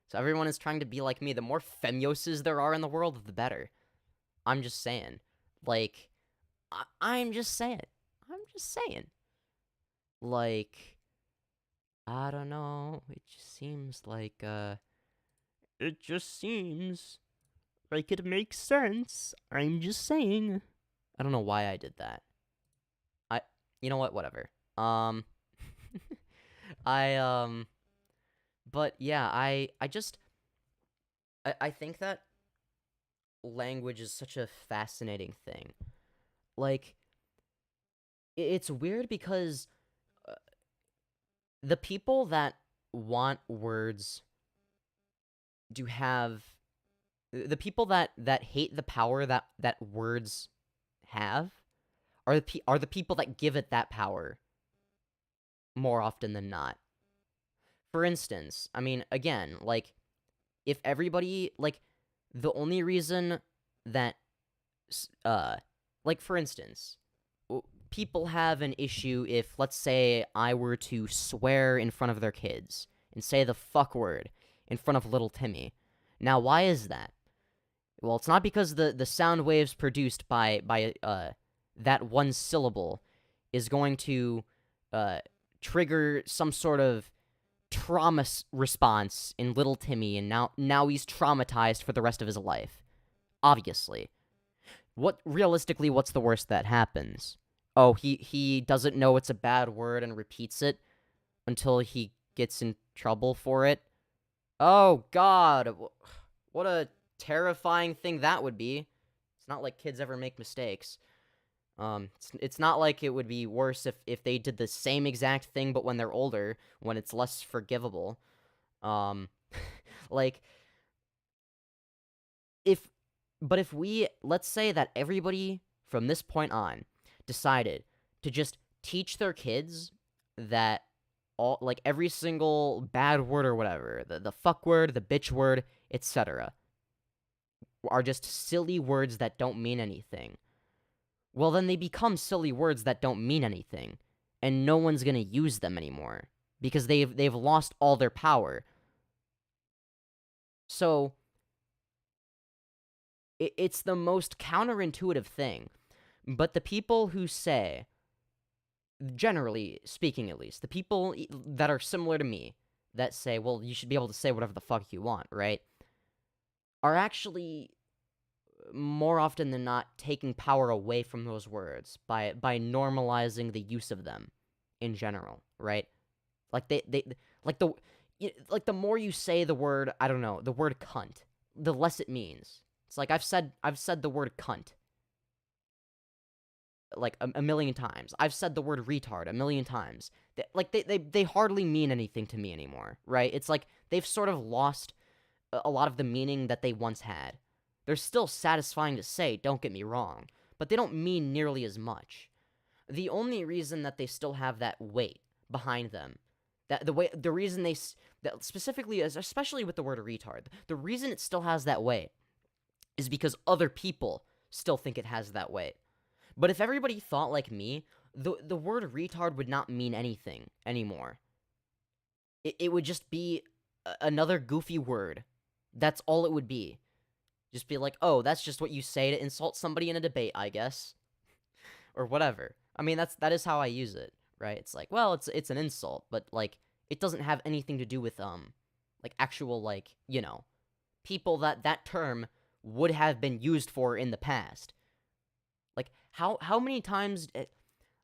So everyone is trying to be like me. The more Femyoses there are in the world, the better. I'm just saying. Like, I'm just saying. Like, I don't know. It just seems like it makes sense. I'm just saying. I don't know why I did that. You know what? Whatever. But yeah, I think that language is such a fascinating thing. Like, it's weird because the people that want words to have, the people that hate the power that words have are the people that give it that power more often than not. For instance, I mean, again, like, if everybody, like, the only reason that, like, for instance, people have an issue if, let's say, I were to swear in front of their kids and say the fuck word in front of little Timmy. Now, why is that? Well, it's not because the sound waves produced by that one syllable is going to trigger some sort of trauma response in little Timmy, and now he's traumatized for the rest of his life. Obviously. Realistically, what's the worst that happens? Oh, he doesn't know it's a bad word and repeats it until he gets in trouble for it. Oh, God. What a terrifying thing that would be. It's not like kids ever make mistakes. It's not like it would be worse if they did the same exact thing, but when they're older, when it's less forgivable. Like, if we, let's say that everybody from this point on decided to just teach their kids that all, like, every single bad word or whatever, the fuck word, the bitch word, etc., are just silly words that don't mean anything. Well, then they become silly words that don't mean anything, and no one's gonna use them anymore, because they've lost all their power. So, It's the most counterintuitive thing. But the people who say, generally speaking at least, the people that are similar to me, that say, well, you should be able to say whatever the fuck you want, right? Are actually, more often than not, taking power away from those words by normalizing the use of them in general, right? Like like the more you say the word, I don't know, the word cunt, the less it means. It's like I've said the word cunt like a million times. I've said the word retard a million times. They hardly mean anything to me anymore, right? It's like they've sort of lost a lot of the meaning that they once had. They're still satisfying to say, don't get me wrong, but they don't mean nearly as much. The only reason that they still have that weight behind them, the reason that specifically, especially with the word retard, the reason it still has that weight is because other people still think it has that weight. But if everybody thought like me, the word retard would not mean anything anymore. It would just be another goofy word. That's all it would be. Just be like, oh, that's just what you say to insult somebody in a debate, I guess. Or whatever. I mean, that is how I use it, right? It's like, well, it's an insult, but like it doesn't have anything to do with like actual, like, you know, people that term would have been used for in the past. Like how many times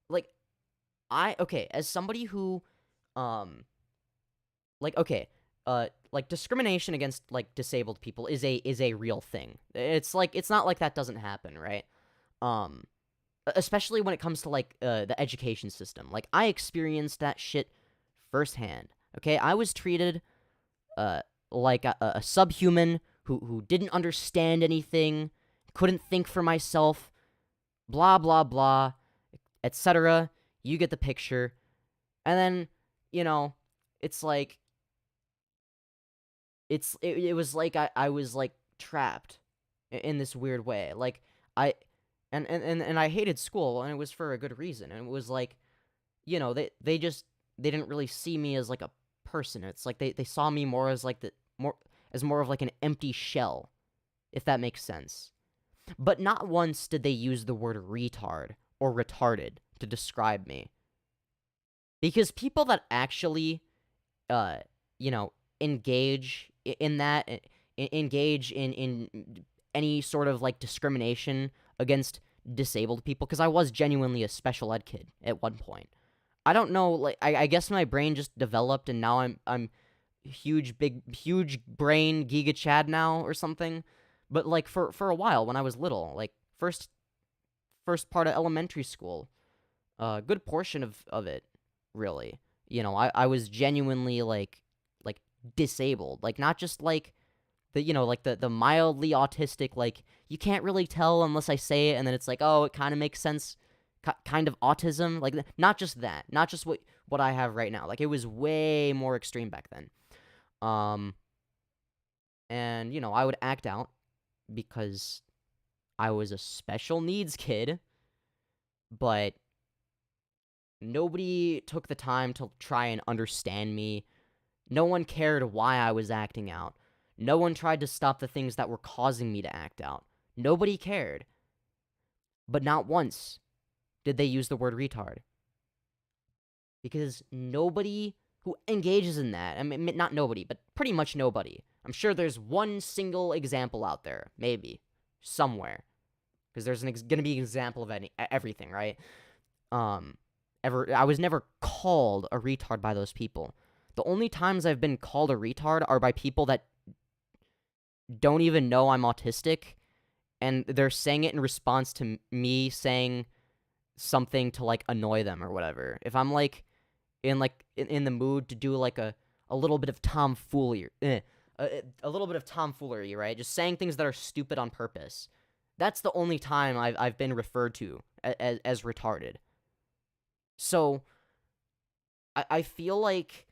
like okay, as somebody who like discrimination against like disabled people is a real thing. It's like it's not like that doesn't happen, right? Especially when it comes to like the education system. Like I experienced that shit firsthand. Okay, I was treated like a subhuman who didn't understand anything, couldn't think for myself, blah blah blah, etc. You get the picture. And then, you know, it's like it was like I was like trapped in this weird way. Like I I hated school, and it was for a good reason. And it was like, you know, they didn't really see me as like a person. It's like they saw me more as like more of like an empty shell, if that makes sense. But not once did they use the word retard or retarded to describe me. Because people that actually you know, engage in that, engage in any sort of like discrimination against disabled people, because I was genuinely a special ed kid at one point. I don't know, like I guess my brain just developed, and now I'm huge brain Giga Chad now or something. But like for a while when I was little, like first part of elementary school, a good portion of it, really. You know, I was genuinely like disabled, like not just like the, you know, like the mildly autistic, like you can't really tell unless I say it, and then it's like, oh, it kind of makes sense, kind of autism, like not just that, not just what I have right now. Like it was way more extreme back then. And you know, I would act out because I was a special needs kid, but nobody took the time to try and understand me. No one cared why I was acting out. No one tried to stop the things that were causing me to act out. Nobody cared. But not once did they use the word retard. Because nobody who engages in that, I mean, not nobody, but pretty much nobody. I'm sure there's one single example out there, maybe, somewhere. Because there's gonna be an example of everything, right? I was never called a retard by those people. The only times I've been called a retard are by people that don't even know I'm autistic, and they're saying it in response to me saying something to like annoy them or whatever. If I'm like in the mood to do like a little bit of tomfoolery, a little bit of tomfoolery, right? Just saying things that are stupid on purpose. That's the only time I've been referred to as retarded. So I feel like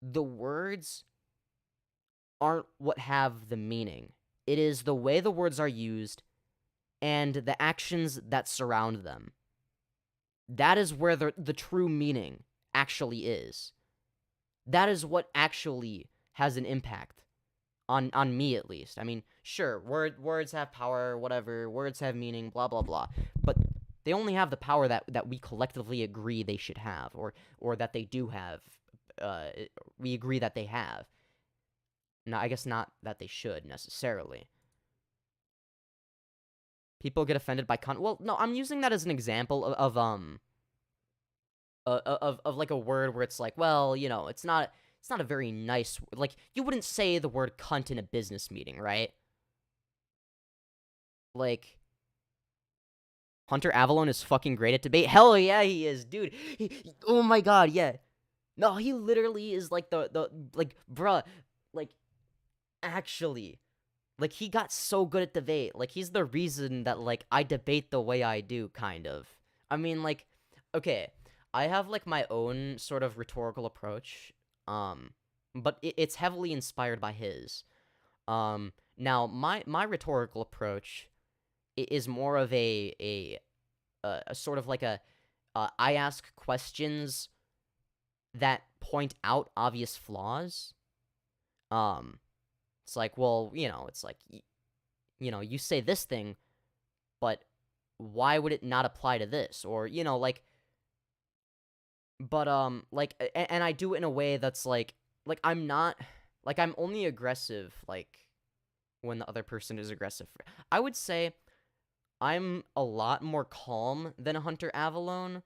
the words aren't what have the meaning. It is the way the words are used and the actions that surround them. That is where the true meaning actually is. That is what actually has an impact on me at least. I mean, sure, words have power, whatever, words have meaning, blah blah blah. But they only have the power that we collectively agree they should have, or that they do have. We agree that they have. Now, I guess not that they should necessarily. People get offended by well, no, I'm using that as an example of like a word where it's like, well, you know, it's not a very nice, like, you wouldn't say the word cunt in a business meeting, right? Like, Hunter Avalon is fucking great at debate. Hell yeah, he is, dude. Oh my god, yeah. No, he literally is like like, bruh, like, actually, like, he got so good at debate. Like, he's the reason that, like, I debate the way I do, kind of. I mean, like, okay, I have, like, my own sort of rhetorical approach, but it's heavily inspired by his. Now, my rhetorical approach is more of a sort of like I ask questions that point out obvious flaws. It's like, well, you know, it's like, you know, you say this thing, but why would it not apply to this? Or, you know, like, but, like, and I do it in a way that's like, I'm not, like, I'm only aggressive, like, when the other person is aggressive. I would say I'm a lot more calm than a Hunter Avalon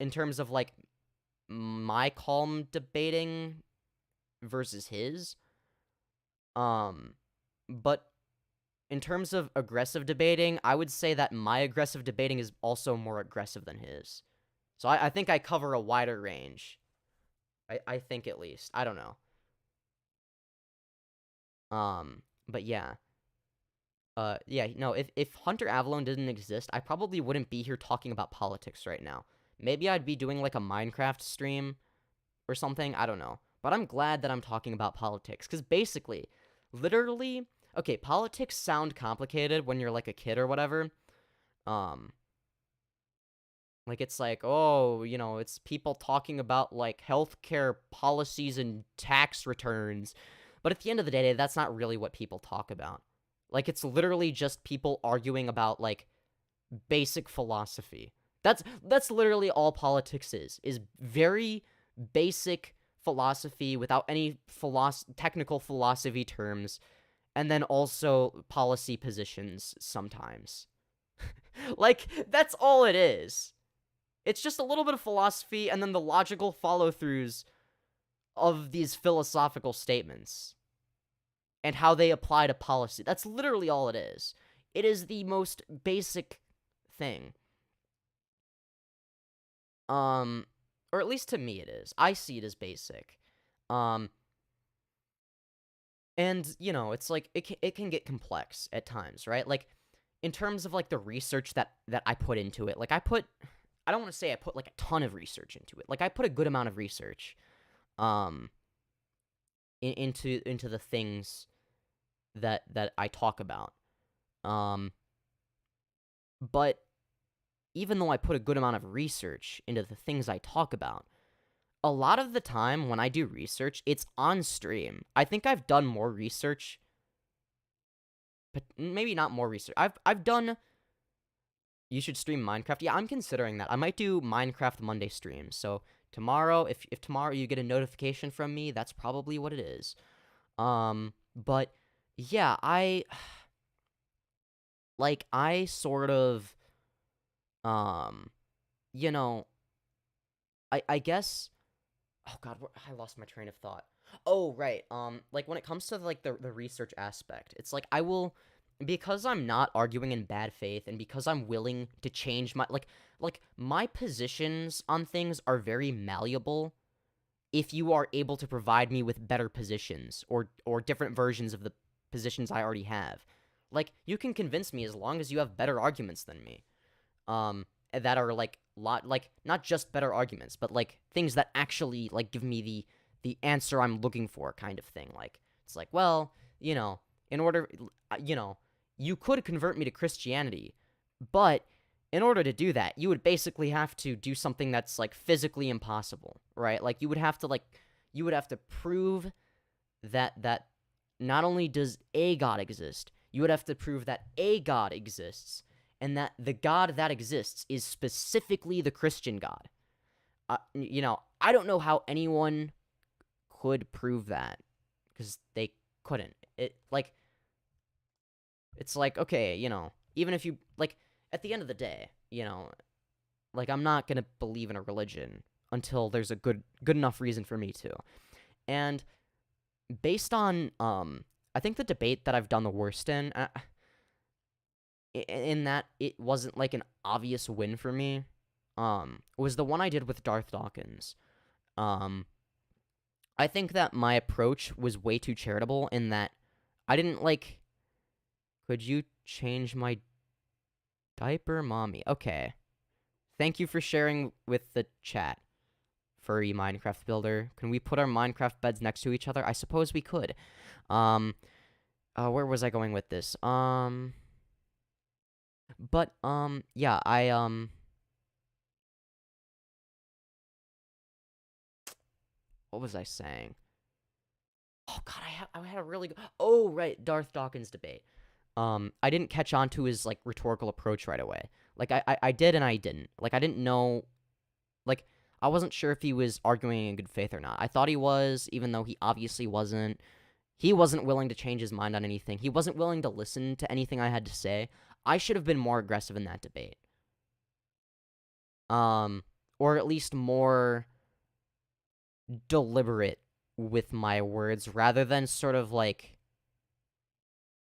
in terms of, like, my calm debating versus his. But in terms of aggressive debating, I would say that my aggressive debating is also more aggressive than his. So I think I cover a wider range. I think, at least. I don't know. But yeah. Yeah, no, if Hunter Avalon didn't exist, I probably wouldn't be here talking about politics right now. Maybe I'd be doing, like, a Minecraft stream or something, I don't know. But I'm glad that I'm talking about politics, because basically, literally, okay, politics sound complicated when you're, like, a kid or whatever. Like, it's like, oh, you know, it's people talking about, like, healthcare policies and tax returns. But at the end of the day, that's not really what people talk about. Like, it's literally just people arguing about, like, basic philosophy. That's literally all politics is very basic philosophy without any technical philosophy terms, and then also policy positions sometimes. Like, that's all it is. It's just a little bit of philosophy and then the logical follow-throughs of these philosophical statements and how they apply to policy. That's literally all it is. It is the most basic thing. Or at least to me it is. I see it as basic. And, you know, it's like, it can get complex at times, right? Like, in terms of, like, the research that I put into it, like, I don't want to say I put, like, a ton of research into it. Like, I put a good amount of research, into the things that I talk about. But even though I put a good amount of research into the things I talk about, a lot of the time when I do research, it's on stream. I think I've done more research, but maybe not more research. I've done, you should stream Minecraft. Yeah, I'm considering that. I might do Minecraft Monday streams. So tomorrow, if tomorrow you get a notification from me, that's probably what it is. But yeah, I sort of, you know, I guess, oh god, I lost my train of thought. Oh, right, like, when it comes to, like, the research aspect, it's like, because I'm not arguing in bad faith, and because I'm willing to change my, like, my positions on things are very malleable if you are able to provide me with better positions, or different versions of the positions I already have. Like, you can convince me as long as you have better arguments than me. That are, like, not just better arguments, but, like, things that actually, like, give me the answer I'm looking for, kind of thing. Like, it's like, well, you know, in order, you know, you could convert me to Christianity, but in order to do that, you would basically have to do something that's, like, physically impossible, right? Like, you would have to prove that not only does a God exist, you would have to prove that a God exists, and that the God that exists is specifically the Christian God. I don't know how anyone could prove that, because they couldn't. It's like, okay, even if you, like, at the end of the day, like, I'm not gonna believe in a religion until there's a good enough reason for me to. And based on, I think the debate that I've done the worst in that it wasn't, like, an obvious win for me, was the one I did with Darth Dawkins. I think that my approach was way too charitable in that I didn't, like, could you change my diaper, mommy? Okay. Thank you for sharing with the chat, furry Minecraft builder. Can we put our Minecraft beds next to each other? I suppose we could. Where was I going with this? Yeah, what was I saying? Oh god, I had a really good... Oh, right, Darth Dawkins debate. I didn't catch on to his, like, rhetorical approach right away. Like, I did and I didn't. Like, I didn't know... Like, I wasn't sure if he was arguing in good faith or not. I thought he was, even though he obviously wasn't. He wasn't willing to change his mind on anything. He wasn't willing to listen to anything I had to say. I should have been more aggressive in that debate. Or at least more deliberate with my words, rather than sort of, like,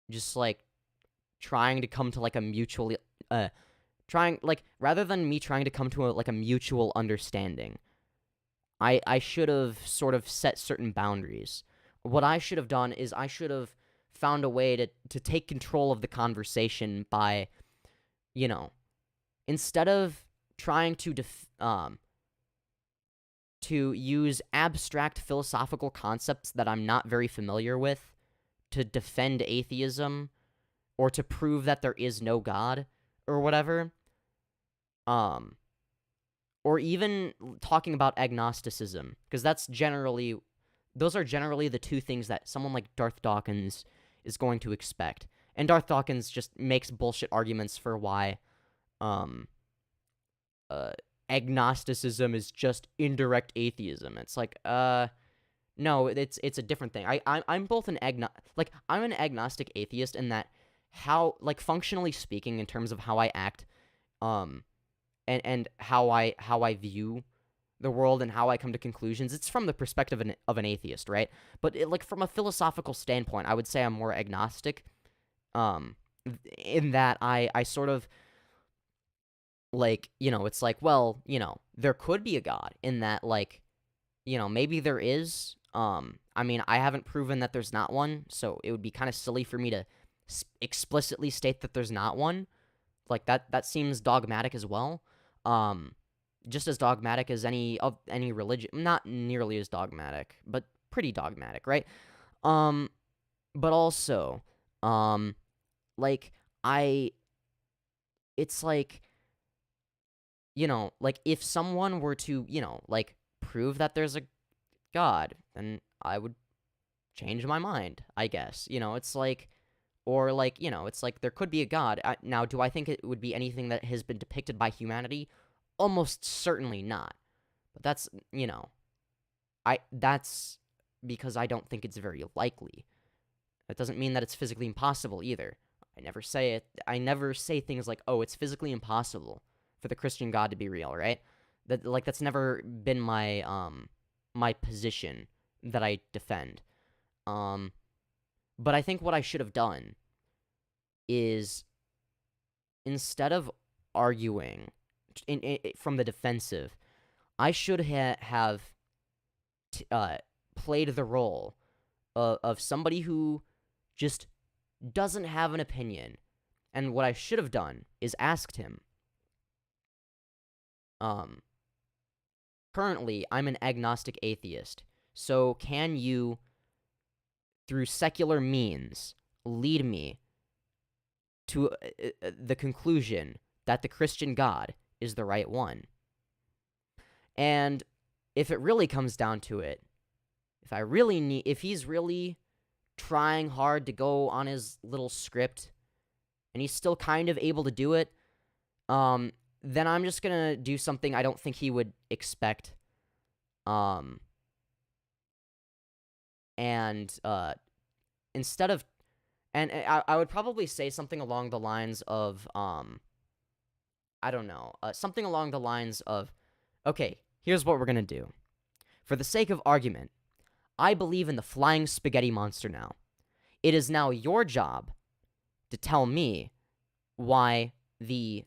just, like, trying to come to, like, a mutually, rather than me trying to come to, a mutual understanding, I should have sort of set certain boundaries. What I should have done is I should have found a way to take control of the conversation by, instead of trying to use abstract philosophical concepts that I'm not very familiar with to defend atheism, or to prove that there is no God, or whatever, or even talking about agnosticism, because those are generally the two things that someone like Darth Dawkins is going to expect. And Darth Dawkins just makes bullshit arguments for why, agnosticism is just indirect atheism. It's like, no, it's a different thing. I'm both I'm an agnostic atheist in that how, like, functionally speaking, in terms of how I act, and how I view the world and how I come to conclusions, it's from the perspective of an atheist, right? But like, from a philosophical standpoint, I would say I'm more agnostic, in that I sort of, like, it's like, well, there could be a God, in that, like, maybe there is. I mean, I haven't proven that there's not one, so it would be kind of silly for me to explicitly state that there's not one. Like, that seems dogmatic as well. Just as dogmatic as any religion. Not nearly as dogmatic, but pretty dogmatic, right? But also, like, it's like, like, if someone were to, like, prove that there's a God, then I would change my mind, I guess. It's like, or, like, it's like, there could be a God. Now, do I think it would be anything that has been depicted by humanity? Almost certainly not. But that's, that's because I don't think it's very likely. That doesn't mean that it's physically impossible either. I never say it. I never say things like, oh, it's physically impossible for the Christian God to be real, right? That's never been my my position that I defend. But I think what I should have done is, instead of arguing from the defensive, I should have played the role of somebody who just doesn't have an opinion. And what I should have done is asked him, currently, I'm an agnostic atheist, so can you, through secular means, lead me to the conclusion that the Christian God is the right one? And if it really comes down to it, if he's really trying hard to go on his little script, and he's still kind of able to do it, then I'm just gonna do something I don't think he would expect. Instead of, and I would probably say something along the lines of, I don't know, something along the lines of, okay, here's what we're gonna do. For the sake of argument, I believe in the flying spaghetti monster now. It is now your job to tell me why the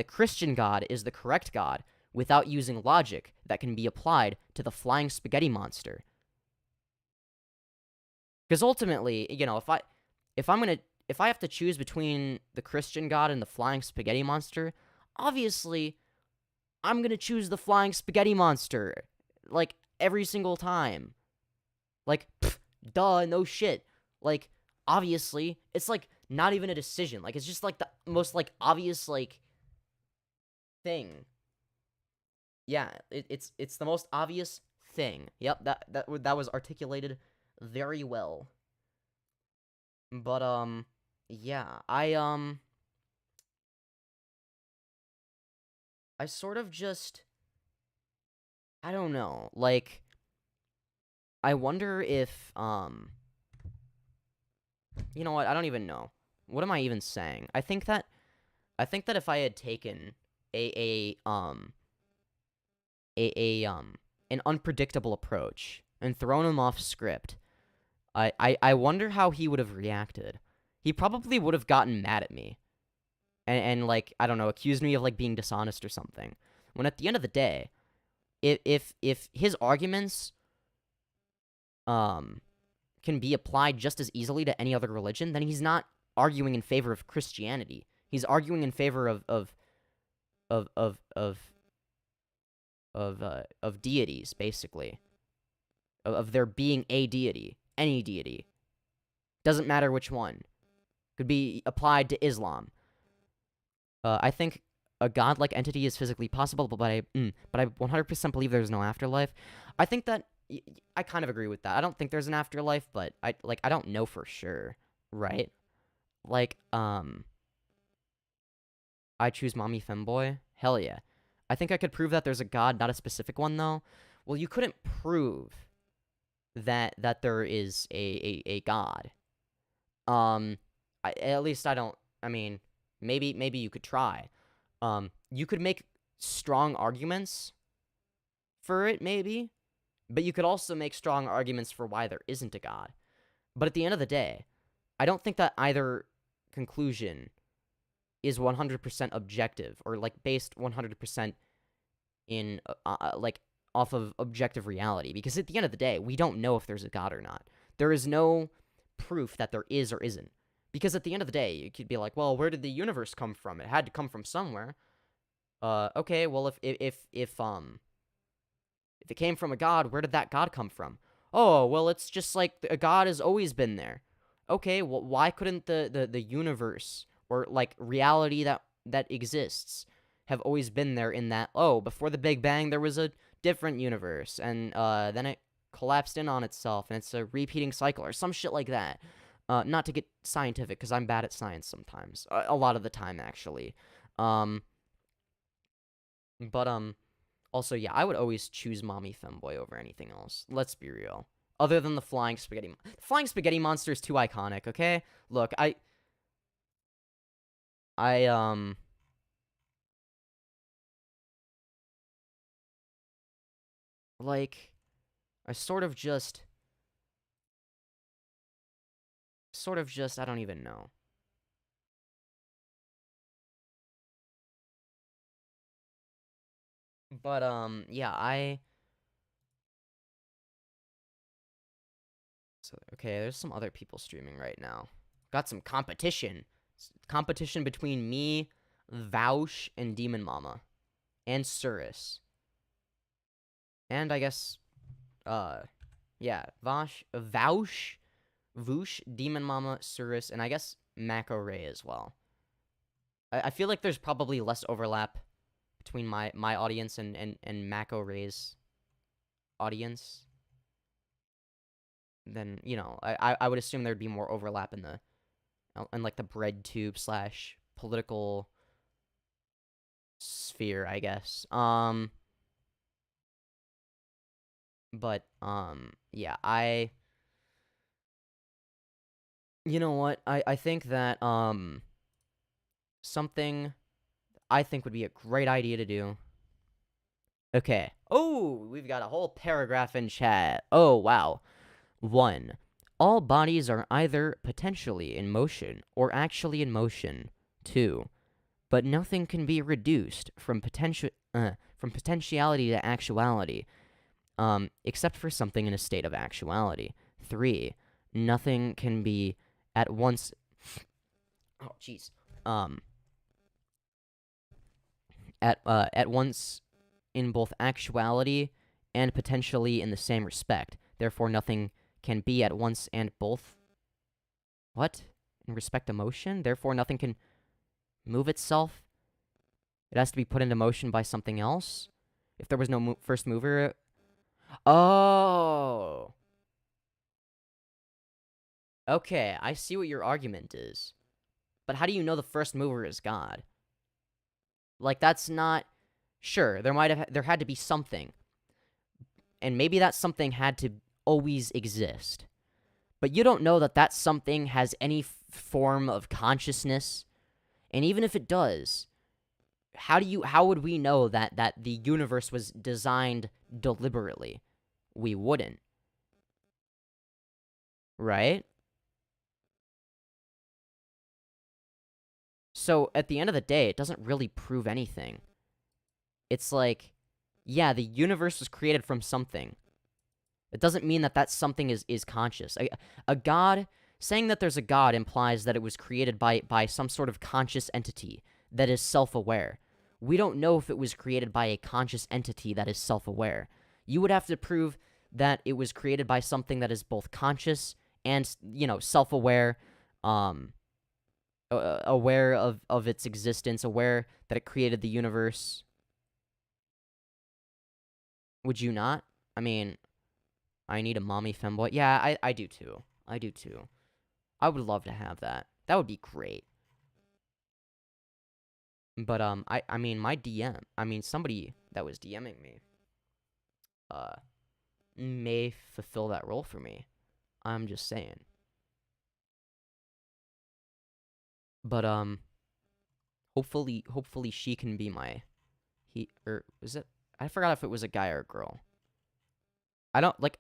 Christian God is the correct God without using logic that can be applied to the flying spaghetti monster. Because ultimately, you know, if I have to choose between the Christian God and the flying spaghetti monster, obviously I'm gonna choose the flying spaghetti monster, like, every single time. Like, duh, no shit. Like, obviously, it's, like, not even a decision. Like, it's just, like, the most, like, obvious, like, thing. Yeah, it's the most obvious thing. Yep, that was articulated very well. But, yeah, I sort of just, I don't know, like, I wonder if, you know what, I don't even know. What am I even saying? I think that if I had taken an unpredictable approach and thrown him off script, I wonder how he would have reacted. He probably would have gotten mad at me. And like, I don't know, accused me of, like, being dishonest or something. When at the end of the day, if his arguments can be applied just as easily to any other religion, then he's not arguing in favor of Christianity. He's arguing in favor of deities, basically. Of there being a deity, any deity. Doesn't matter which one. Could be applied to Islam. I think a godlike entity is physically possible, but I 100% believe there's no afterlife. I think that I kind of agree with that. I don't think there's an afterlife, but I don't know for sure, right? Like, I choose Mommy Femboy. Hell yeah. I think I could prove that there's a god, not a specific one though. Well, you couldn't prove that there is a god. At least I don't. I mean, maybe you could try. You could make strong arguments for it, maybe. But you could also make strong arguments for why there isn't a god. But at the end of the day, I don't think that either conclusion is 100% objective or, like, based 100% in, like, off of objective reality. Because at the end of the day, we don't know if there's a god or not. There is no proof that there is or isn't. Because at the end of the day, you could be like, well, where did the universe come from? It had to come from somewhere. Okay, well, if it came from a god, where did that god come from? Oh, well, it's just like a god has always been there. Okay, well, why couldn't the universe or, like, reality that exists have always been there in that, oh, before the Big Bang, there was a different universe, and then it collapsed in on itself, and it's a repeating cycle, or some shit like that. Not to get scientific, because I'm bad at science sometimes. A lot of the time, actually. Also, yeah, I would always choose Mommy Femboy over anything else. Let's be real. Other than the flying spaghetti. The flying spaghetti monster is too iconic, okay? Look, like, I sort of just, I don't even know. But, yeah, so, okay, there's some other people streaming right now. Got some competition. Competition between me, Vaush, and Demon Mama. And Surus. And I guess, yeah, Vaush, Voosh, Demon Mama, Surus, and I guess Mako Ray as well. I feel like there's probably less overlap between my audience and Mako Ray's audience, then, you know, I would assume there'd be more overlap in the like the breadtube / political sphere, I guess. But yeah, you know what? I think that something I think would be a great idea to do. Okay. Oh, we've got a whole paragraph in chat. Oh, wow. 1. All bodies are either potentially in motion or actually in motion. 2. But nothing can be reduced from potentiality to actuality, except for something in a state of actuality. 3. Nothing can be at once. Oh, jeez. At once in both actuality and potentially in the same respect. Therefore, nothing can be at once and both. What? In respect to motion? Therefore, nothing can move itself. It has to be put into motion by something else. If there was no first mover. Oh. Okay, I see what your argument is. But how do you know the first mover is God? Like, that's not... Sure, there had to be something. And maybe that something had to always exist. But you don't know that that something has any form of consciousness. And even if it does, how would we know that the universe was designed deliberately? We wouldn't. Right? So, at the end of the day, it doesn't really prove anything. It's like, yeah, the universe was created from something. It doesn't mean that that something is conscious. A god, saying that there's a god implies that it was created by some sort of conscious entity that is self-aware. We don't know if it was created by a conscious entity that is self-aware. You would have to prove that it was created by something that is both conscious and, you know, self-aware, aware of its existence, aware that it created the universe. Would you not? I mean, I need a mommy femboy. Yeah, I do too. I do too. I would love to have that. That would be great. But, I mean, my DM, somebody that was DMing me, may fulfill that role for me. I'm just saying. But, hopefully she can be my, is it? I forgot if it was a guy or a girl.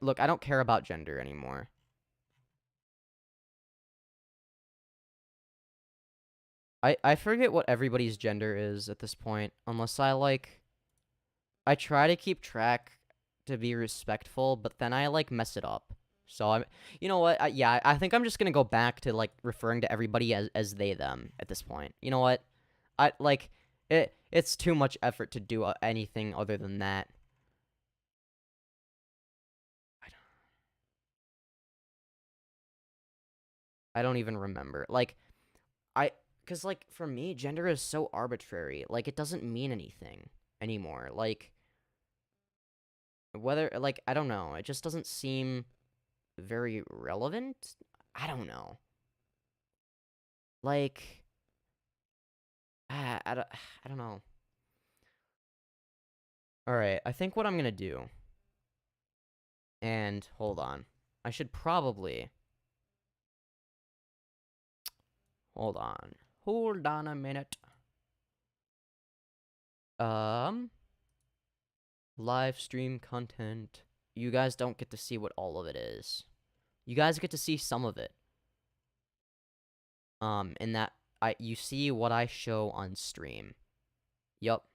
Look, I don't care about gender anymore. I forget what everybody's gender is at this point, unless I try to keep track to be respectful, but then I, mess it up. So, you know what, yeah, I think I'm just gonna go back to, referring to everybody as they, them at this point. You know what? It's too much effort to do anything other than that. I don't even remember. Because, for me, gender is so arbitrary. It doesn't mean anything anymore. Whether, I don't know. It just doesn't seem very relevant? I don't know. I don't know. Alright, I think what I'm gonna do... And, hold on. I should probably... Hold on. Hold on a minute. Live stream content. You guys don't get to see what all of it is. You guys get to see some of it. In that, you see what I show on stream. Yup.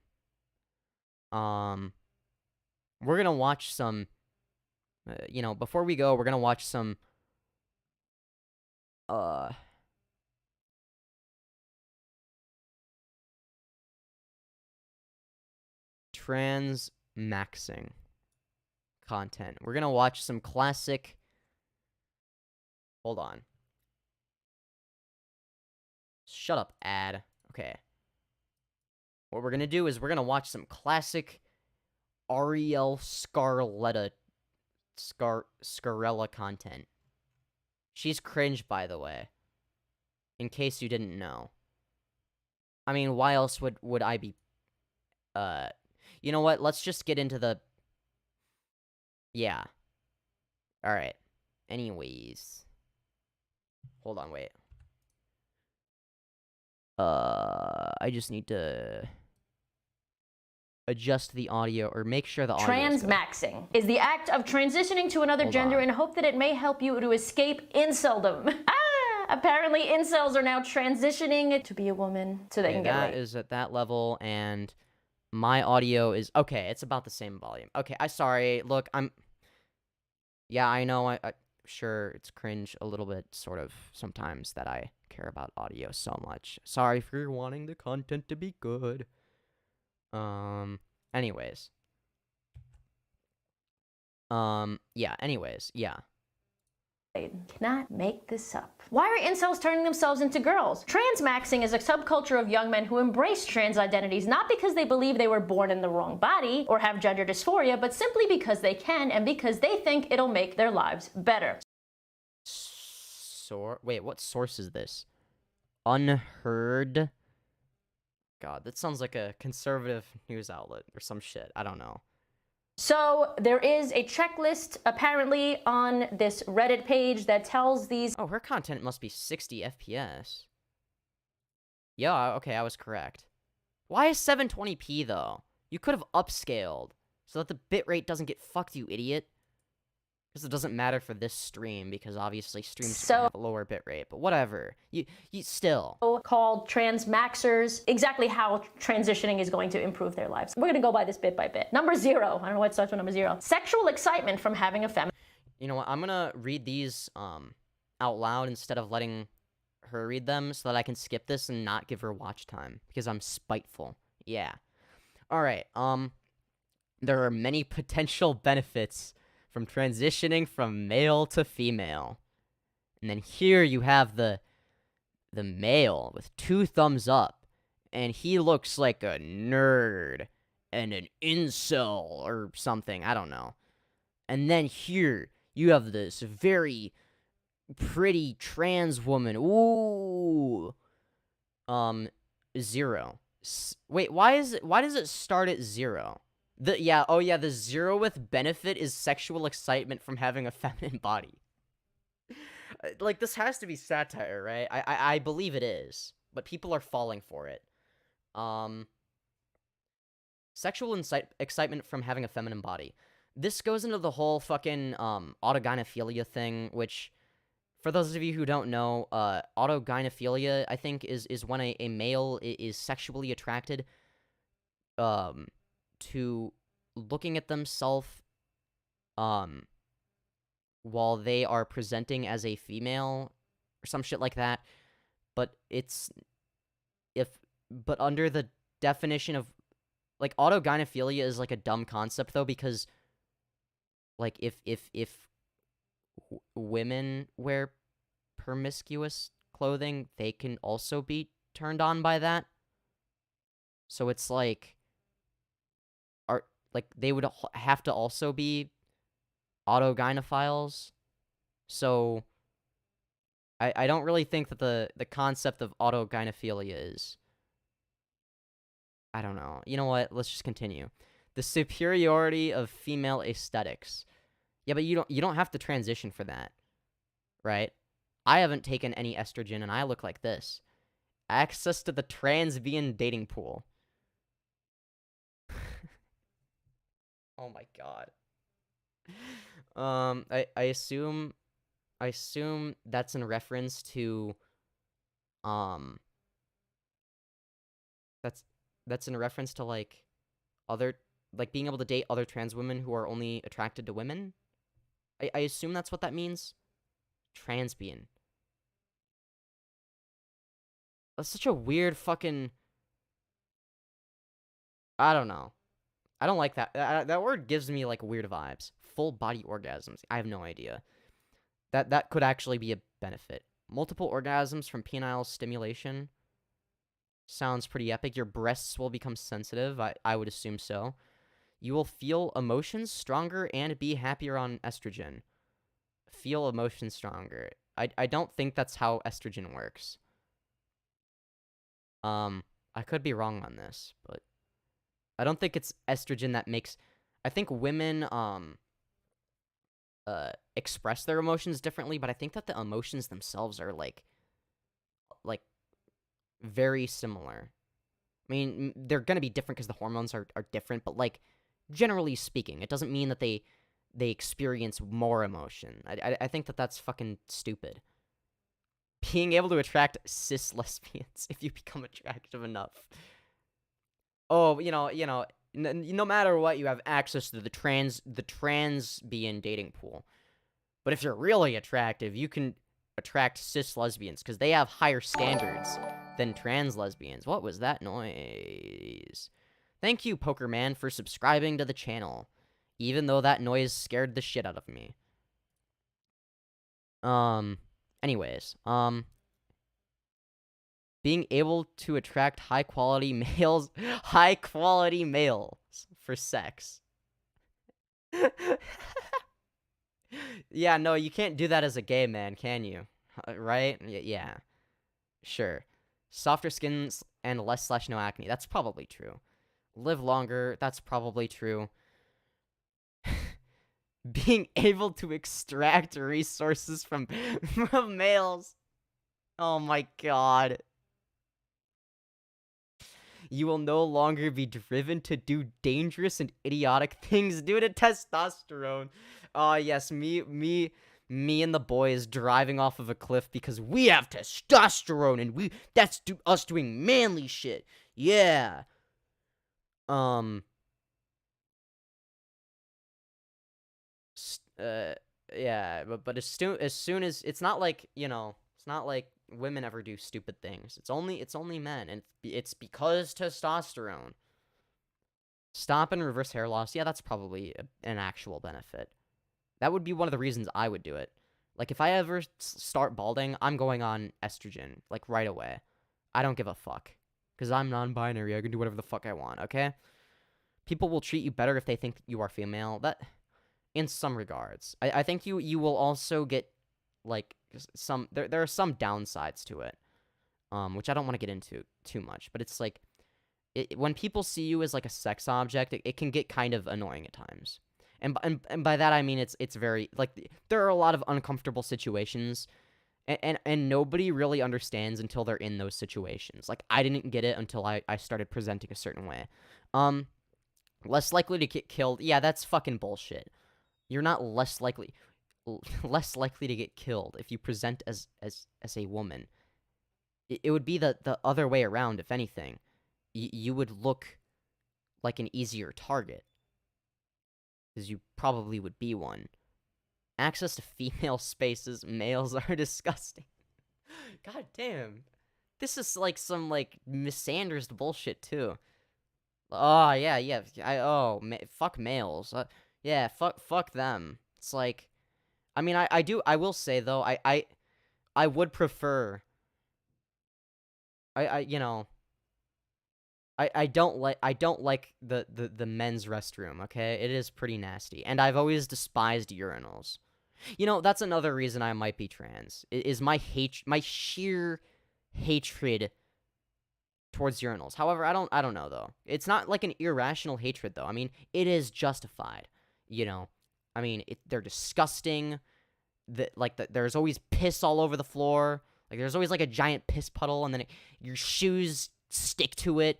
We're gonna watch some, you know, before we go, we're gonna watch some, Transmaxxing content. We're gonna watch some classic... Hold on. Shut up, ad. Okay. What we're gonna do is we're gonna watch some classic Ariel Scarletta Scarella content. She's cringe, by the way. In case you didn't know. I mean, why else would I be... You know what? Let's just get into the... Yeah. Alright. Anyways. Hold on, wait. I just need to... adjust the audio, or make sure the audio Transmaxxing is the act of transitioning to another gender in hope that it may help you to escape inceldom. Apparently incels are now transitioning to be a woman so they can get laid. That is at that level, and my audio is... Okay, it's about the same volume. Okay, sorry. Look, Yeah, I know, I sure, it's cringe a little bit, sort of, sometimes, that I care about audio so much. Sorry for wanting the content to be good. Anyways. Yeah, anyways, yeah. Cannot make this up. Why are incels turning themselves into girls? Transmaxxing is a subculture of young men who embrace trans identities not because they believe they were born in the wrong body or have gender dysphoria, but simply because they can and because they think it'll make their lives better. Wait, what source is this? Unheard? God, that sounds like a conservative news outlet or some shit. I don't know. So there is a checklist apparently on this Reddit page that tells these... Oh, her content must be 60 FPS. Yeah, okay, I was correct. Why is 720p though? You could have upscaled so that the bitrate doesn't get fucked, you idiot. Because it doesn't matter for this stream, because obviously streams have a lower bitrate, but whatever. You still. Called Transmaxxers, exactly how transitioning is going to improve their lives. We're gonna go by this bit by bit. Number 0, I don't know what starts with number 0. Sexual excitement from having a feminine... You know what, I'm gonna read these out loud instead of letting her read them so that I can skip this and not give her watch time, because I'm spiteful. Yeah. Alright, there are many potential benefits from transitioning from male to female. And then here you have the male with 2 thumbs up, and he looks like a nerd and an incel or something, I don't know. And then here you have this very pretty trans woman. Ooh. 0. Wait, why does it start at 0? The 0 with benefit is sexual excitement from having a feminine body. Like, this has to be satire, right? I believe it is, but people are falling for it. Sexual excitement from having a feminine body. This goes into the whole fucking autogynephilia thing, which, for those of you who don't know, autogynephilia, I think, is when a male is sexually attracted to looking at themselves while they are presenting as a female or some shit like that. But but under the definition of, like, autogynephilia is like a dumb concept though, because like if women wear promiscuous clothing, they can also be turned on by that. So it's like they would have to also be autogynephiles. So I don't really think that the concept of autogynephilia is... I don't know. You know what? Let's just continue. The superiority of female aesthetics. Yeah, but you don't have to transition for that, right? I haven't taken any estrogen and I look like this. Access to the transbian dating pool. Oh my god. I assume that's in reference to that's in reference to like other, like, being able to date other trans women who are only attracted to women. I assume that's what that means. Transbian. That's such a weird fucking... I don't know. I don't like that. That word gives me, like, weird vibes. Full body orgasms. I have no idea. That could actually be a benefit. Multiple orgasms from penile stimulation. Sounds pretty epic. Your breasts will become sensitive. I would assume so. You will feel emotions stronger and be happier on estrogen. Feel emotions stronger. I don't think that's how estrogen works. I could be wrong on this, but I don't think it's estrogen that makes... I think women, express their emotions differently, but I think that the emotions themselves are, like, very similar. I mean, they're gonna be different because the hormones are different, but, like, generally speaking, it doesn't mean that they experience more emotion. I think that that's fucking stupid. Being able to attract cis lesbians if you become attractive enough. Oh, no matter what, you have access to the transbian dating pool. But if you're really attractive, you can attract cis lesbians because they have higher standards than trans lesbians. What was that noise? Thank you, Pokerman, for subscribing to the channel, even though that noise scared the shit out of me. Anyways, being able to attract high-quality males for sex. Yeah, no, you can't do that as a gay man, can you? Right? Yeah. Sure. Softer skins and less/no acne. That's probably true. Live longer. That's probably true. Being able to extract resources from males. Oh my god. You will no longer be driven to do dangerous and idiotic things due to testosterone. Oh, yes, me and the boys driving off of a cliff because we have testosterone and that's us doing manly shit. Yeah. Yeah, but as soon as it's not like, it's not like women ever do stupid things. It's only men, and it's because testosterone. Stop and reverse hair loss. Yeah, that's probably an actual benefit. That would be one of the reasons I would do it. Like, if I ever start balding, I'm going on estrogen, like, right away. I don't give a fuck. Because I'm non-binary, I can do whatever the fuck I want, okay? People will treat you better if they think you are female. That, in some regards. I think you will also get, like, there are some downsides to it. Which I don't want to get into too much. But it's like, when people see you as, like, a sex object, it can get kind of annoying at times. And by that I mean it's very, like, there are a lot of uncomfortable situations, and nobody really understands until they're in those situations. Like, I didn't get it until I started presenting a certain way. Less likely to get killed. Yeah, that's fucking bullshit. You're not less likely to get killed if you present as a woman. It would be the other way around, if anything. You would look like an easier target. Because you probably would be one. Access to female spaces, males are disgusting. God damn. This is like some, like, Miss Sanders bullshit, too. Oh, yeah. Fuck males. Yeah, fuck them. It's like, I mean, I will say, though, I would prefer, I don't like the men's restroom, okay? It is pretty nasty. And I've always despised urinals. That's another reason I might be trans. Is my sheer hatred towards urinals. However, I don't know, though. It's not like an irrational hatred, though. I mean, it is justified, I mean, they're disgusting. There's always piss all over the floor. Like, there's always, like, a giant piss puddle, and then your shoes stick to it.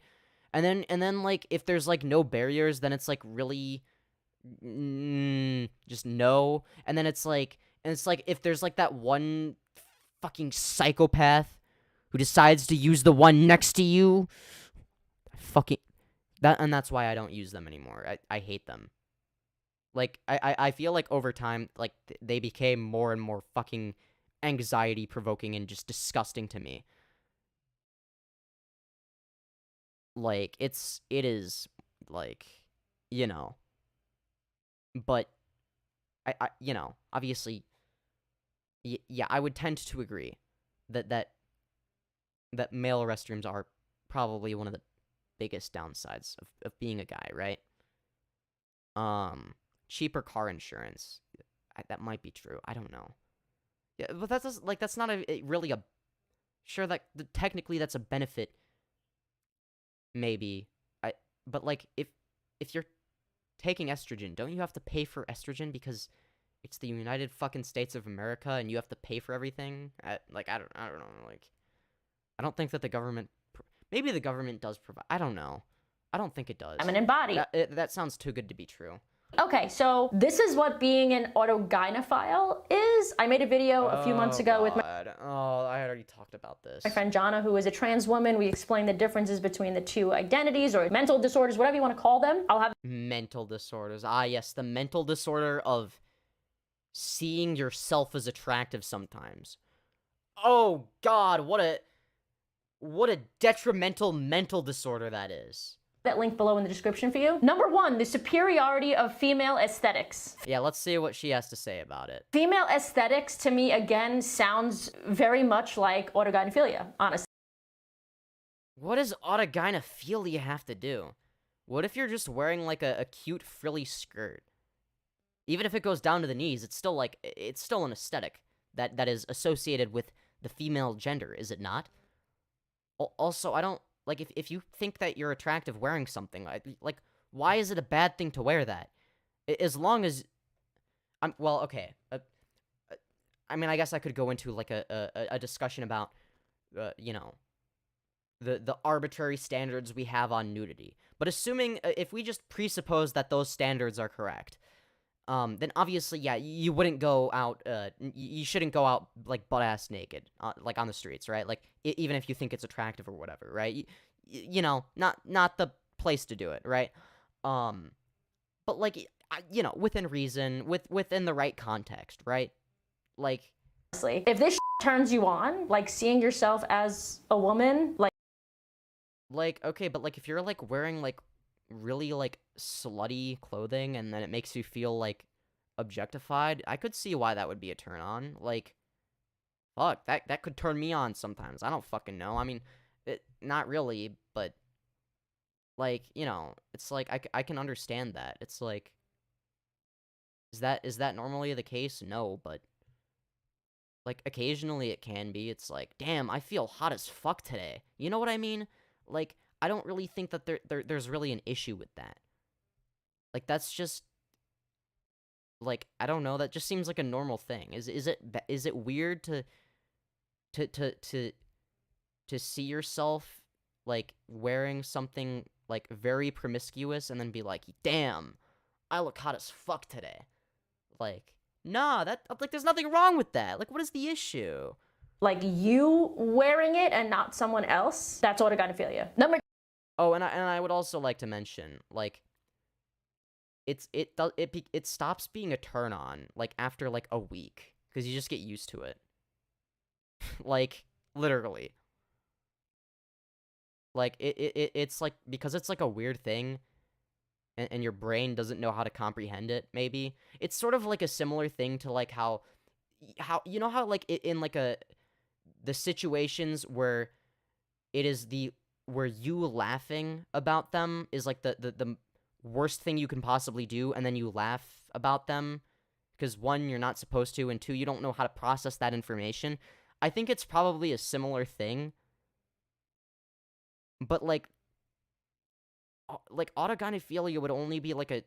And then, like, if there's, like, no barriers, then it's, like, really, just no. And then it's like, if there's, like, that one fucking psychopath who decides to use the one next to you, and that's why I don't use them anymore. I hate them. Like, I feel like over time, like, they became more and more fucking anxiety-provoking and just disgusting to me. Like, it is, like, but, obviously, yeah, I would tend to agree that male restrooms are probably one of the biggest downsides of being a guy, right? cheaper car insurance. That might be true. I don't know. Yeah, but that's not really a sure that technically that's a benefit. Maybe but like if you're taking estrogen, don't you have to pay for estrogen because it's the United fucking States of America and you have to pay for everything? I don't know. Like, I don't think that the government. Maybe the government does provide. I don't know. I don't think it does. Feminine body. That sounds too good to be true. Okay, so this is what being an autogynephile is. I made a video a few months ago with my I already talked about this. My friend Jana, who is a trans woman. We explained the differences between the two identities or mental disorders, whatever you want to call them. I'll have mental disorders. Ah, yes, the mental disorder of seeing yourself as attractive sometimes. Oh God, what a detrimental mental disorder that is. that link below in the description for you. Number 1, the superiority of female aesthetics. Yeah, let's see what she has to say about it. Female aesthetics, to me, again, sounds very much like autogynephilia, honestly. What does autogynephilia have to do? What if you're just wearing, like, a cute frilly skirt? Even if it goes down to the knees, it's still, like, it's still an aesthetic that is associated with the female gender, is it not? Also, I don't... Like, if you think that you're attractive wearing something, like, why is it a bad thing to wear that? As long as... well, okay. I mean, I guess I could go into, like, a discussion about, you know, the arbitrary standards we have on nudity. But assuming, if we just presuppose that those standards are correct, then obviously, yeah, you wouldn't go out, you shouldn't go out, like, butt-ass naked, like, on the streets, right? Like, even if you think it's attractive or whatever, right? You know, not the place to do it, right? But, like, you know, within reason, within the right context, right? Like... If this turns you on, like, seeing yourself as a woman, like, okay, but, like, if you're, like, wearing, like, really, like, slutty clothing and then it makes you feel, like, objectified, I could see why that would be a turn on. Like, fuck, that could turn me on sometimes. I don't fucking know. I mean, not really, but, like, you know, it's like, I can understand that. It's like, is that normally the case? No, but, like, occasionally it can be. It's like, damn, I feel hot as fuck today. You know what I mean? Like, I don't really think that there's really an issue with that. Like, that's just, like, I don't know, that just seems like a normal thing. Is it weird to see yourself, like, wearing something, like, very promiscuous and then be like, damn, I look hot as fuck today? Like, nah, like, there's nothing wrong with that. Like, what is the issue? like you wearing it and not someone else, that's autogynephilia. Oh, and I would also like to mention, like, it stops being a turn on, like, after, like, a week, because you just get used to it. Like, literally. Like, it's like, because it's like a weird thing, and your brain doesn't know how to comprehend it, maybe. It's sort of like a similar thing to, like, how you know how, like, in like the situations where it is where you laughing about them is like the worst thing you can possibly do, and then you laugh about them because 1, you're not supposed to, and 2, you don't know how to process that information. I think it's probably a similar thing, but like autogynephilia would only be like a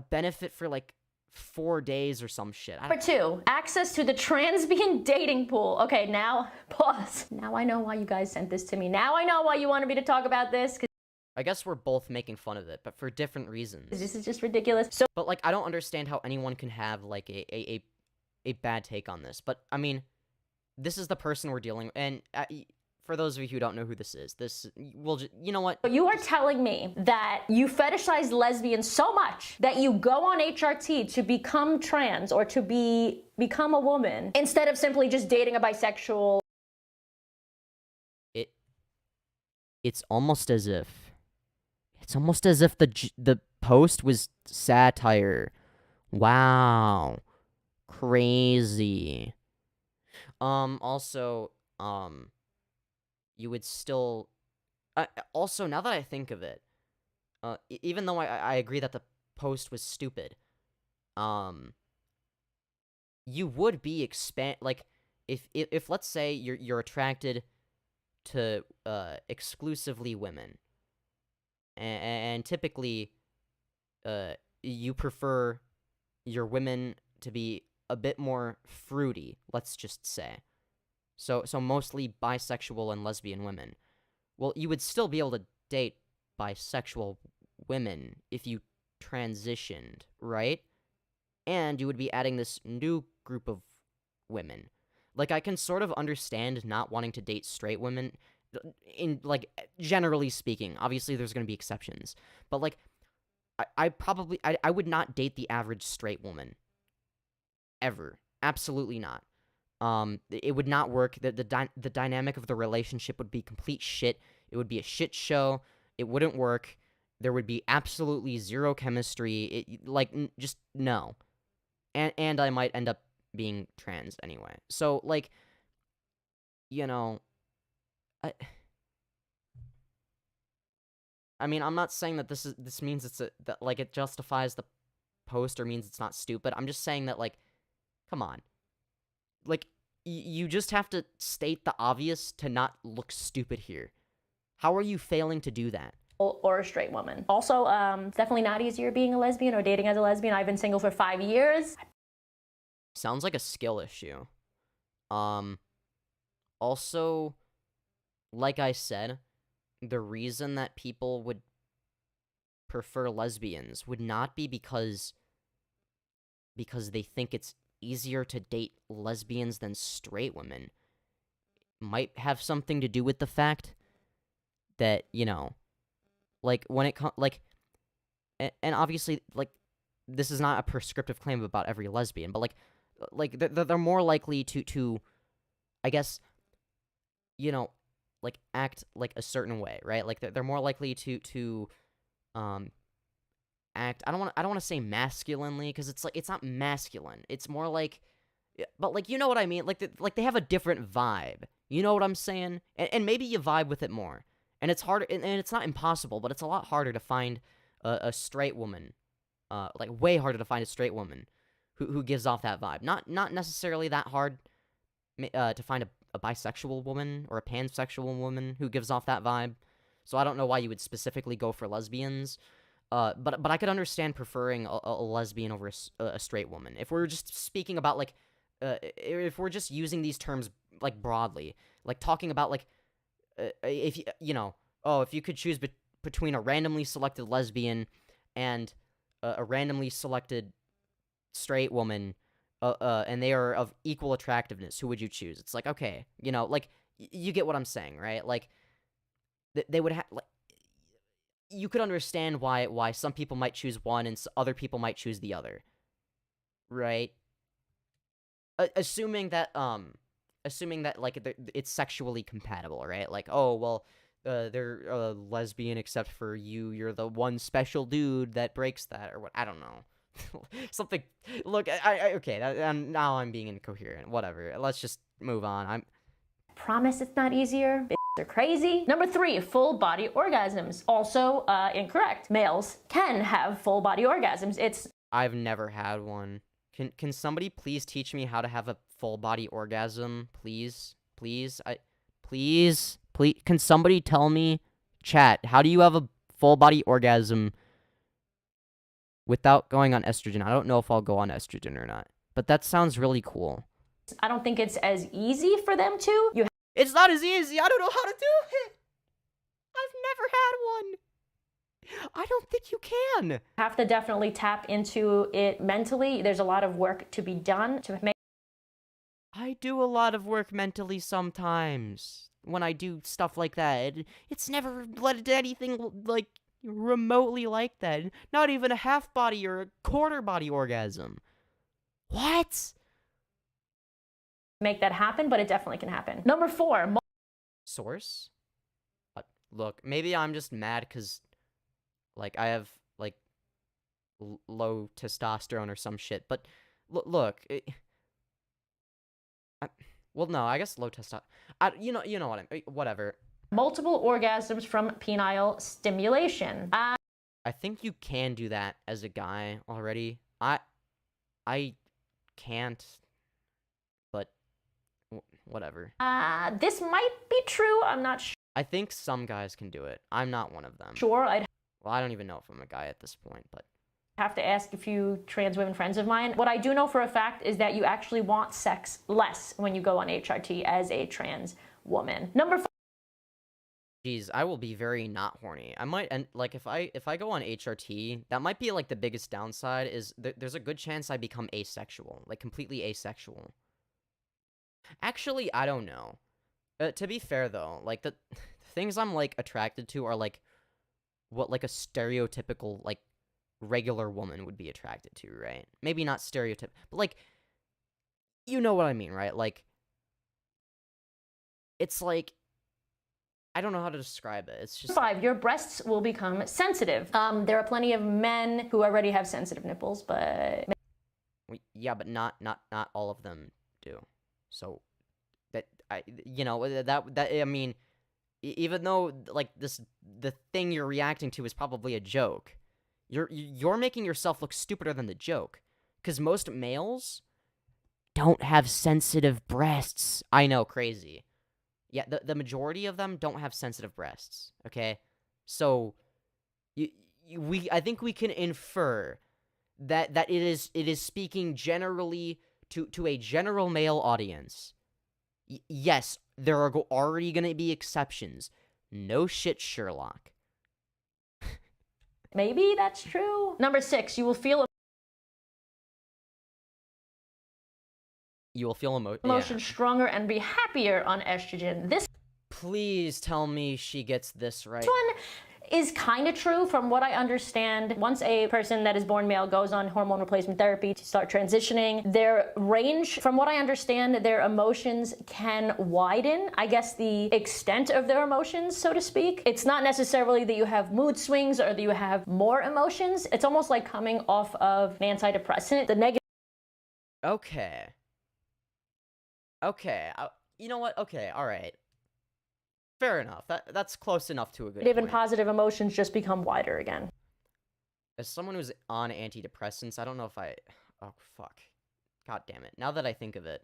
benefit for like 4 days or some shit. Number 2, access to the transbian dating pool. Okay, now, pause. Now I know why you guys sent this to me. Now I know why you wanted me to talk about this. I guess we're both making fun of it, but for different reasons. This is just ridiculous. But, like, I don't understand how anyone can have, like, a bad take on this. But, I mean, this is the person we're dealing with. And for those of you who don't know who this is, you know what? You are telling me that you fetishize lesbians so much that you go on HRT to become trans or to become a woman instead of simply just dating a bisexual. It's almost as if the post was satire. Wow. Crazy. Also, you would still... also, now that I think of it, even though I agree that the post was stupid, you would be like, if let's say you're attracted to exclusively women, and typically you prefer your women to be a bit more fruity, let's just say. So mostly bisexual and lesbian women. Well, you would still be able to date bisexual women if you transitioned, right? And you would be adding this new group of women. Like, I can sort of understand not wanting to date straight women, in, like, generally speaking. Obviously, there's going to be exceptions. But, like, I would not date the average straight woman. Ever. Absolutely not. It would not work. The dynamic of the relationship would be complete shit. It would be a shit show. It wouldn't work. There would be absolutely zero chemistry. Just no. And I might end up being trans anyway. So, like, you know, I mean, I'm not saying that this means that like it justifies the post or means it's not stupid. I'm just saying that, like, come on. Like, you just have to state the obvious to not look stupid here. How are you failing to do that? Or a straight woman. Also, it's definitely not easier being a lesbian or dating as a lesbian. I've been single for 5 years. Sounds like a skill issue. Also, like I said, the reason that people would prefer lesbians would not be because they think it's easier to date lesbians than straight women. It might have something to do with the fact that, you know, like, when it comes, like, and obviously, like, this is not a prescriptive claim about every lesbian, but, like they're more likely to, I guess, you know, like, act, like, a certain way, right? Like, they're more likely to act, I don't want to say masculinely, because it's, like, it's not masculine. It's more like, but, like, you know what I mean? Like, they have a different vibe. You know what I'm saying? And maybe you vibe with it more. And it's harder, and it's not impossible, but it's a lot harder to find a straight woman, like, way harder to find a straight woman who gives off that vibe. Not necessarily that hard to find a bisexual woman or a pansexual woman who gives off that vibe. So I don't know why you would specifically go for lesbians. But I could understand preferring a lesbian over a straight woman. If we're just speaking about, like, if we're just using these terms, like, broadly, like, talking about, like, if you could choose between a randomly selected lesbian and a randomly selected straight woman, and they are of equal attractiveness, who would you choose? It's like, okay, you know, like, you get what I'm saying, right? Like, they would have, like, you could understand why some people might choose one and other people might choose the other, right? Assuming that like it's sexually compatible, right? Like, oh well, they're lesbian except for you're the one special dude that breaks that, or what? I don't know. Something. Look, okay. Now I'm being incoherent. Whatever. Let's just move on. Promise it's not easier. They're crazy. Number 3, full body orgasms. Also incorrect. Males can have full body orgasms. I've never had one. Can somebody please teach me how to have a full body orgasm? Please? Please? Please? Can somebody tell me, chat, how do you have a full body orgasm without going on estrogen? I don't know if I'll go on estrogen or not, but that sounds really cool. I don't think it's as easy for them to. It's not as easy. I don't know how to do it. I've never had one. I don't think you can. Have to definitely tap into it mentally. There's a lot of work to be done to make. I do a lot of work mentally sometimes when I do stuff like that. It's never led to anything like remotely like that. Not even a half body or a quarter body orgasm. What? Make that happen, but it definitely can happen. Number 4. Source? Look, maybe I'm just mad because, like, I have, like, low testosterone or some shit, but look, well, no, I guess low testosterone, you know what I mean, whatever. Multiple orgasms from penile stimulation. I think you can do that as a guy already. I can't, but whatever. This might be true. I'm not I think some guys can do it. I'm not one of them. sure. I'd Well, I don't even know if I'm a guy at this point, but have to ask a few trans women friends of mine. What I do know for a fact is that you actually want sex less when you go on HRT as a trans woman. Number 5. geez, I will be very not horny. I might, and like if I go on HRT, that might be like the biggest downside is there's a good chance I become asexual, like completely asexual. Actually, I don't know. To be fair though, like the things I'm like attracted to are like what like a stereotypical like regular woman would be attracted to, right? Maybe not stereotype, but like you know what I mean, right? Like it's like I don't know how to describe it. It's just 5, your breasts will become sensitive. There are plenty of men who already have sensitive nipples, but yeah, but not all of them do. So that I mean, even though like the thing you're reacting to is probably a joke, you're making yourself look stupider than the joke, because most males don't have sensitive breasts. I know, crazy. Yeah, the majority of them don't have sensitive breasts, okay? So, I think we can infer that it is speaking generally to a general male audience. Yes, there are already going to be exceptions. No shit, Sherlock. maybe that's true. Number 6, you will feel emotions stronger and be happier on estrogen. This Please tell me she gets this right. one is kind of true from what I understand. Once a person that is born male goes on hormone replacement therapy to start transitioning, their range, from what I understand, their emotions can widen. I guess the extent of their emotions, so to speak. It's not necessarily that you have mood swings or that you have more emotions. It's almost like coming off of an antidepressant. The negative Okay, you know what? Okay, all right. Fair enough. That's close enough to a good and point. positive emotions just become wider again. As someone who's on antidepressants, I don't know if I... Oh, fuck. God damn it. Now that I think of it,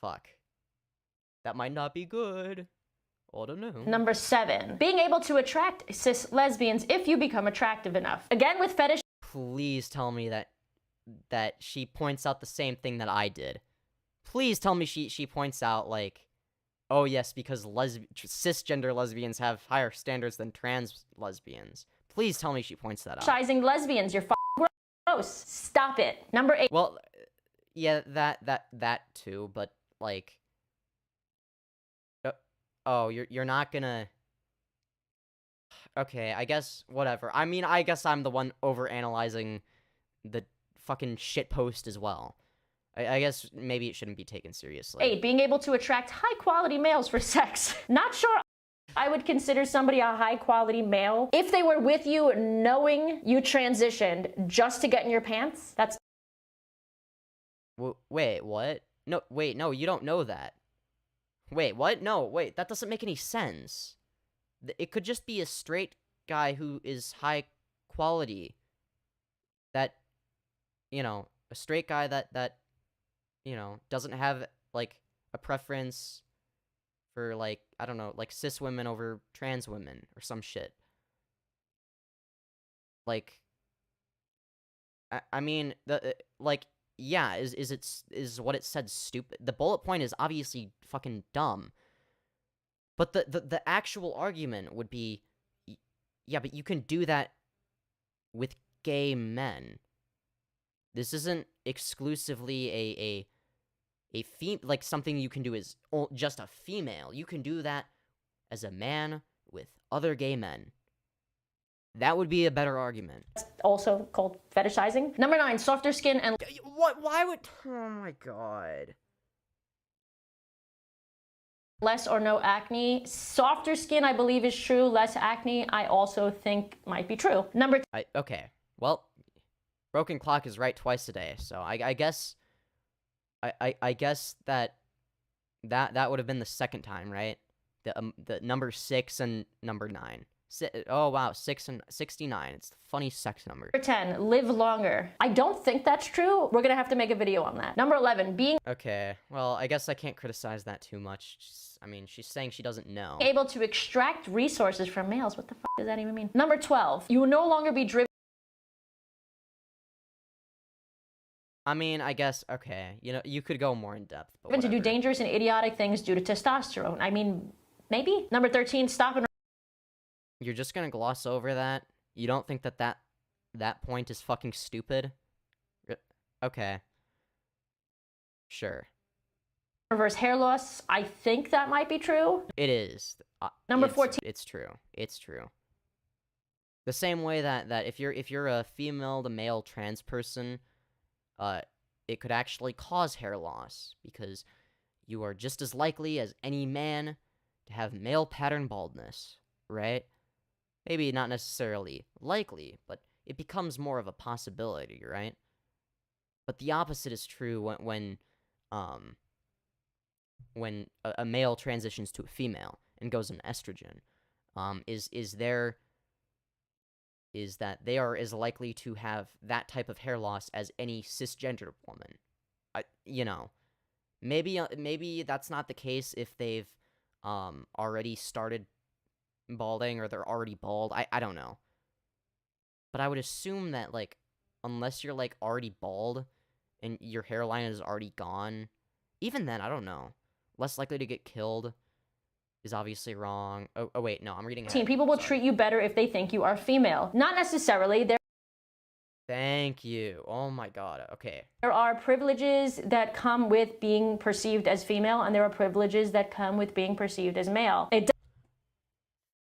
fuck. That might not be good. I don't know. Number 7, being able to attract cis lesbians if you become attractive enough. Again, with fetish. Please tell me that she points out the same thing that I did. Please tell me she points out, like, oh yes, because cisgender lesbians have higher standards than trans lesbians. Please tell me she points that out. Fetishizing lesbians, you're gross. Stop it. Number 8. Well, yeah, that too, but like, oh, you're not gonna. Okay, I guess whatever. I mean, I guess I'm the one overanalyzing the fucking shit post as well. I guess maybe it shouldn't be taken seriously. 8, being able to attract high-quality males for sex. Not sure I would consider somebody a high-quality male if they were with you knowing you transitioned just to get in your pants. That's... Wait, what? No, wait, no, you don't know that. Wait, what? No, wait, that doesn't make any sense. It could just be a straight guy who is high quality. That, a straight guy that doesn't have, like, a preference for, like, I don't know, like, cis women over trans women or some shit. Like, I mean, yeah, is what it said stupid? The bullet point is obviously fucking dumb. But the actual argument would be, yeah, but you can do that with gay men. This isn't exclusively like something you can do as just a female. You can do that as a man with other gay men. That would be a better argument. That's also called fetishizing. Number 9, softer skin and... What? Why would... Oh my god. Less or no acne. Softer skin, I believe, is true. Less acne, I also think might be true. Number... Okay. Well, broken clock is right twice a day, so I guess... I guess that would have been the second time, right? The number 6 and number 9. Oh wow, 69. It's the funny sex number. Number 10, live longer. I don't think that's true. We're gonna have to make a video on that. Number 11, being Okay, well, I guess I can't criticize that too much. I mean, she's saying she doesn't know. able to extract resources from males. What the fuck does that even mean? Number 12, you will no longer be driven I mean, I guess, okay, you know, you could go more in depth, but to do whatever. dangerous and idiotic things due to testosterone. I mean, maybe. Number 13, stop and You're just gonna gloss over that? You don't think that point is fucking stupid? Okay. Sure. reverse hair loss. I think that might be true. It is. Number It's- 14. It's true. It's true. The same way that if you're a female to male trans person, it could actually cause hair loss because you are just as likely as any man to have male pattern baldness, right? Maybe not necessarily likely, but it becomes more of a possibility, right? But the opposite is true when a male transitions to a female and goes on estrogen. Is that they are as likely to have that type of hair loss as any cisgender woman. Maybe that's not the case if they've already started balding or they're already bald. I don't know. But I would assume that, like, unless you're, like, already bald and your hairline is already gone, even then, I don't know. Less likely to get killed is obviously wrong. Oh wait, no, I'm reading ahead. People will Sorry. treat you better if they think you are female. Not necessarily. Thank you. Oh my god. Okay. There are privileges that come with being perceived as female, and there are privileges that come with being perceived as male. It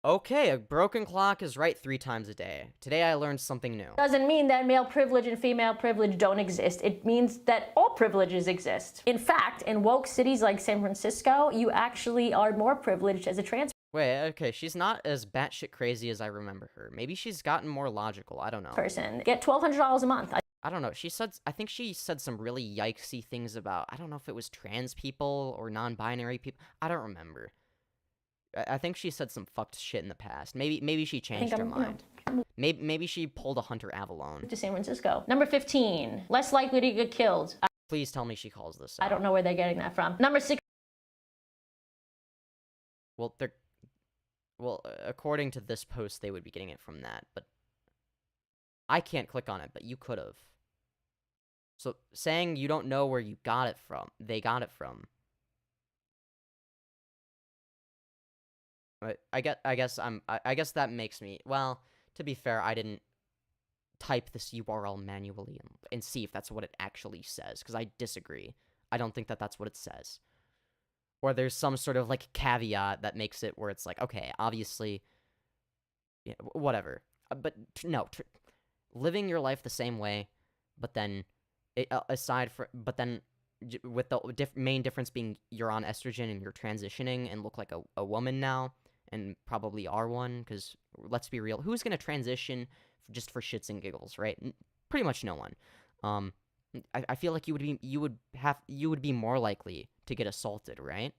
Okay, a broken clock is right 3 times a day. Today I learned something new. doesn't mean that male privilege and female privilege don't exist. It means that all privileges exist. In fact, in woke cities like San Francisco, you actually are more privileged as a trans Wait, okay, she's not as batshit crazy as I remember her. Maybe she's gotten more logical. I don't know. person. Get $1,200 a month. I don't know. I think she said some really yikesy things about, I don't know if it was trans people or non-binary people. I don't remember. I think she said some fucked shit in the past. Maybe she changed her mind. Maybe she pulled a Hunter Avalon. To San Francisco. Number 15, less likely to get killed. Please tell me she calls this I out. don't know where they're getting that from. Number 6, Well, according to this post, they would be getting it from that, but I can't click on it, but you could have. So saying you don't know where you got it from, they got it from. I guess that makes me, well, to be fair, I didn't type this URL manually and see if that's what it actually says, because I disagree. I don't think that that's what it says. Or there's some sort of, like, caveat that makes it where it's like, okay, obviously, yeah, whatever. But, no, living your life the same way, but then, with the main difference being you're on estrogen and you're transitioning and look like a woman now, and probably are one, because let's be real, who's gonna transition just for shits and giggles, right? Pretty much no one. I feel like you would be more likely to get assaulted, right?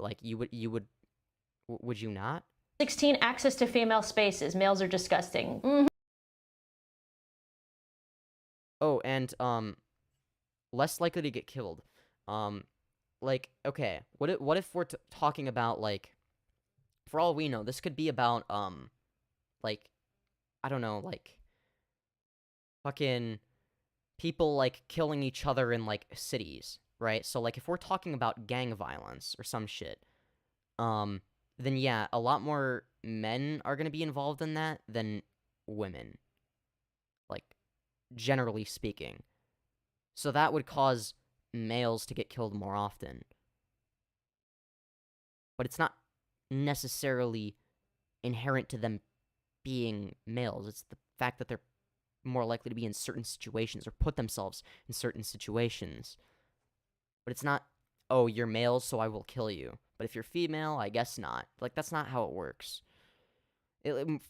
Like would you not? 16, access to female spaces. Males are disgusting. Oh, and less likely to get killed. Like, okay, what if we're talking about, like, for all we know, this could be about like, I don't know, like, fucking people, like, killing each other in, like, cities, right? So, like, if we're talking about gang violence or some shit, then yeah, a lot more men are gonna be involved in that than women, like, generally speaking. So that would cause males to get killed more often. But it's not necessarily inherent to them being males. It's the fact that they're more likely to be in certain situations or put themselves in certain situations. But it's not, oh, you're male, so I will kill you. But if you're female, I guess not. Like, that's not how it works.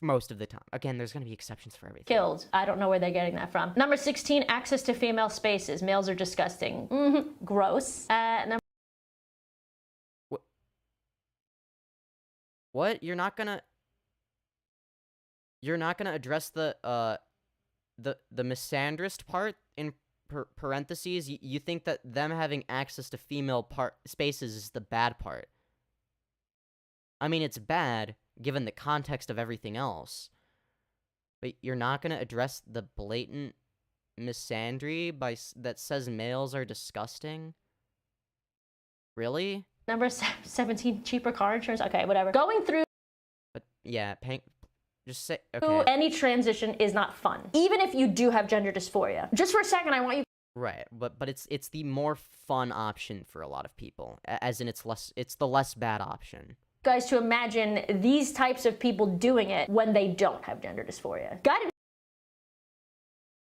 Most of the time. Again, there's going to be exceptions for everything. Killed. I don't know where they're getting that from. Number 16, access to female spaces. Males are disgusting. Gross. Number What? You're not gonna address the misandrist part in parentheses? You think that them having access to female spaces is the bad part? I mean, it's bad given the context of everything else. But you're not gonna address the blatant misandry that says males are disgusting? Really? Number 17, cheaper car insurance. Okay, whatever. Going through But yeah, just say okay. any transition is not fun, even if you do have gender dysphoria. Just for a second, I want you Right, but it's the more fun option for a lot of people, as in it's the less bad option. guys to imagine these types of people doing it when they don't have gender dysphoria. Guided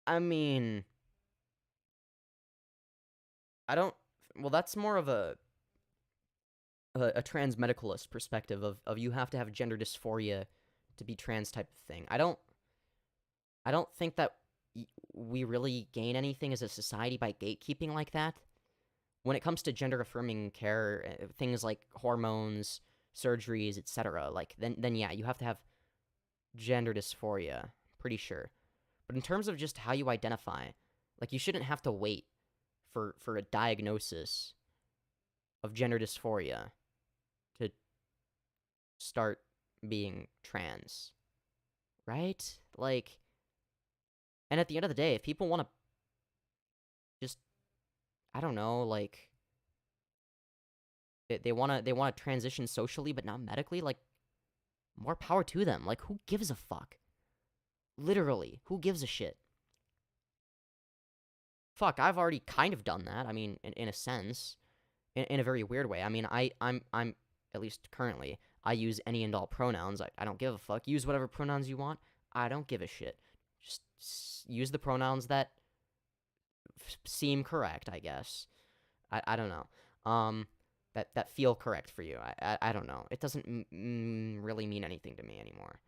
I mean, well, that's more of a trans medicalist perspective of you have to have gender dysphoria to be trans type of thing. I don't think that we really gain anything as a society by gatekeeping like that. When it comes to gender affirming care, things like hormones, surgeries, etc., like then yeah, you have to have gender dysphoria, pretty sure. But in terms of just how you identify, like, you shouldn't have to wait for a diagnosis of gender dysphoria to start being trans, right? Like, and at the end of the day, if people want to just, I don't know, like, they want to transition socially but not medically, like, more power to them. Like, who gives a fuck? Literally, who gives a shit? Fuck, I've already kind of done that. I mean, in a sense, in a very weird way. I mean, I'm at least currently, I use any and all pronouns. I don't give a fuck. Use whatever pronouns you want. I don't give a shit. Just use the pronouns that seem correct, I guess. I don't know. That feel correct for you. I don't know. It doesn't really mean anything to me anymore.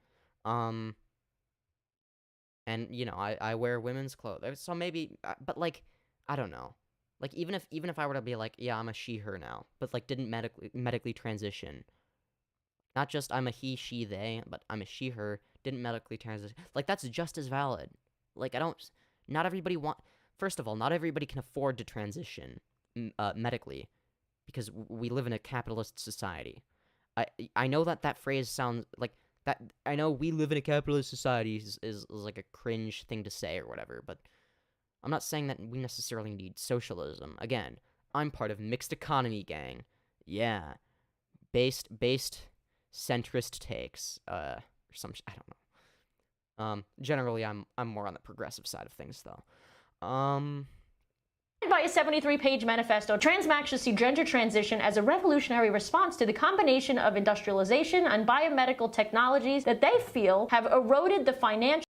And, you know, I wear women's clothes, so maybe, but, like, I don't know. Like, even if I were to be like, yeah, I'm a she, her now, but, like, didn't medically transition. Not just I'm a he, she, they, but I'm a she, her, didn't medically transition. Like, that's just as valid. Like, not everybody first of all, not everybody can afford to transition medically, because we live in a capitalist society. I know that phrase sounds like, that, I know we live in a capitalist society is like a cringe thing to say or whatever, but I'm not saying that we necessarily need socialism. Again, I'm part of mixed economy gang. Yeah. Based centrist takes, or some, I don't know. Generally, I'm more on the progressive side of things, though. by a 73-page manifesto, Transmaxxing see gender transition as a revolutionary response to the combination of industrialization and biomedical technologies that they feel have eroded the financial...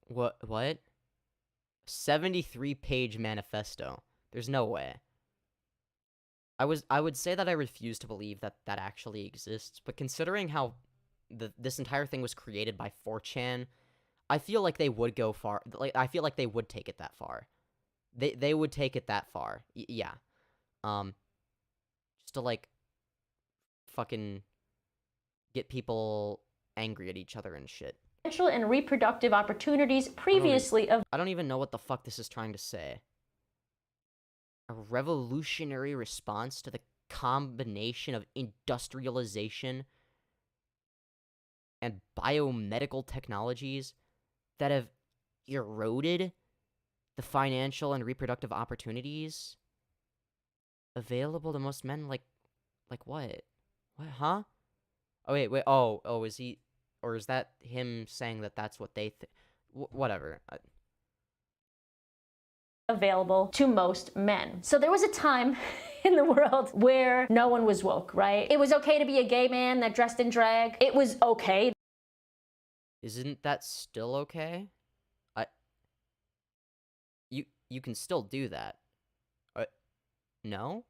What? 73-page manifesto. There's no way. I would say that I refuse to believe that actually exists, but considering how this entire thing was created by 4chan, I feel like they would go far. Like, I feel like they would take it that far. They would take it that far. Yeah. Just to, like, fucking get people angry at each other and shit. Financial and reproductive opportunities previously I don't even know what the fuck this is trying to say. A revolutionary response to the combination of industrialization and biomedical technologies that have eroded the financial and reproductive opportunities available to most men. Like what? What, huh? Oh, wait, oh, is he, or is that him saying that that's what they whatever. available to most men. So there was a time in the world where no one was woke, right? It was okay to be a gay man that dressed in drag. It was okay. Isn't that still okay? You can still do that. No?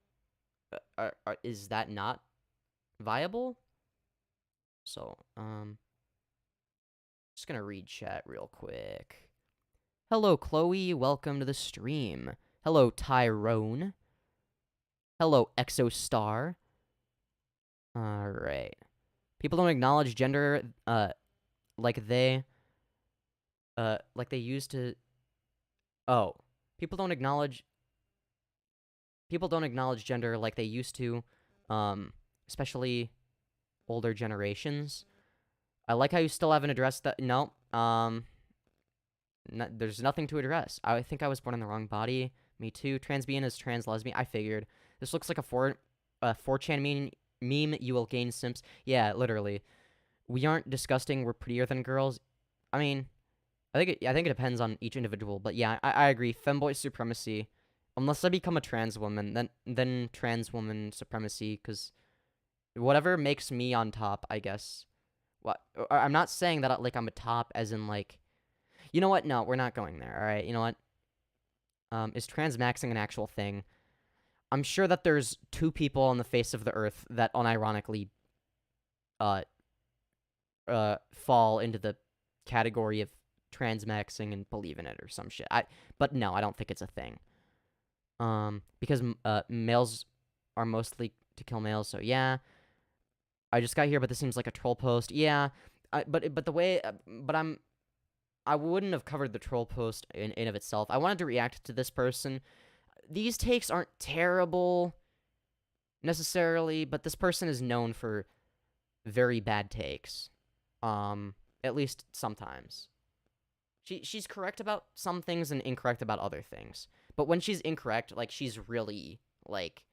Is that not viable? So, just gonna read chat real quick. Hello, Chloe. Welcome to the stream. Hello, Tyrone. Hello, Exostar. All right. People don't acknowledge gender like they used to. Oh, people don't acknowledge gender like they used to, especially older generations. I like how you still haven't addressed that. No, there's nothing to address. I think I was born in the wrong body. Me too. Transbian is trans lesbian. I figured. This looks like a 4chan meme. You will gain simps. Yeah, literally. We aren't disgusting. We're prettier than girls. I mean, I think it depends on each individual. But yeah, I agree. Femboy supremacy. Unless I become a trans woman, then trans woman supremacy. Because whatever makes me on top, I guess. What? I'm not saying that like I'm a top, as in like. You know what? No, we're not going there. All right. You know what? Is transmaxing an actual thing? I'm sure that there's 2 people on the face of the earth that unironically fall into the category of transmaxing and believe in it or some shit. But no, I don't think it's a thing. Because males are mostly to kill males, so yeah. I just got here, but this seems like a troll post. Yeah, but the way, I wouldn't have covered the troll post in of itself. I wanted to react to this person. These takes aren't terrible necessarily, but this person is known for very bad takes. At least sometimes. She's correct about some things and incorrect about other things. But when she's incorrect, like, she's really, like,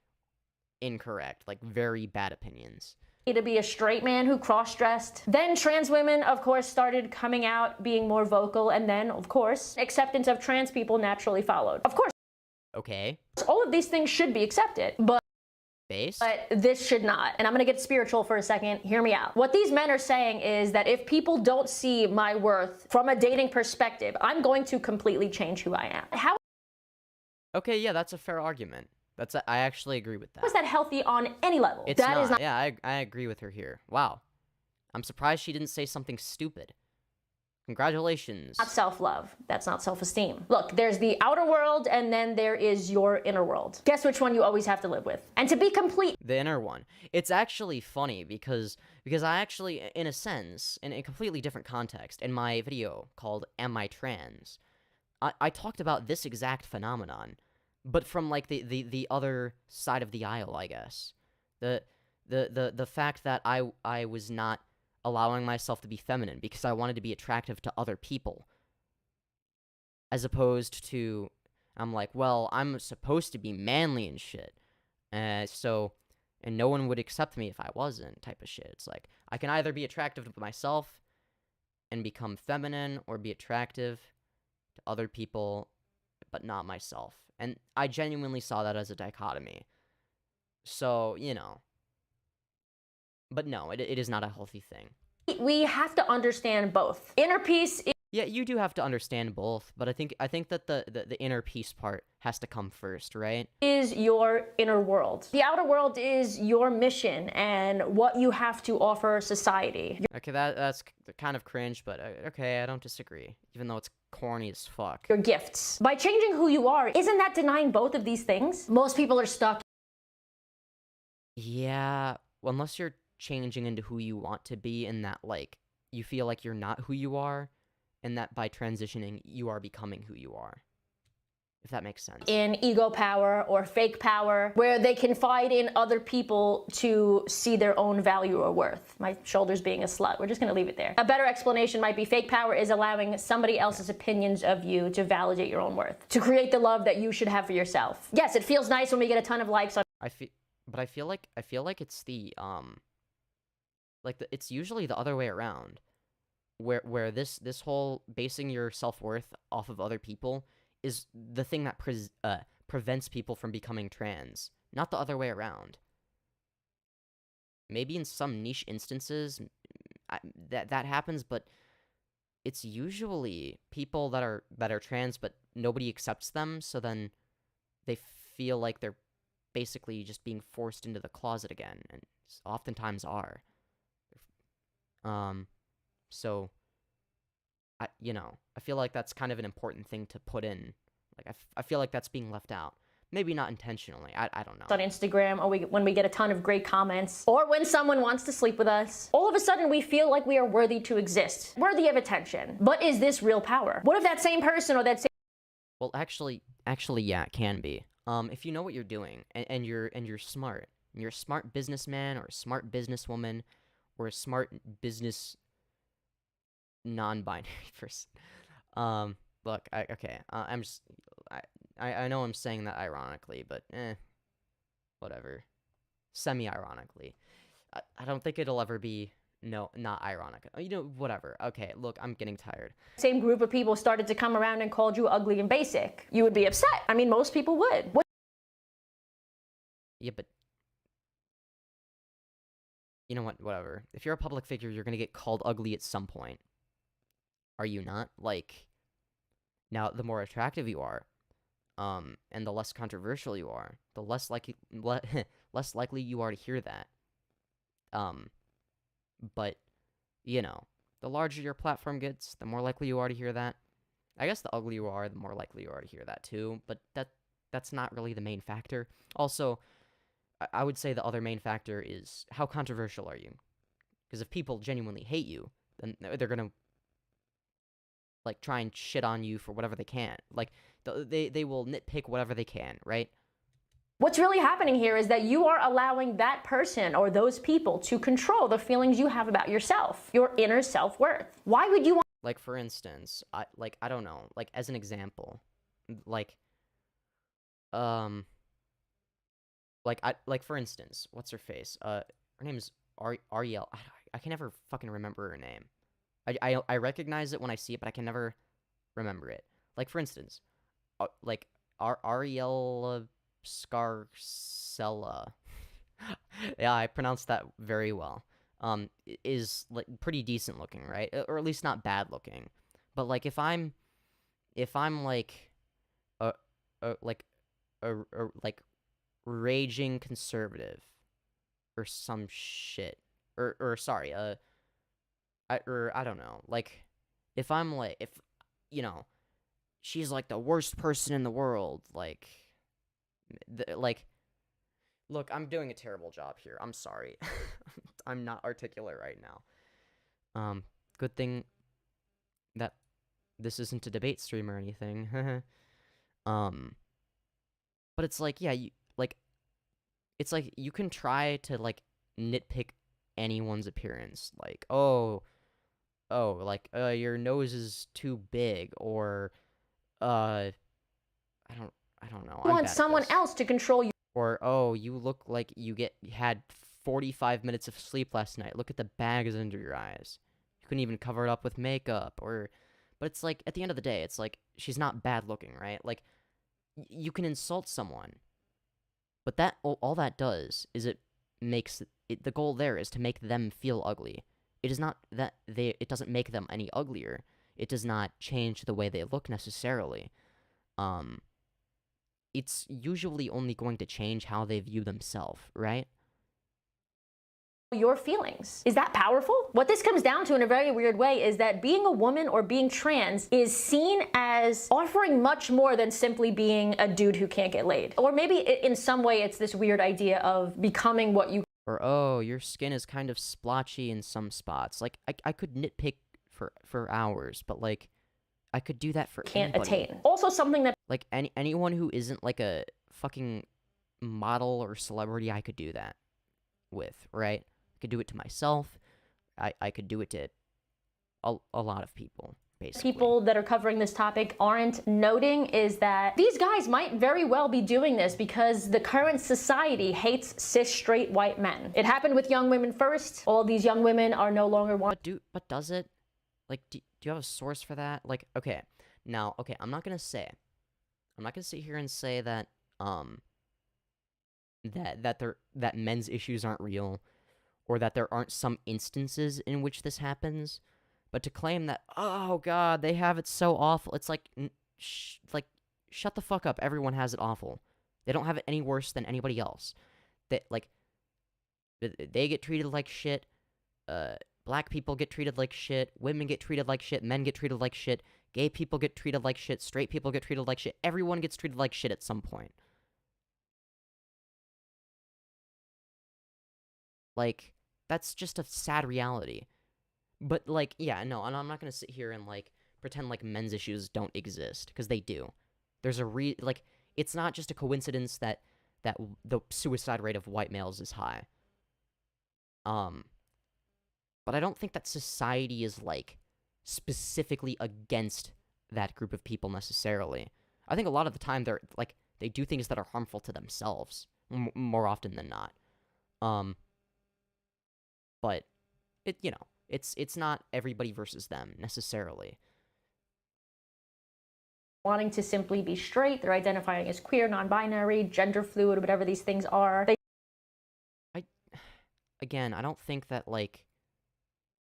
incorrect. Like, very bad opinions. To be a straight man who cross-dressed. Then trans women, of course, started coming out, being more vocal, and then, of course, acceptance of trans people naturally followed. Of course. Okay. All of these things should be accepted, but this should not. And I'm gonna get spiritual for a second. Hear me out. What these men are saying is that if people don't see my worth from a dating perspective, I'm going to completely change who I am. How? Okay, yeah, that's a fair argument. I actually agree with that. How is that healthy on any level? It's not. Yeah, I agree with her here. Wow. I'm surprised she didn't say something stupid. Congratulations. Not self-love. That's not self-esteem. Look, there's the outer world, and then there is your inner world. Guess which one you always have to live with. And to be complete... The inner one. It's actually funny because I actually, in a sense, in a completely different context, in my video called Am I Trans, I talked about this exact phenomenon. But from, like, the other side of the aisle, I guess. The fact that I was not allowing myself to be feminine because I wanted to be attractive to other people. As opposed to, I'm like, well, I'm supposed to be manly and shit. And no one would accept me if I wasn't, type of shit. It's like, I can either be attractive to myself and become feminine, or be attractive to other people, but not myself. And I genuinely saw that as a dichotomy. So, you know. But no, it is not a healthy thing. We have to understand both. Inner peace... Yeah, you do have to understand both, but I think that the inner peace part has to come first, right? Is your inner world. The outer world is your mission and what you have to offer society. Okay, that's kind of cringe, but okay, I don't disagree, even though it's corny as fuck. Your gifts. By changing who you are, isn't that denying both of these things? Most people are stuck. Yeah, well, unless you're changing into who you want to be, and that, like, you feel like you're not who you are, and that by transitioning, you are becoming who you are. If that makes sense. In ego power or fake power, where they confide in other people to see their own value or worth. My shoulder's being a slut. We're just gonna leave it there. A better explanation might be fake power is allowing somebody else's opinions of you to validate your own worth. To create the love that you should have for yourself. Yes, it feels nice when we get a ton of likes on... But I feel like it's the, it's usually the other way around. Where this whole basing your self-worth off of other people is the thing that prevents people from becoming trans, not the other way around. Maybe in some niche instances that happens, but it's usually people that are trans but nobody accepts them, so then they feel like they're basically just being forced into the closet again, and oftentimes are. So, I feel like that's kind of an important thing to put in. Like, I feel like that's being left out. Maybe not intentionally. I don't know. On Instagram, or when we get a ton of great comments, or when someone wants to sleep with us, all of a sudden we feel like we are worthy to exist, worthy of attention. But is this real power? What if that same person or that same Well, actually, yeah, it can be. If you know what you're doing and you're smart, and you're a smart businessman or a smart businesswoman or a smart business non-binary person. Look, I'm just I know I'm saying that ironically, but whatever. Semi-ironically. I don't think it'll ever be not ironic. Whatever. Okay, look, I'm getting tired. same group of people started to come around and called you ugly and basic, you would be upset. I mean, most people would. Yeah, but you know what? Whatever. If you're a public figure, you're gonna get called ugly at some point. Are you not? Like, now, the more attractive you are, and the less controversial you are, the less likely you are to hear that. But, the larger your platform gets, the more likely you are to hear that. I guess the uglier you are, the more likely you are to hear that too, but that's not really the main factor. Also, I would say the other main factor is how controversial are you? Because if people genuinely hate you, then they're gonna like try and shit on you for whatever they can. Like they will nitpick whatever they can, right? What's really happening here is that you are allowing that person or those people to control the feelings you have about yourself, your inner self-worth. Why would you want Like, for instance, I don't know, like, as an example, like, for instance, what's her face? Her name is Ariel. I can never fucking remember her name. I recognize it when I see it, but I can never remember it. Like, for instance, Ariel Scarcella. Yeah, I pronounced that very well. Is like pretty decent looking, right? Or at least not bad looking. But like if I'm like a raging conservative or some shit, or sorry, I don't know. Like if I'm like, if she's like the worst person in the world, like look, I'm doing a terrible job here. I'm sorry. I'm not articulate right now. Good thing that this isn't a debate stream or anything. But it's like, yeah, it's like you can try to like nitpick anyone's appearance, like, your nose is too big, or I don't know. you want someone else to control you? Or, oh, you look like you had 45 minutes of sleep last night. Look at the bags under your eyes. You couldn't even cover it up with makeup. But it's like, at the end of the day, it's like, she's not bad looking, right? Like, you can insult someone. But all that does is it makes, the goal there is to make them feel ugly. It is not that it doesn't make them any uglier. It does not change the way they look necessarily. It's usually only going to change how they view themselves, right? Your feelings. Is that powerful? What this comes down to in a very weird way is that being a woman or being trans is seen as offering much more than simply being a dude who can't get laid. Or maybe in some way it's this weird idea of becoming what you... Or, oh, your skin is kind of splotchy in some spots. Like, I could nitpick for hours, but like, I could do that for can't anybody. attain. Also something that... Like, anyone who isn't like a fucking model or celebrity, I could do that with, right? I could do it to myself. I could do it to a lot of people, basically. People that are covering this topic aren't noting is that these guys might very well be doing this because the current society hates cis straight white men. It happened with young women first. All these young women are no longer But does it? Like, do you have a source for that? Like, okay, I'm not gonna sit here and say that that men's issues aren't real, or that there aren't some instances in which this happens, but to claim that, oh god, they have it so awful, it's like, shut the fuck up, everyone has it awful. They don't have it any worse than anybody else. They get treated like shit, black people get treated like shit, women get treated like shit, men get treated like shit, gay people get treated like shit, straight people get treated like shit, everyone gets treated like shit at some point. Like, that's just a sad reality. But, like, yeah, no, and I'm not gonna sit here and, like, pretend like men's issues don't exist, because they do. There's like, it's not just a coincidence that the suicide rate of white males is high. But I don't think that society is, like, specifically against that group of people necessarily. I think a lot of the time they're, like, they do things that are harmful to themselves, more often than not. But, it's not everybody versus them, necessarily. Wanting to simply be straight, they're identifying as queer, non-binary, gender fluid, whatever these things are. Again, I don't think that, like,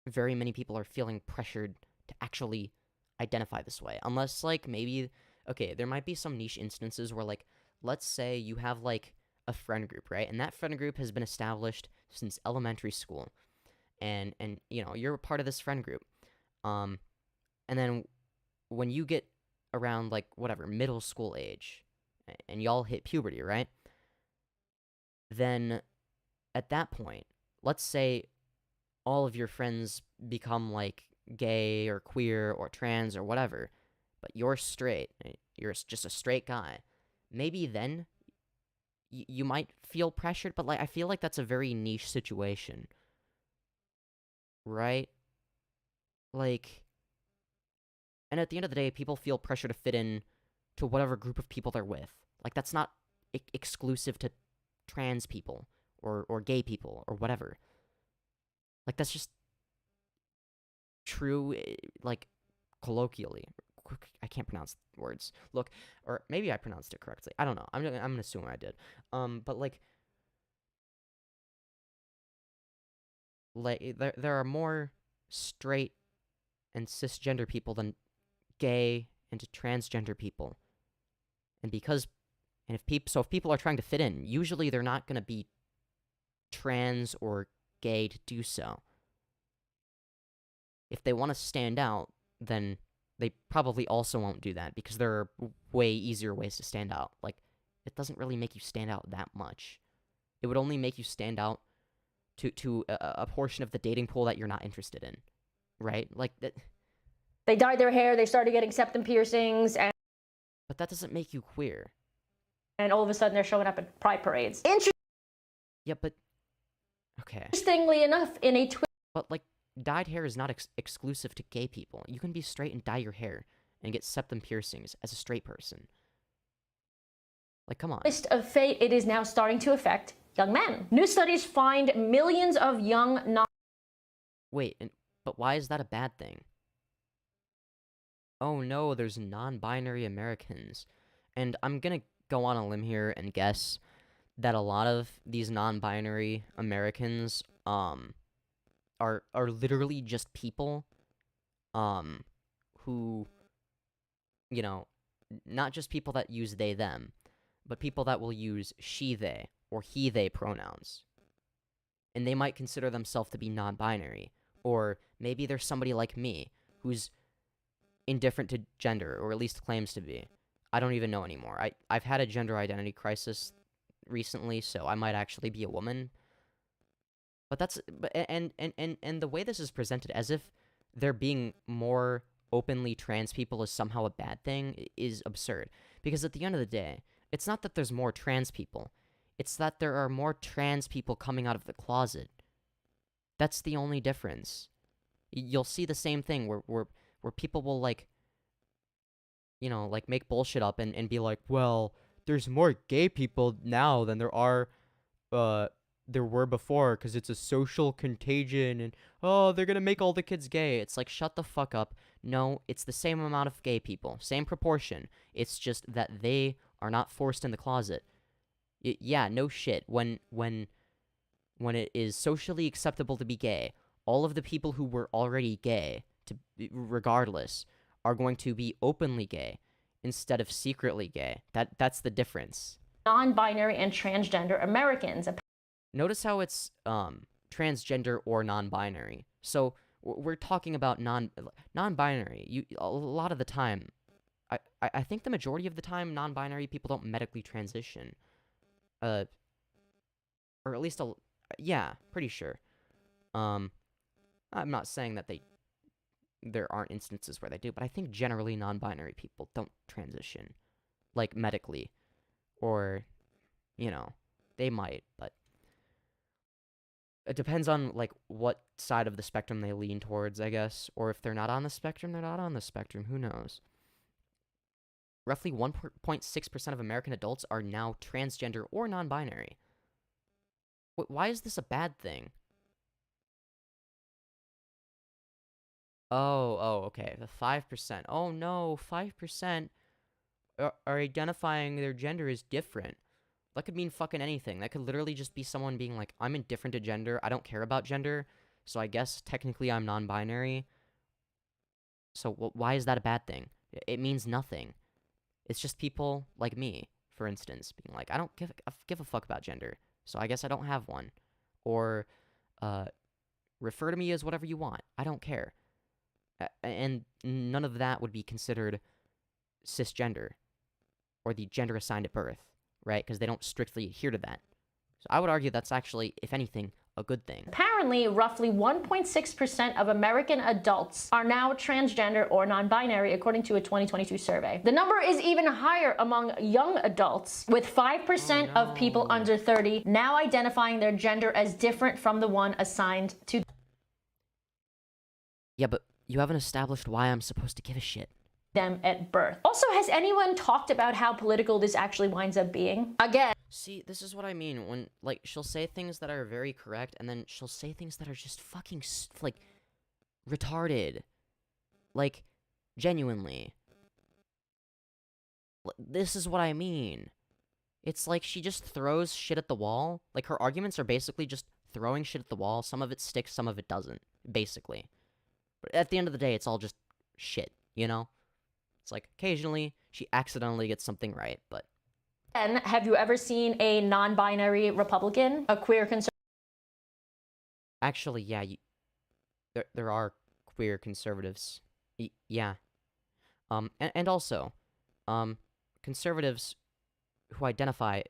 very many people are feeling pressured to actually identify this way. Unless, like, maybe, okay, there might be some niche instances where, like, let's say you have, like, a friend group, right? And that friend group has been established since elementary school. And you're a part of this friend group. And then when you get around, like, whatever, middle school age, and y'all hit puberty, right? Then, at that point, let's say all of your friends become, like, gay or queer or trans or whatever, but you're straight, you're just a straight guy, maybe then you might feel pressured, but, like, I feel like that's a very niche situation, right? Like, and at the end of the day, people feel pressure to fit in to whatever group of people they're with. Like, that's not exclusive to trans people or gay people or whatever. Like, that's just true, like, colloquially. I can't pronounce words. Look, or maybe I pronounced it correctly. I don't know. I'm gonna assume I did. But, like, there are more straight and cisgender people than gay and transgender people. And if people are trying to fit in, usually they're not gonna be trans or gay to do so. If they want to stand out, then they probably also won't do that, because there are way easier ways to stand out. Like, it doesn't really make you stand out that much. It would only make you stand out to a portion of the dating pool that you're not interested in, right? Like, that. They dyed their hair, they started getting septum piercings, But that doesn't make you queer. And all of a sudden they're showing up at pride parades. Yeah, but okay. Interestingly enough, in a But, like, dyed hair is not exclusive to gay people. You can be straight and dye your hair and get septum piercings as a straight person. Like, come on. twist of fate, it is now starting to affect young men. New studies find millions of young Wait, but why is that a bad thing? Oh no, there's non-binary Americans. And I'm gonna go on a limb here and guess that a lot of these non-binary Americans, are literally just people, who, not just people that use they, them, but people that will use she, they, or he, they pronouns. And they might consider themselves to be non-binary. Or maybe there's somebody like me, who's indifferent to gender, or at least claims to be. I don't even know anymore. I've had a gender identity crisis recently, so I might actually be a woman. But that's, and the way this is presented, as if there being more openly trans people is somehow a bad thing, is absurd. Because at the end of the day, it's not that there's more trans people, it's that there are more trans people coming out of the closet. That's the only difference. You'll see the same thing where people will, like, like, make bullshit up and be like, well, there's more gay people now than there were before, because it's a social contagion, and, oh, they're gonna make all the kids gay. It's like, shut the fuck up. No, it's the same amount of gay people. Same proportion. It's just that they are not forced in the closet. Yeah, no shit. When it is socially acceptable to be gay, all of the people who were already gay, regardless, are going to be openly gay instead of secretly gay. That's the difference. non-binary and transgender Americans. Notice how it's transgender or non-binary. So we're talking about non-binary. A lot of the time, I think the majority of the time, non-binary people don't medically transition. Or at least Yeah, pretty sure. I'm not saying that there aren't instances where they do, but I think generally non-binary people don't transition, like medically, or, you know, they might, but it depends on like what side of the spectrum they lean towards, I guess, or if they're not on the spectrum, they're not on the spectrum. Who knows? Roughly 1.6% of American adults are now transgender or non-binary. Why is this a bad thing? Oh, okay. The 5%. Oh no, 5% are identifying their gender as different. That could mean fucking anything. That could literally just be someone being like, I'm indifferent to gender. I don't care about gender. So I guess technically I'm non-binary. So why is that a bad thing? It means nothing. It's just people like me, for instance, being like, I don't give a fuck about gender. So I guess I don't have one. Or refer to me as whatever you want. I don't care. And none of that would be considered cisgender or the gender assigned at birth, right? Because they don't strictly adhere to that. So I would argue that's actually, if anything, a good thing. Apparently, roughly 1.6% of American adults are now transgender or non-binary, according to a 2022 survey. The number is even higher among young adults, with 5% of people under 30 now identifying their gender as different from the one assigned to. Yeah, but you haven't established why I'm supposed to give a shit. Them at birth. Also, has anyone talked about how political this actually winds up being? Again. See, this is what I mean when, like, she'll say things that are very correct, and then she'll say things that are just fucking, like, retarded. Like, genuinely. This is what I mean. It's like she just throws shit at the wall. Like, her arguments are basically just throwing shit at the wall. Some of it sticks, some of it doesn't, basically. But at the end of the day, it's all just shit, you know? It's like, occasionally, she accidentally gets something right, but... And have you ever seen a non-binary Republican, a queer conservative? Actually, yeah, there are queer conservatives. Yeah. And also, conservatives who identify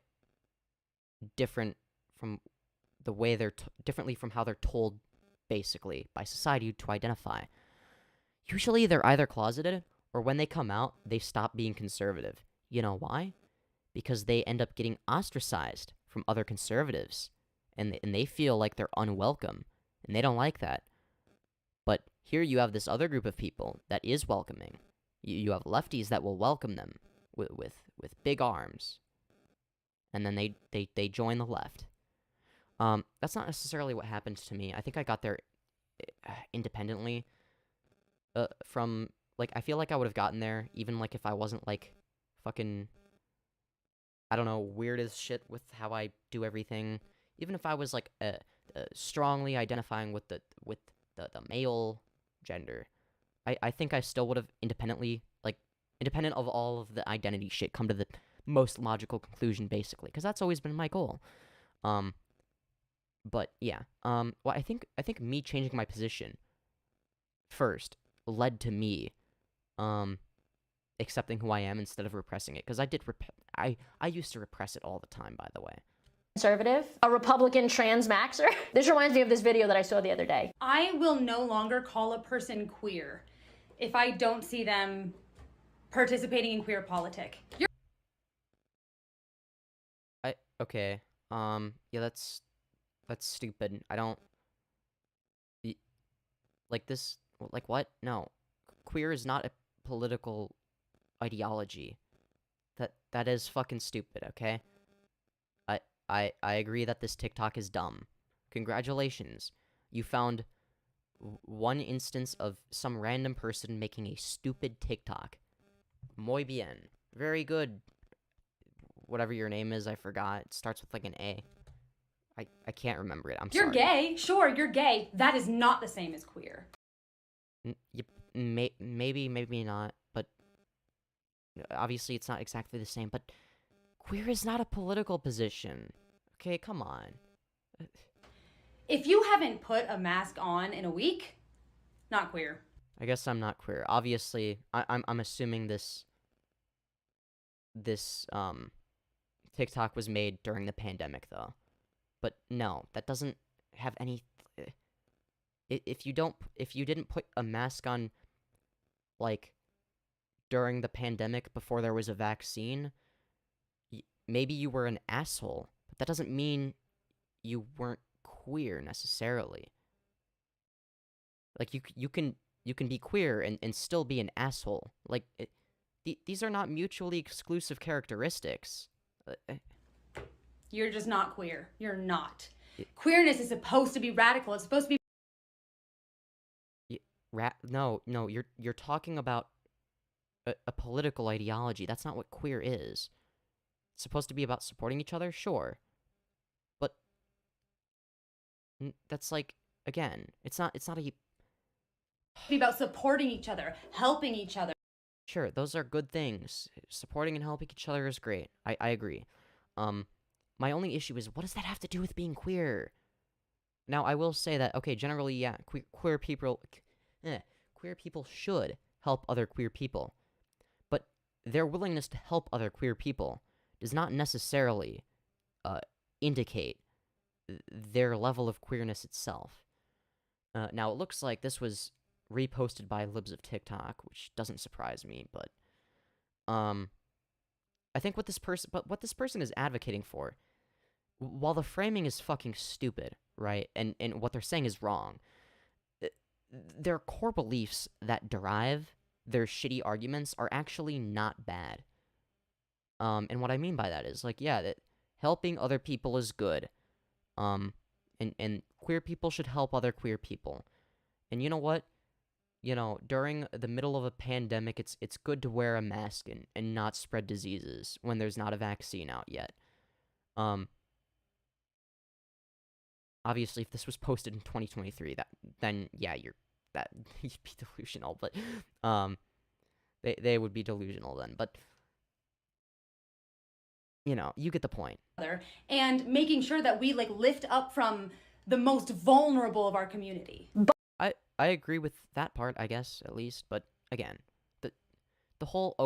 different from the way they're... differently from how they're told, basically, by society to identify. Usually they're either closeted, or when they come out, they stop being conservative. You know why? Because they end up getting ostracized from other conservatives, and they feel like they're unwelcome, and they don't like that. But here you have this other group of people that is welcoming. You have lefties that will welcome them with big arms, and then they join the left. That's not necessarily what happened to me. I think I got there independently from, like, I feel like I would have gotten there even, like, if I wasn't, like, fucking, I don't know, weird as shit with how I do everything. Even if I was, like, strongly identifying with the male gender, I think I still would have independently, like, independent of all of the identity shit, come to the most logical conclusion, basically, because that's always been my goal. But yeah, well, I think me changing my position first led to me, accepting who I am instead of repressing it, because I used to repress it all the time, by the way. Conservative, a Republican transmaxer. This reminds me of this video that I saw the other day. I will no longer call a person queer if I don't see them participating in queer politic. Okay, yeah, that's stupid. I don't... Like, this... Like, what? No. Queer is not a political ideology. That is fucking stupid, okay? I agree that this TikTok is dumb. Congratulations. You found one instance of some random person making a stupid TikTok. Muy bien. Very good. Whatever your name is, I forgot. It starts with, like, an A. I can't remember it. I'm sorry. You're gay? Sure, you're gay. That is not the same as queer. Maybe not, but obviously it's not exactly the same, but queer is not a political position. Okay, come on. If you haven't put a mask on in a week, not queer. I guess I'm not queer. Obviously, I'm assuming this TikTok was made during the pandemic, though. But no, that doesn't have any... If you didn't put a mask on, like, during the pandemic before there was a vaccine, maybe you were an asshole, but that doesn't mean you weren't queer necessarily. Like, you can be queer and still be an asshole. Like, these are not mutually exclusive characteristics. You're just not queer. You're not. Queerness is supposed to be radical. It's supposed to be... No, you're talking about a political ideology. That's not what queer is. It's supposed to be about supporting each other, sure. But that's like, again, it's not a... be about supporting each other, helping each other. Sure, those are good things. Supporting and helping each other is great. I agree. My only issue is, what does that have to do with being queer? Now, I will say that, okay, generally, yeah, queer people should help other queer people. But their willingness to help other queer people does not necessarily indicate their level of queerness itself. Now, it looks like this was reposted by libs of TikTok, which doesn't surprise me, but I think what this person is advocating for, while the framing is fucking stupid, right, and what they're saying is wrong, their core beliefs that derive their shitty arguments are actually not bad. And what I mean by that is, like, yeah, that helping other people is good. And queer people should help other queer people. And you know what? You know, during the middle of a pandemic, it's good to wear a mask and not spread diseases when there's not a vaccine out yet. Obviously, if this was posted in 2023, then yeah, you'd be delusional, but they would be delusional then. But you know, you get the point. And making sure that we lift up from the most vulnerable of our community. I agree with that part, I guess, at least. But again, the whole,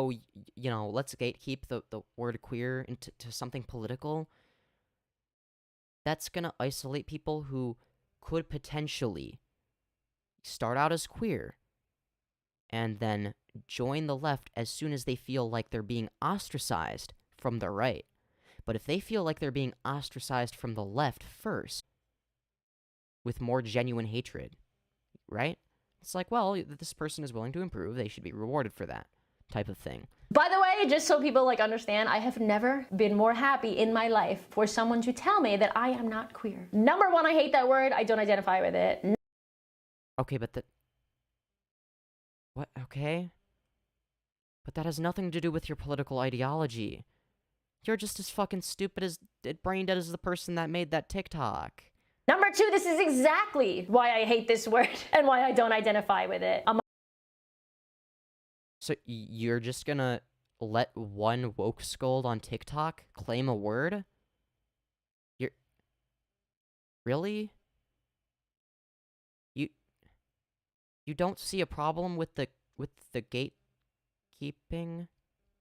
you know, let's gatekeep the word queer into something political. That's gonna isolate people who could potentially start out as queer and then join the left as soon as they feel like they're being ostracized from the right. But if they feel like they're being ostracized from the left first, with more genuine hatred, right? It's like, well, this person is willing to improve, they should be rewarded for that type of thing. By the way, just so people understand, I have never been more happy in my life for someone to tell me that I am not queer. Number one, I hate that word. I don't identify with it. Okay, but what? Okay? But that has nothing to do with your political ideology. You're just as fucking stupid as brain dead as the person that made that TikTok. Number two, this is exactly why I hate this word and why I don't identify with it. So you're just gonna let one woke scold on TikTok claim a word? You're... Really? You don't see a problem with the gatekeeping?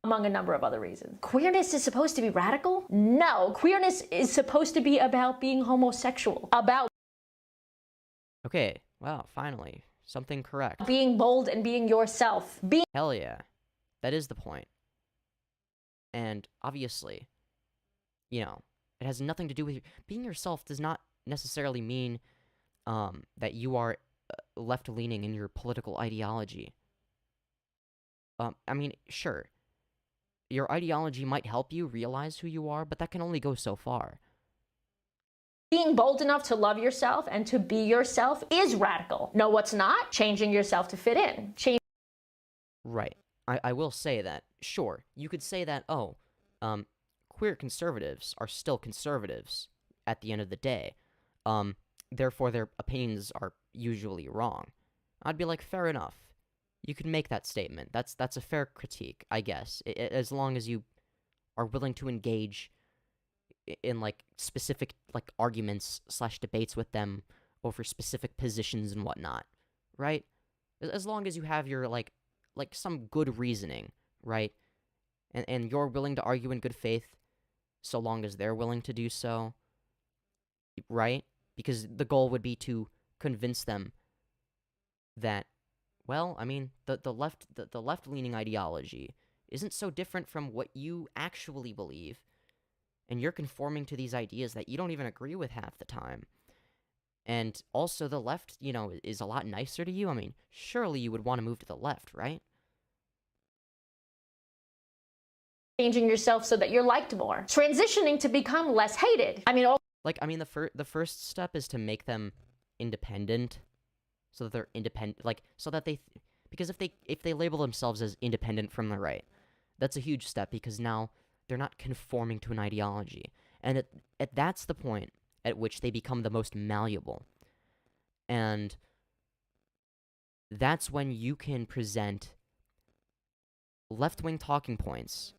Among a number of other reasons. Queerness is supposed to be radical? No, queerness is supposed to be about being homosexual. About... Okay, wow, finally. Something correct. Being bold and being yourself. Hell yeah. That is the point. And obviously, you know, it has nothing to do with... Being yourself does not necessarily mean that you are left-leaning in your political ideology. I mean, sure. Your ideology might help you realize who you are, but that can only go so far. Being bold enough to love yourself and to be yourself is radical. No, what's not? Changing yourself to fit in. Right. I will say that, sure, you could say that, oh, queer conservatives are still conservatives at the end of the day. Therefore, their opinions are usually wrong. I'd be like, fair enough. You can make that statement. That's a fair critique, I guess, as long as you are willing to engage in, like, specific, like, arguments / debates with them over specific positions and whatnot, right? As long as you have your, like some good reasoning, right? And you're willing to argue in good faith, so long as they're willing to do so. right? Because the goal would be to convince them that, well, I mean, the left-leaning ideology isn't so different from what you actually believe, and you're conforming to these ideas that you don't even agree with half the time. And also the left, is a lot nicer to you. I mean, surely you would want to move to the left, right? Changing yourself so that you're liked more. Transitioning to become less hated. I mean, the first step is to make them independent, so that they're independent, because if they label themselves as independent from the right, that's a huge step, because now they're not conforming to an ideology, and that's the point at which they become the most malleable, and that's when you can present left-wing talking points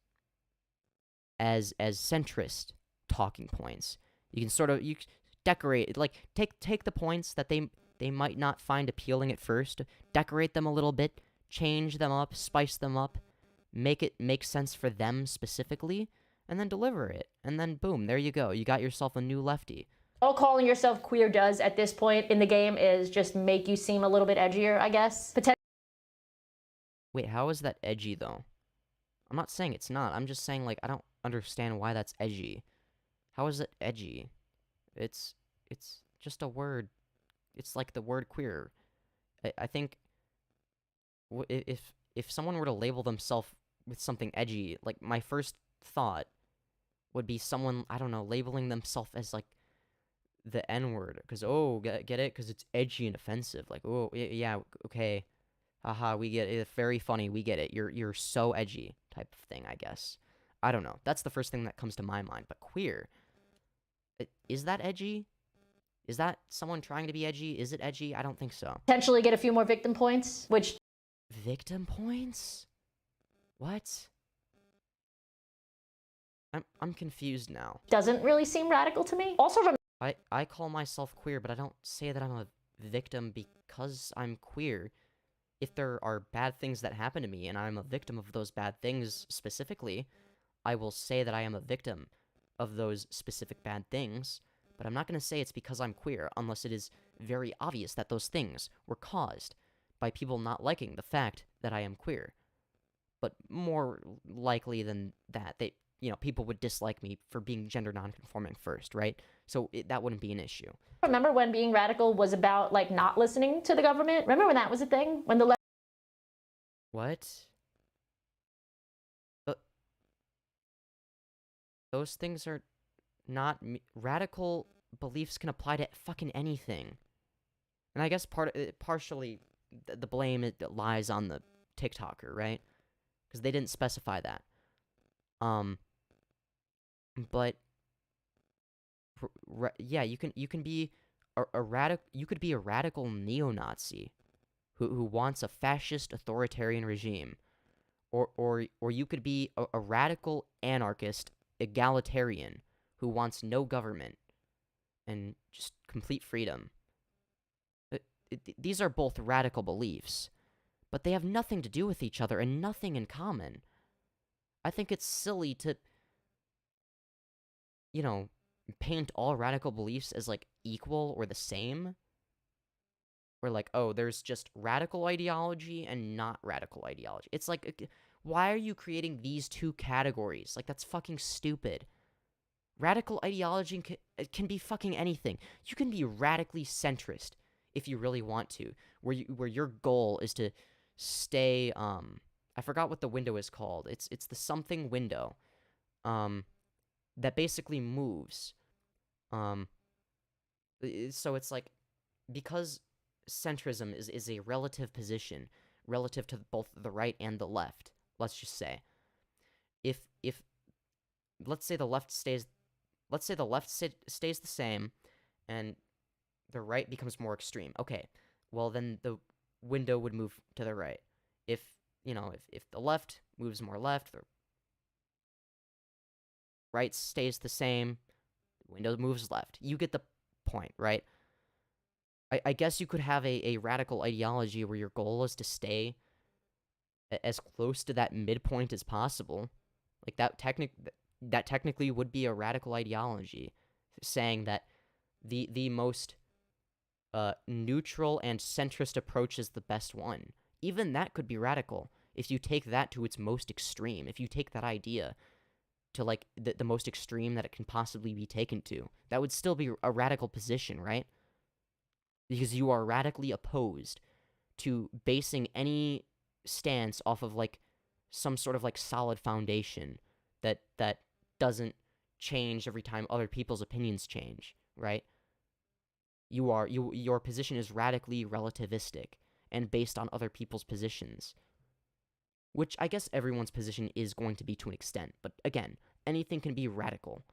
as centrist talking points. You can sort of decorate, take the points that they might not find appealing at first, decorate them a little bit, change them up, spice them up, make it make sense for them specifically, and then deliver it. And then boom, there you go. You got yourself a new lefty. all calling yourself queer does at this point in the game is just make you seem a little bit edgier, I guess. Wait, how is that edgy, though? I'm not saying it's not. I'm just saying, I don't understand why that's edgy. How is it edgy? It's just a word. It's like the word queer. I think if someone were to label themselves with something edgy, my first thought would be someone, I don't know, labeling themselves as, the N-word. Because, get it? Because it's edgy and offensive. Oh, yeah, okay. Haha, we get it. It's very funny. We get it. You're so edgy type of thing, I guess. I don't know. That's the first thing that comes to my mind. But queer, is that edgy? Is that someone trying to be edgy? Is it edgy? I don't think so. Potentially get a few more victim points, which... Victim points? What? I'm confused now. Doesn't really seem radical to me. Also, I call myself queer, but I don't say that I'm a victim because I'm queer. If there are bad things that happen to me and I'm a victim of those bad things specifically, I will say that I am a victim of those specific bad things, but I'm not going to say it's because I'm queer unless it is very obvious that those things were caused by people not liking the fact that I am queer. But more likely than that, people would dislike me for being gender nonconforming first, right? So that wouldn't be an issue. Remember when being radical was about, not listening to the government? Remember when that was a thing? When the left... What? Those things are not... Radical beliefs can apply to fucking anything. And I guess partially the blame lies on the TikToker, right? Because they didn't specify that. But yeah, you can be a radical neo-Nazi who wants a fascist authoritarian regime, or you could be a radical anarchist egalitarian who wants no government and just complete freedom. These are both radical beliefs, but they have nothing to do with each other and nothing in common. I think it's silly to, paint all radical beliefs as, equal or the same. Or, there's just radical ideology and not radical ideology. It's why are you creating these two categories? That's fucking stupid. Radical ideology can be fucking anything. You can be radically centrist if you really want to, where your goal is to stay, I forgot what the window is called. It's the something window, that basically moves. So it's because centrism is a relative position, relative to both the right and the left, let's just say. If let's say the left stays the same, and the right becomes more extreme. Okay, well then the window would move to the right. If the left moves more left, the right stays the same, the window moves left. You get the point, right? I guess you could have a radical ideology where your goal is to stay as close to that midpoint as possible. That technically would be a radical ideology, saying that the most neutral and centrist approach is the best one. Even that could be radical if you take that to its most extreme. If you take that idea to like the most extreme that it can possibly be taken to, that would still be a radical position, right? Because you are radically opposed to basing any stance off of like some sort of like solid foundation that doesn't change every time other people's opinions change, right? Your position is radically relativistic and based on other people's positions, which I guess everyone's position is going to be to an extent. But again, anything can be radical.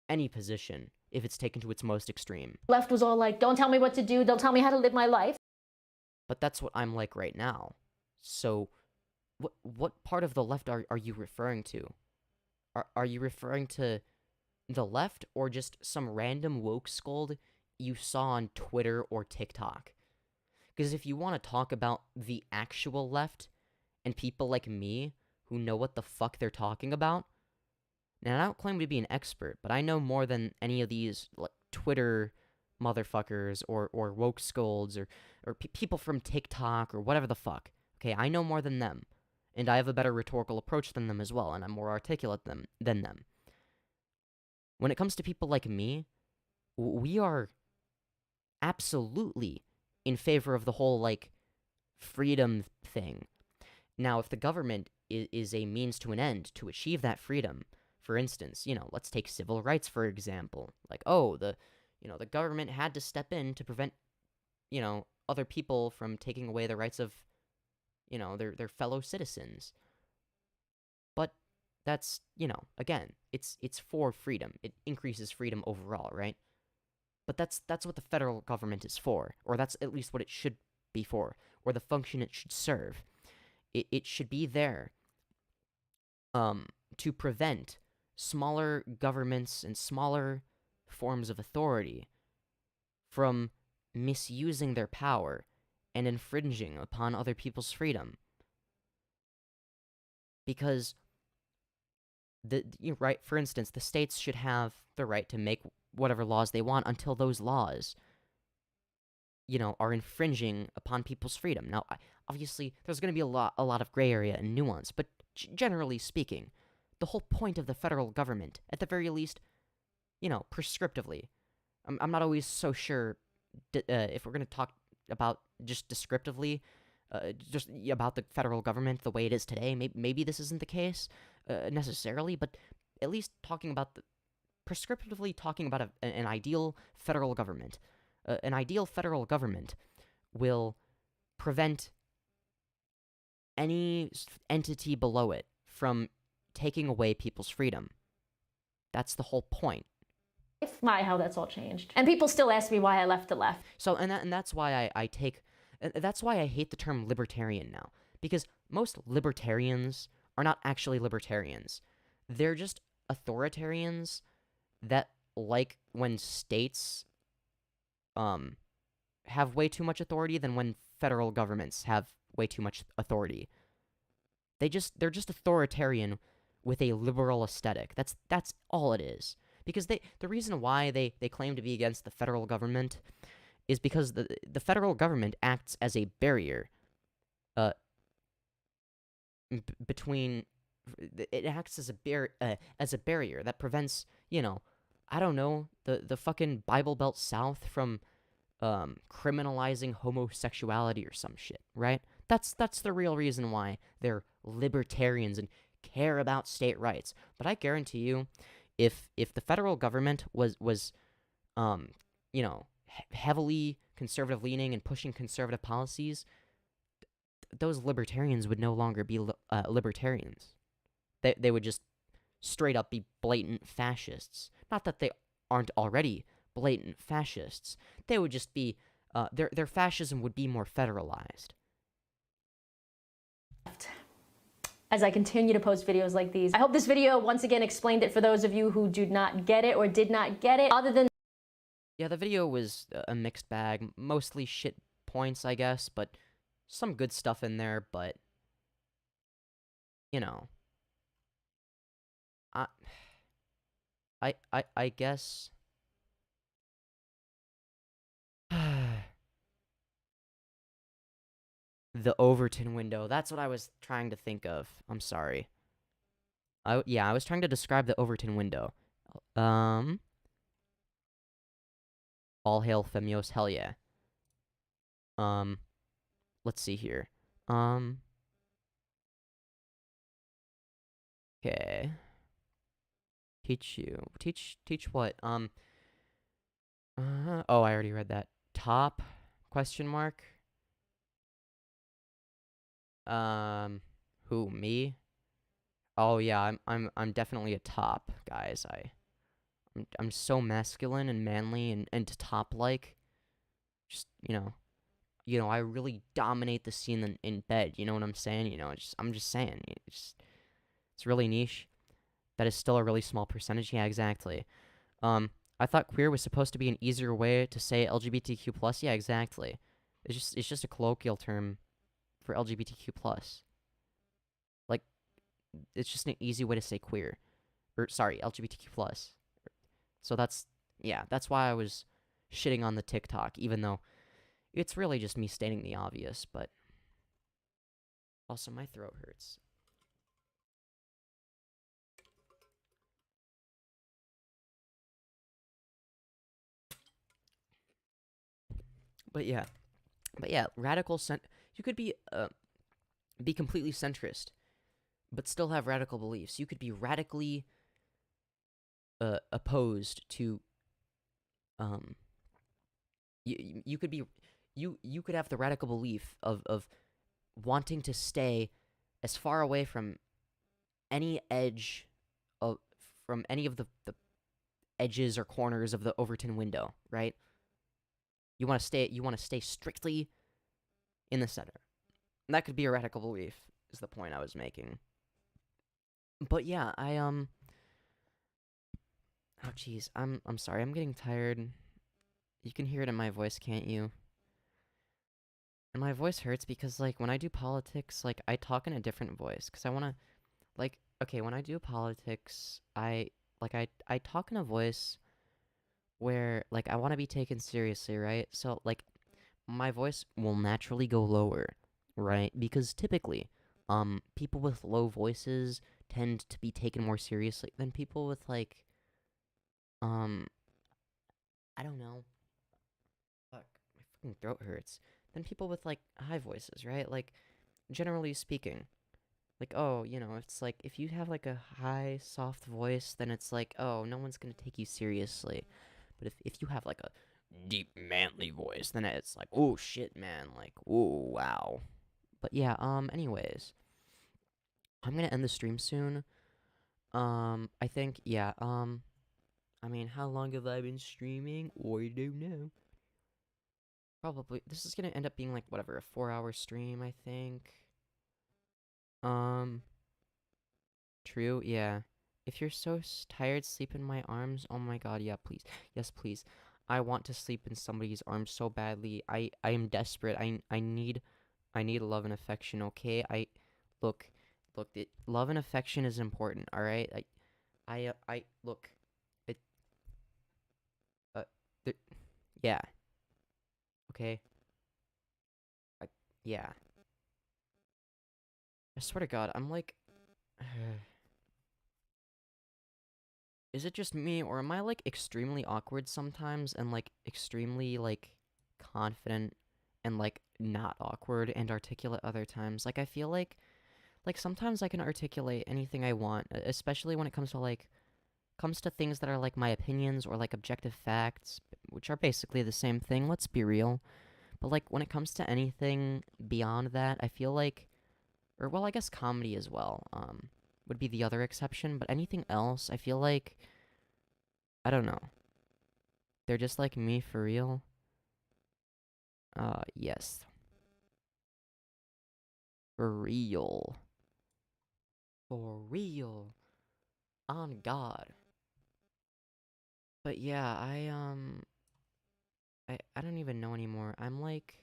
Any position, if it's taken to its most extreme. Left was all like, don't tell me what to do, don't tell me how to live my life. But that's what I'm like right now. So, what part of the left are you referring to? Are you referring to the left or just some random woke scold you saw on Twitter or TikTok? Because if you want to talk about the actual left and people like me who know what the fuck they're talking about, and I don't claim to be an expert, but I know more than any of these like Twitter motherfuckers or woke scolds or people from TikTok or whatever the fuck. Okay, I know more than them, and I have a better rhetorical approach than them as well, and I'm more articulate than them. When it comes to people like me, we are absolutely in favor of the whole like freedom thing. Now, if the government is a means to an end to achieve that freedom, for instance, let's take civil rights for example. Like, oh, the government had to step in to prevent, other people from taking away the rights of, their fellow citizens. But that's, again, it's for freedom. It increases freedom overall, right? But that's what the federal government is for, or that's at least what it should be for, or the function it should serve. It should be there to prevent smaller governments and smaller forms of authority from misusing their power and infringing upon other people's freedom. Because right, for instance, the states should have the right to make whatever laws they want until those laws, are infringing upon people's freedom. Now, obviously, there's going to be a lot of gray area and nuance, but generally speaking, the whole point of the federal government, at the very least, prescriptively. I'm not always so sure if we're going to talk about just descriptively, just about the federal government the way it is today. Maybe this isn't the case necessarily, but at least prescriptively talking about an ideal federal government. An ideal federal government will prevent any entity below it from taking away people's freedom. That's the whole point. How that's all changed. And people still ask me why I left the left. So, and that's why that's why I hate the term libertarian now. Because most libertarians are not actually libertarians. They're just authoritarians that like when states have way too much authority than when federal governments have way too much authority. They're just authoritarian with a liberal aesthetic. That's all it is. Because the reason why they claim to be against the federal government is because the federal government acts as a barrier between. It acts as a barrier that prevents, I don't know, the fucking Bible Belt South from criminalizing homosexuality or some shit, right? That's the real reason why they're libertarians and care about state rights. But I guarantee you, if the federal government was heavily conservative leaning and pushing conservative policies, those libertarians would no longer be libertarians. They would just straight up be blatant fascists. Not that they aren't already blatant fascists. They would just be their fascism would be more federalized. As I continue to post videos like these, I hope this video once again explained it for those of you who do not get it or did not get it. Other than yeah, the video was a mixed bag, mostly shit points, I guess, but some good stuff in there. But I guess The Overton window. That's what I was trying to think of. I'm sorry. I was trying to describe the Overton window. Um, all hail Femyoz, hell yeah. Let's see here. Okay. Teach what? Oh, I already read that. Top? Question mark? Who, me? Oh yeah, I'm definitely a top, guys. I'm so masculine and manly and top like. Just, I really dominate the scene in bed, you know what I'm saying? I'm just saying. It's really niche. That is still a really small percentage. Yeah, exactly. I thought queer was supposed to be an easier way to say LGBTQ plus. Yeah, exactly. It's just a colloquial term for LGBTQ plus. Like, it's just an easy way to say queer, or sorry, LGBTQ plus. So that's why I was shitting on the TikTok, even though it's really just me stating the obvious. But also, my throat hurts. But yeah, you could be completely centrist, but still have radical beliefs. You could be radically opposed to you could be you could have the radical belief of wanting to stay as far away from any edge from any of the edges or corners of the Overton window, right? You want to stay strictly in the center. And that could be a radical belief, is the point I was making. But yeah, oh jeez, I'm sorry, I'm getting tired. You can hear it in my voice, can't you? And my voice hurts because, like, when I do politics, like, I talk in a different voice, because I want to, like, okay, when I do politics, I talk in a voice where, like, I want to be taken seriously, right? So, like, my voice will naturally go lower, right? Because typically, people with low voices tend to be taken more seriously than people with, like, I don't know. Fuck, my fucking throat hurts. Than people with, like, high voices, right? Like, generally speaking. Like, oh, it's like, if you have, like, a high, soft voice, then it's like, oh, no one's gonna take you seriously. But if you have, like, a deep, manly voice, then it's like, oh, shit, man. Like, oh, wow. But yeah, anyways. I'm gonna end the stream soon. I think, yeah, I mean, how long have I been streaming? I don't know. Probably, this is gonna end up being, like, whatever, a 4-hour stream, I think. True, yeah. If you're so tired, sleep in my arms. Oh my god, yeah, please. Yes, please. I want to sleep in somebody's arms so badly. I am desperate. I need love and affection, okay? Look, love and affection is important, all right? Look, it, there, yeah, okay? Yeah. I swear to God, I'm like, is it just me, or am I, like, extremely awkward sometimes, and, like, extremely, like, confident, and, like, not awkward and articulate other times? Like, I feel like, sometimes I can articulate anything I want, especially when it comes to things that are, like, my opinions, or, like, objective facts, which are basically the same thing, let's be real. But, like, when it comes to anything beyond that, I feel like, or, well, I guess comedy as well, would be the other exception, but anything else, I feel like, I don't know. They're just like me for real. Yes. For real. For real. On God. But yeah, I don't even know anymore. I'm like,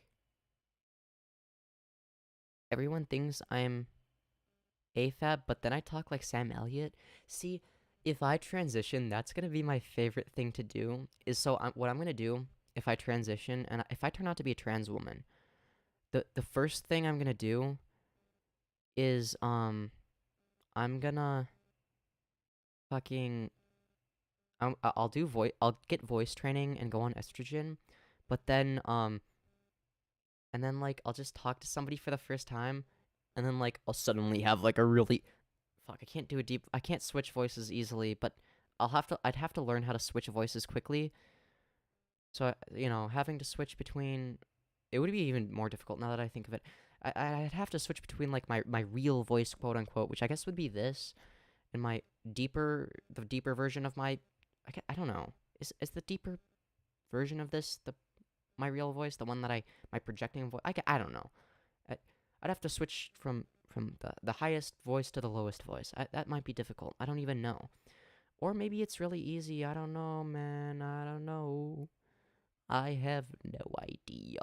everyone thinks I'm AFAB, but then I talk like Sam Elliott. See, if I transition, that's gonna be my favorite thing to do. What I'm gonna do if I transition and if I turn out to be a trans woman, the first thing I'm gonna do is I'm gonna fucking I'll get voice training and go on estrogen, but then and then like I'll just talk to somebody for the first time, and then like I'll suddenly have like a really fuck, I can't switch voices easily, but I'd have to learn how to switch voices quickly. So, having to switch between it would be even more difficult now that I think of it. I'd have to switch between like my real voice, quote unquote, which I guess would be this, and the deeper version of I don't know. Is the deeper version of this my real voice, the one that my projecting voice? I don't know. I'd have to switch from the highest voice to the lowest voice. That might be difficult. I don't even know. Or maybe it's really easy. I don't know, man. I don't know. I have no idea.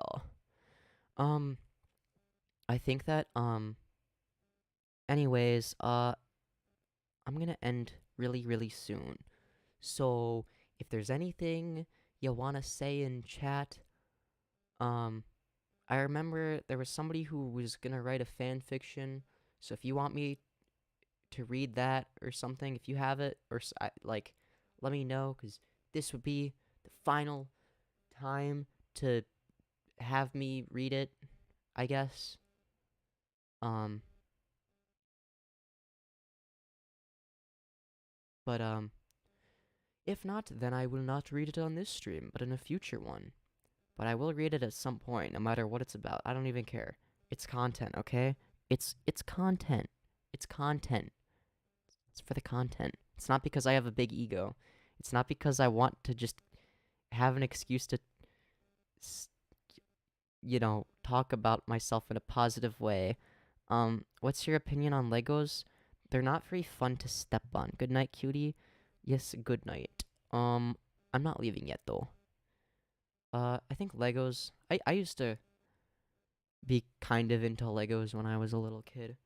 I think that, anyways, I'm gonna end really, really soon. So, if there's anything you want to say in chat, I remember there was somebody who was gonna write a fan fiction, so if you want me to read that or something, if you have it, or let me know, because this would be the final time to have me read it, I guess. But if not, then I will not read it on this stream, but in a future one. But I will read it at some point, no matter what it's about. I don't even care. It's content, okay? It's content. It's content. It's for the content. It's not because I have a big ego. It's not because I want to just have an excuse to, talk about myself in a positive way. What's your opinion on Legos? They're not very fun to step on. Good night, cutie. Yes, good night. I'm not leaving yet, though. I think Legos... I used to be kind of into Legos when I was a little kid.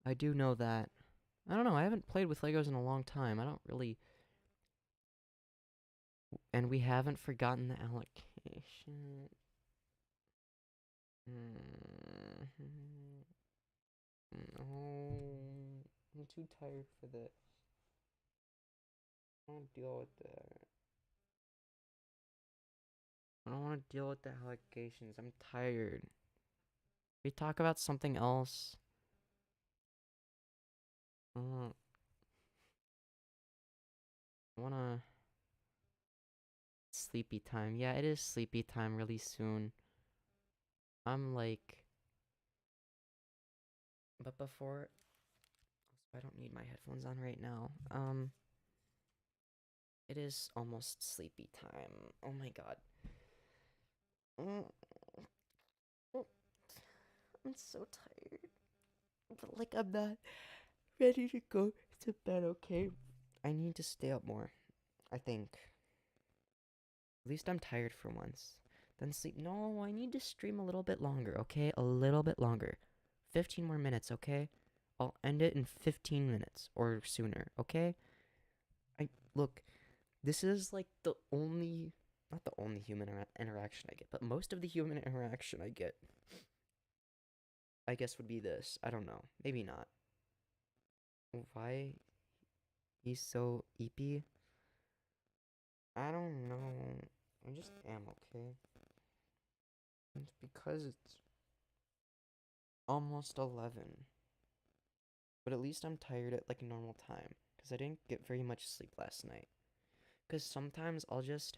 I do know that. I don't know, I haven't played with Legos in a long time. I don't really... And we haven't forgotten the allocation. No, I'm too tired for that. I don't deal with that. I don't want to deal with the allegations. I'm tired. We talk about something else. I wanna... Sleepy time. Yeah, it is sleepy time really soon. I'm like... But before... I don't need my headphones on right now. It is almost sleepy time. Oh my god. I'm so tired. But like, I'm not ready to go to bed, okay? I need to stay up more, I think. At least I'm tired for once. Then sleep. No, I need to stream a little bit longer, okay? A little bit longer. 15 more minutes, okay? I'll end it in 15 minutes or sooner, okay? Look, this is like the only, not the only human interaction I get, but most of the human interaction I get, I guess, would be this. I don't know. Maybe not. Why he's so eepy? I don't know. I just am, okay? It's because it's almost 11. But at least I'm tired at like normal time, because I didn't get very much sleep last night. Because sometimes I'll just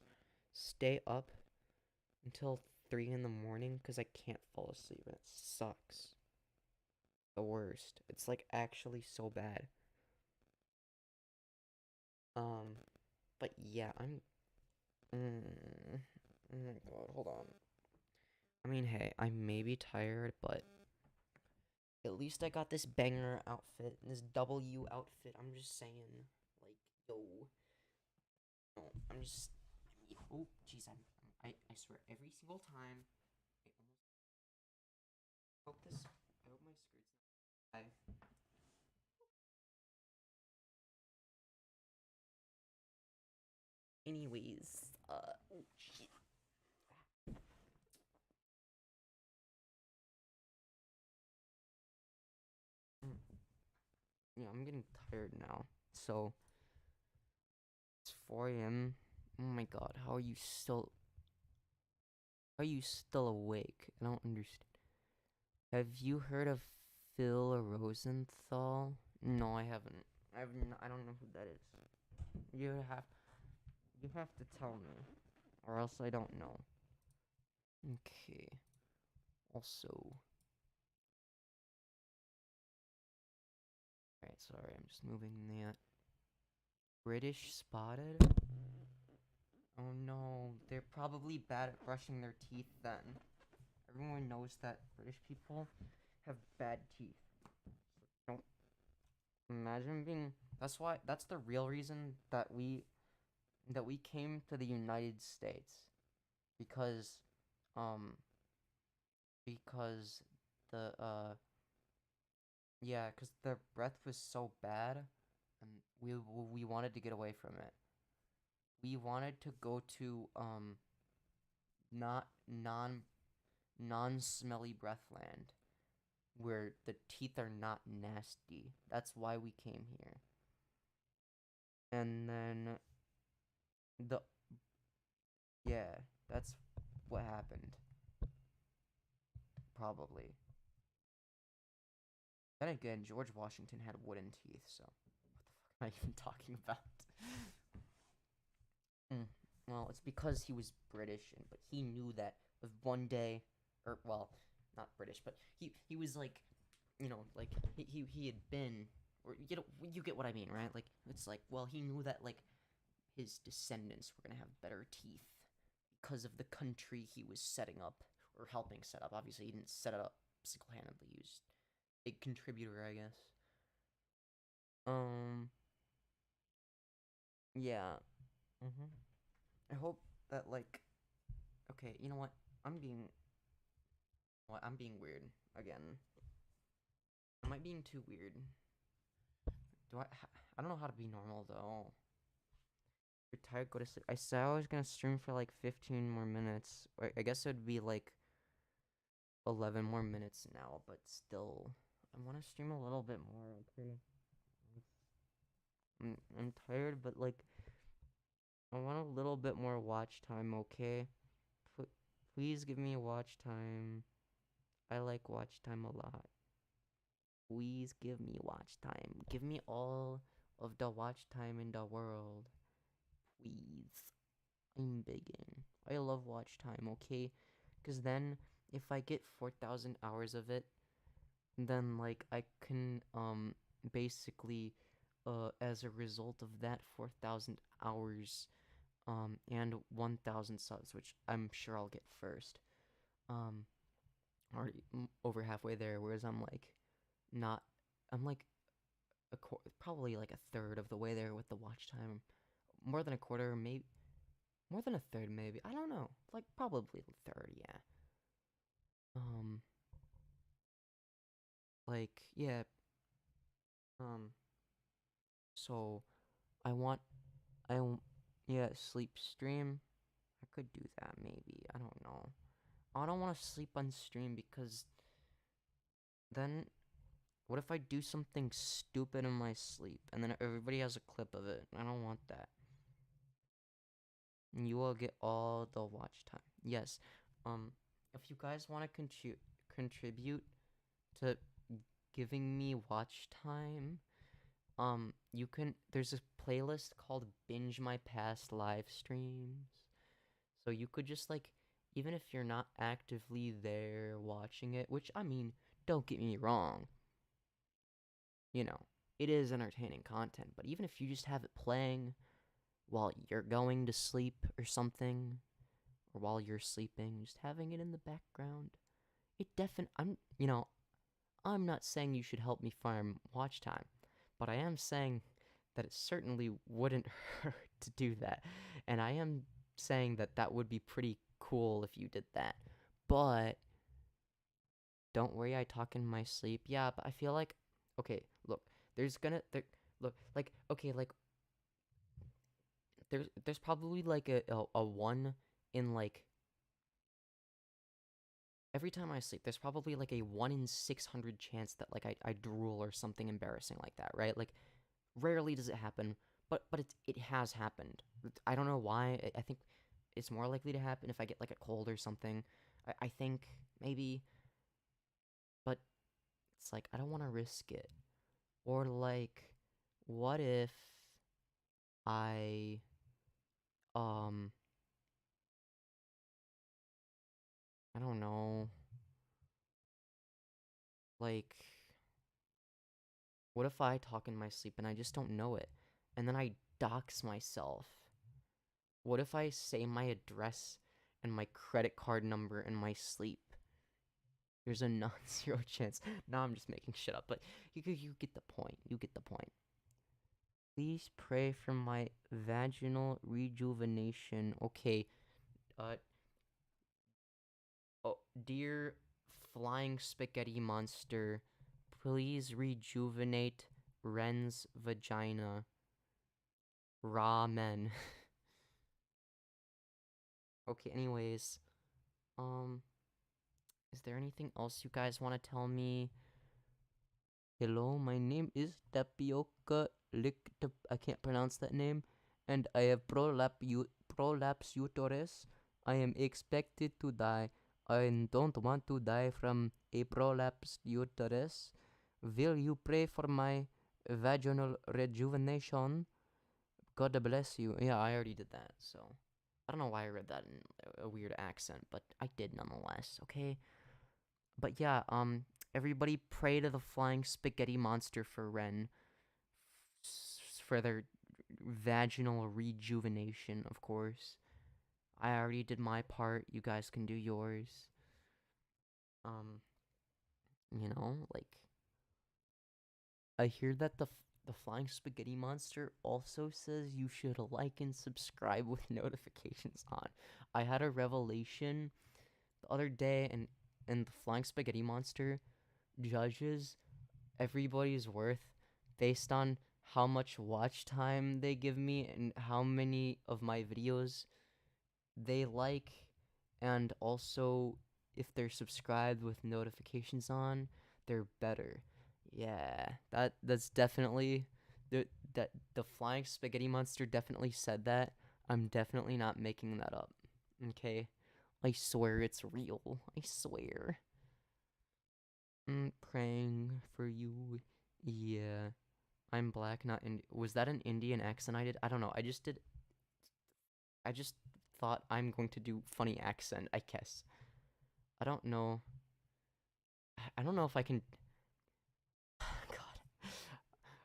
stay up until 3 in the morning because I can't fall asleep, and it sucks. The worst. It's like actually so bad. But yeah, I'm... oh my god, hold on. I mean, hey, I may be tired, but at least I got this banger outfit, this W outfit. I'm just saying, like, yo. No, I'm just... oh, jeez, I swear, every single time, I hope my skirt's not high. Anyways, oh, shit. Yeah, I'm getting tired now. So it's 4 a.m. Oh my god, how are you still awake? I don't understand. Have you heard of Phil Rosenthal? No, I haven't. I don't know who that is. You have to tell me, or else I don't know. Okay. Also, alright, sorry, I'm just moving that. British spotted? Oh no, they're probably bad at brushing their teeth then. Everyone knows that British people have bad teeth. So don't imagine being. That's the real reason that we came to the United States. Because, um, because the, yeah, because their breath was so bad, and we wanted to get away from it. We wanted to go to, not non-smelly breathland, where the teeth are not nasty. That's why we came here. And then the yeah, that's what happened. Probably. Then again, George Washington had wooden teeth, so what the fuck am I even talking about? Well, it's because he was British, but he knew that one day, or well, not British, but he was like, like he had been, or you get what I mean, right? Like it's like, well, he knew that like his descendants were gonna have better teeth because of the country he was setting up or helping set up. Obviously, he didn't set it up single-handedly. He was a big contributor, I guess. Yeah. I hope that like, okay, you know what? I'm being, I'm being weird again. Am I being too weird? I don't know how to be normal though. You're tired, go to sleep. I said I was gonna stream for like 15 more minutes. I guess it would be like 11 more minutes now, but still, I want to stream a little bit more, okay? I'm tired, but like, I want a little bit more watch time, okay? Please give me watch time. I like watch time a lot. Please give me watch time. Give me all of the watch time in the world. Please. I'm begging. I love watch time, okay? Because then, if I get 4,000 hours of it, then, like, I can, basically, as a result of that 4,000 hours, and 1,000 subs, which I'm sure I'll get first, already over halfway there, whereas I'm, like, not, I'm, like, probably, like, a third of the way there with the watch time. More than a quarter, maybe. More than a third, maybe. I don't know. Like, probably a third, yeah. Like, yeah. So, I want, yeah, sleep stream. I could do that, maybe. I don't know. I don't want to sleep on stream because then, what if I do something stupid in my sleep and then everybody has a clip of it? I don't want that. And you will get all the watch time. Yes. If you guys want to contribute to giving me watch time, you can. There's a playlist called Binge My Past Live Streams. So you could just like, even if you're not actively there watching it, which I mean, don't get me wrong. It is entertaining content, but even if you just have it playing while you're going to sleep or something, or while you're sleeping, just having it in the background, I'm not saying you should help me farm watch time, but I am saying that it certainly wouldn't hurt to do that. And I am saying that that would be pretty cool if you did that. But don't worry, I talk in my sleep. Yeah, but I feel like, okay, look, look, like, okay, like, there's probably like a 1 in like every time I sleep, there's probably like a 1 in 600 chance that like I drool or something embarrassing like that, right? Like rarely does it happen, but it has happened. I don't know why. I think it's more likely to happen if I get like a cold or something. I think maybe, but it's like I don't want to risk it. Or like, what if I I don't know, like, what if I talk in my sleep and I just don't know it, and then I dox myself? What if I say my address and my credit card number in my sleep? There's a non-zero chance. No, I'm just making shit up, but you get the point. You get the point. Please pray for my vaginal rejuvenation. Okay. Oh, dear flying spaghetti monster, please rejuvenate Ren's vagina. Ramen. Okay, anyways. Is there anything else you guys want to tell me? Hello, my name is Tapioca I can't pronounce that name. And I have prolapse uterus. I am expected to die. I don't want to die from a prolapsed uterus. Will you pray for my vaginal rejuvenation? God bless you. Yeah, I already did that, so I don't know why I read that in a weird accent, but I did nonetheless, okay? But yeah, everybody pray to the flying spaghetti monster for Ren for their vaginal rejuvenation, of course. I already did my part. You guys can do yours. Like, I hear that the flying spaghetti monster also says you should like and subscribe with notifications on. I had a revelation the other day, and the flying spaghetti monster judges everybody's worth based on how much watch time they give me and how many of my videos they like, and also if they're subscribed with notifications on, they're better. Yeah, that's definitely the flying spaghetti monster definitely said that. I'm definitely not making that up. Okay? I swear it's real. I swear. Praying for you. Yeah. I'm black, not was that an Indian accent I did? I don't know. I just thought I'm going to do funny accent, I guess. I don't know. I don't know if I can. God.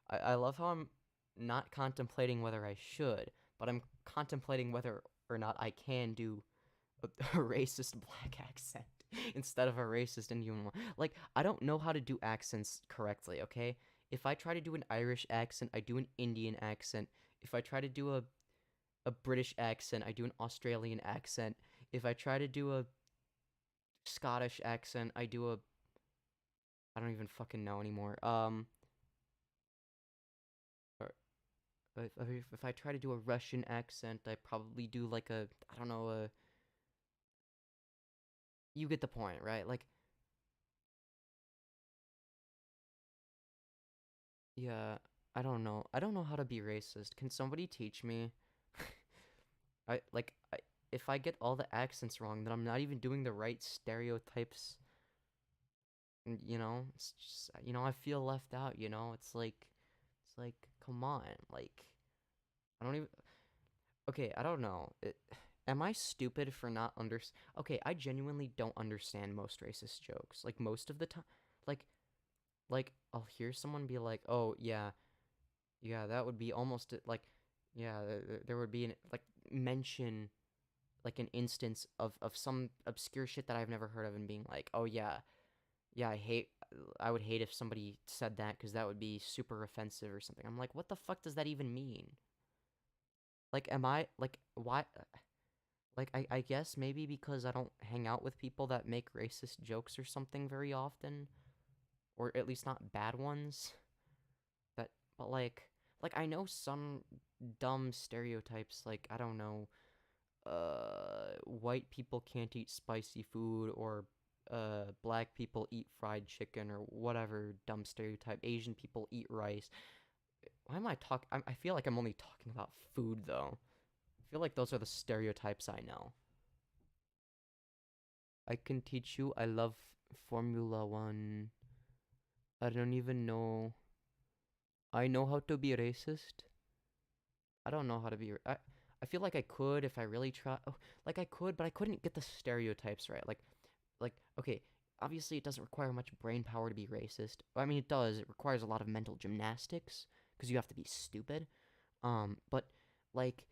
I love how I'm not contemplating whether I should, but I'm contemplating whether or not I can do a racist black accent instead of a racist Indian one. Like, I don't know how to do accents correctly, okay? If I try to do an Irish accent, I do an Indian accent. If I try to do a British accent, I do an Australian accent. If I try to do a Scottish accent, I do a I don't even fucking know anymore. If I try to do a Russian accent, I probably do like a I don't know a you get the point, right? Like yeah, I don't know. I don't know how to be racist. Can somebody teach me? If I get all the accents wrong, then I'm not even doing the right stereotypes. It's just I feel left out, it's like come on, like I don't even okay, I don't know. Am I stupid for not Okay, I genuinely don't understand most racist jokes. Like most of the time, like I'll hear someone be like, "Oh, yeah. Yeah, that would be almost like yeah, there would be an like mention like an instance of some obscure shit that I've never heard of and being like, "Oh yeah. Yeah, I would hate if somebody said that cuz that would be super offensive or something." I'm like, "What the fuck does that even mean?" Like am I like why like I guess maybe because I don't hang out with people that make racist jokes or something very often, or at least not bad ones. But like I know some dumb stereotypes, like I don't know, white people can't eat spicy food, or black people eat fried chicken or whatever dumb stereotype. Asian people eat rice. Why am I talking? I feel like I'm only talking about food though. I feel like those are the stereotypes I know. I can teach you. I love Formula One. I don't even know. I know how to be racist. I don't know how to be. I feel like I could if I really try. Oh, like I could, but I couldn't get the stereotypes right. Like okay, obviously it doesn't require much brain power to be racist. I mean, it does. It requires a lot of mental gymnastics because you have to be stupid. But like,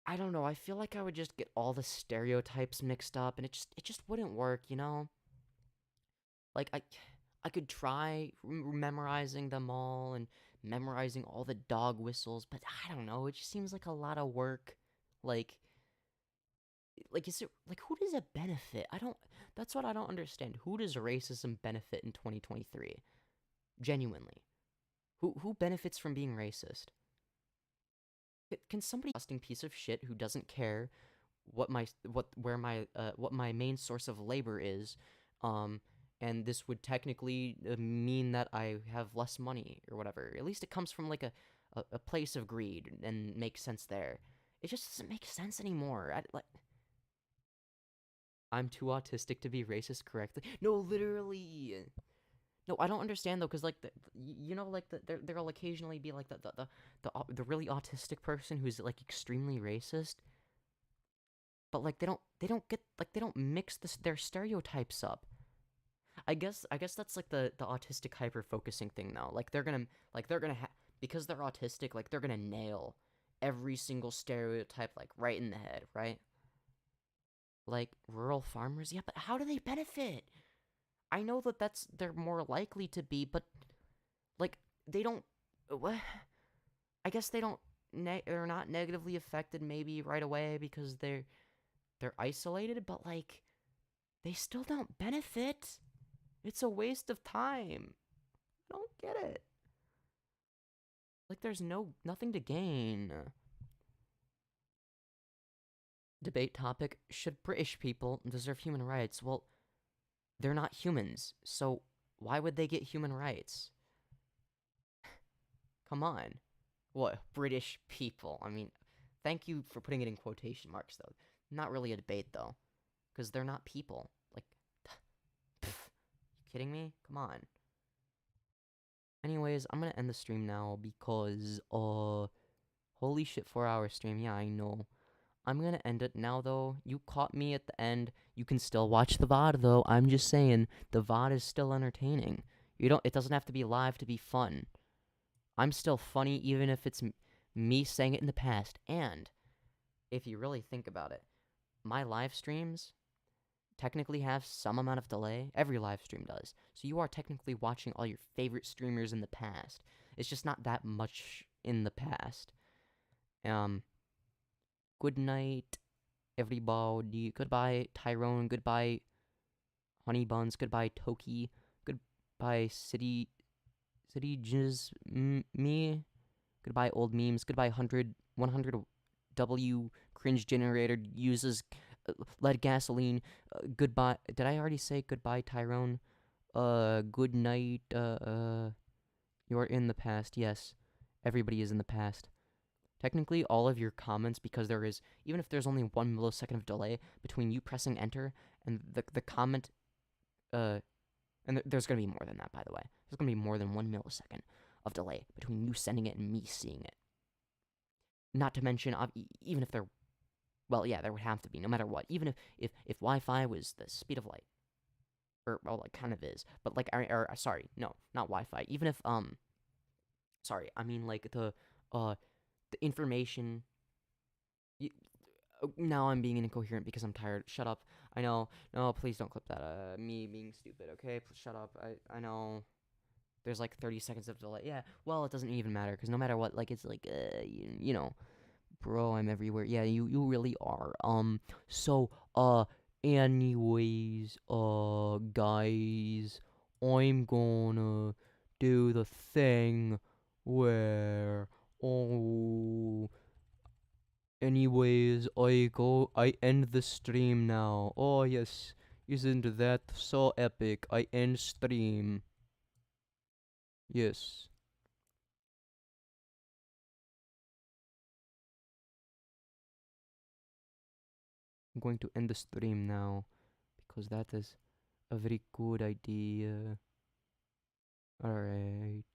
I don't know. I feel like I would just get all the stereotypes mixed up, and it just wouldn't work, you know? Like I could try memorizing them all and memorizing all the dog whistles, but I don't know. It just seems like a lot of work. Like is it like who does it benefit? That's what I don't understand. Who does racism benefit in 2023? Genuinely. Who benefits from being racist? Can somebody disgusting piece of shit who doesn't care what my main source of labor is, and this would technically mean that I have less money or whatever. At least it comes from like a place of greed and makes sense there. It just doesn't make sense anymore. I'm too autistic to be racist correctly. No, literally. No, I don't understand though, cause like there'll occasionally be like the really autistic person who's like extremely racist, but like they don't mix their stereotypes up. I guess that's like the autistic hyper focusing thing though. Like they're gonna because they're autistic, like they're gonna nail every single stereotype like right in the head, right? Like rural farmers, yeah, but how do they benefit? I know that they're more likely to be, but like they don't. What? I guess they don't. They're not negatively affected maybe right away because they're isolated, but like they still don't benefit. It's a waste of time. I don't get it. Like there's nothing to gain. Debate topic: should British people deserve human rights? Well, they're not humans, so why would they get human rights? Come on. What? British people. I mean, thank you for putting it in quotation marks, though. Not really a debate, though. Because they're not people. Like, you kidding me? Come on. Anyways, I'm gonna end the stream now because, holy shit, 4-hour stream. Yeah, I know. I'm gonna end it now, though. You caught me at the end. You can still watch the VOD, though. I'm just saying, the VOD is still entertaining. It doesn't have to be live to be fun. I'm still funny, even if it's me saying it in the past. And, if you really think about it, my live streams technically have some amount of delay. Every live stream does. So you are technically watching all your favorite streamers in the past. It's just not that much in the past. Good night, everybody. Goodbye, Tyrone. Goodbye, Honey Buns. Goodbye, Toki. Goodbye, City Jizz Me. Goodbye, old memes. Goodbye, 100W cringe generator uses lead gasoline. Goodbye. Did I already say goodbye, Tyrone? Good night. You're in the past. Yes, everybody is in the past. Technically, all of your comments, because even if there's only 1 millisecond of delay between you pressing enter and the comment, and there's going to be more than that, by the way. There's going to be more than 1 millisecond of delay between you sending it and me seeing it. Not to mention, even if there would have to be, no matter what. Even if Wi-Fi was the speed of light. Well, it kind of is. But, like, sorry, no, not Wi-Fi. Even if, sorry, I mean, like, the information. Now I'm being incoherent because I'm tired. Shut up. I know. No, please don't clip that. Me being stupid, okay? Please shut up. I know. There's like 30 seconds of delay. Yeah, well, it doesn't even matter because no matter what, like, it's like, you know. Bro, I'm everywhere. Yeah, you really are. So, anyways, guys, I'm gonna do the thing where, anyways, I end the stream now. Oh, yes, Isn't that so epic? I end stream. Yes. I'm going to end the stream now because that is a very good idea. Alright.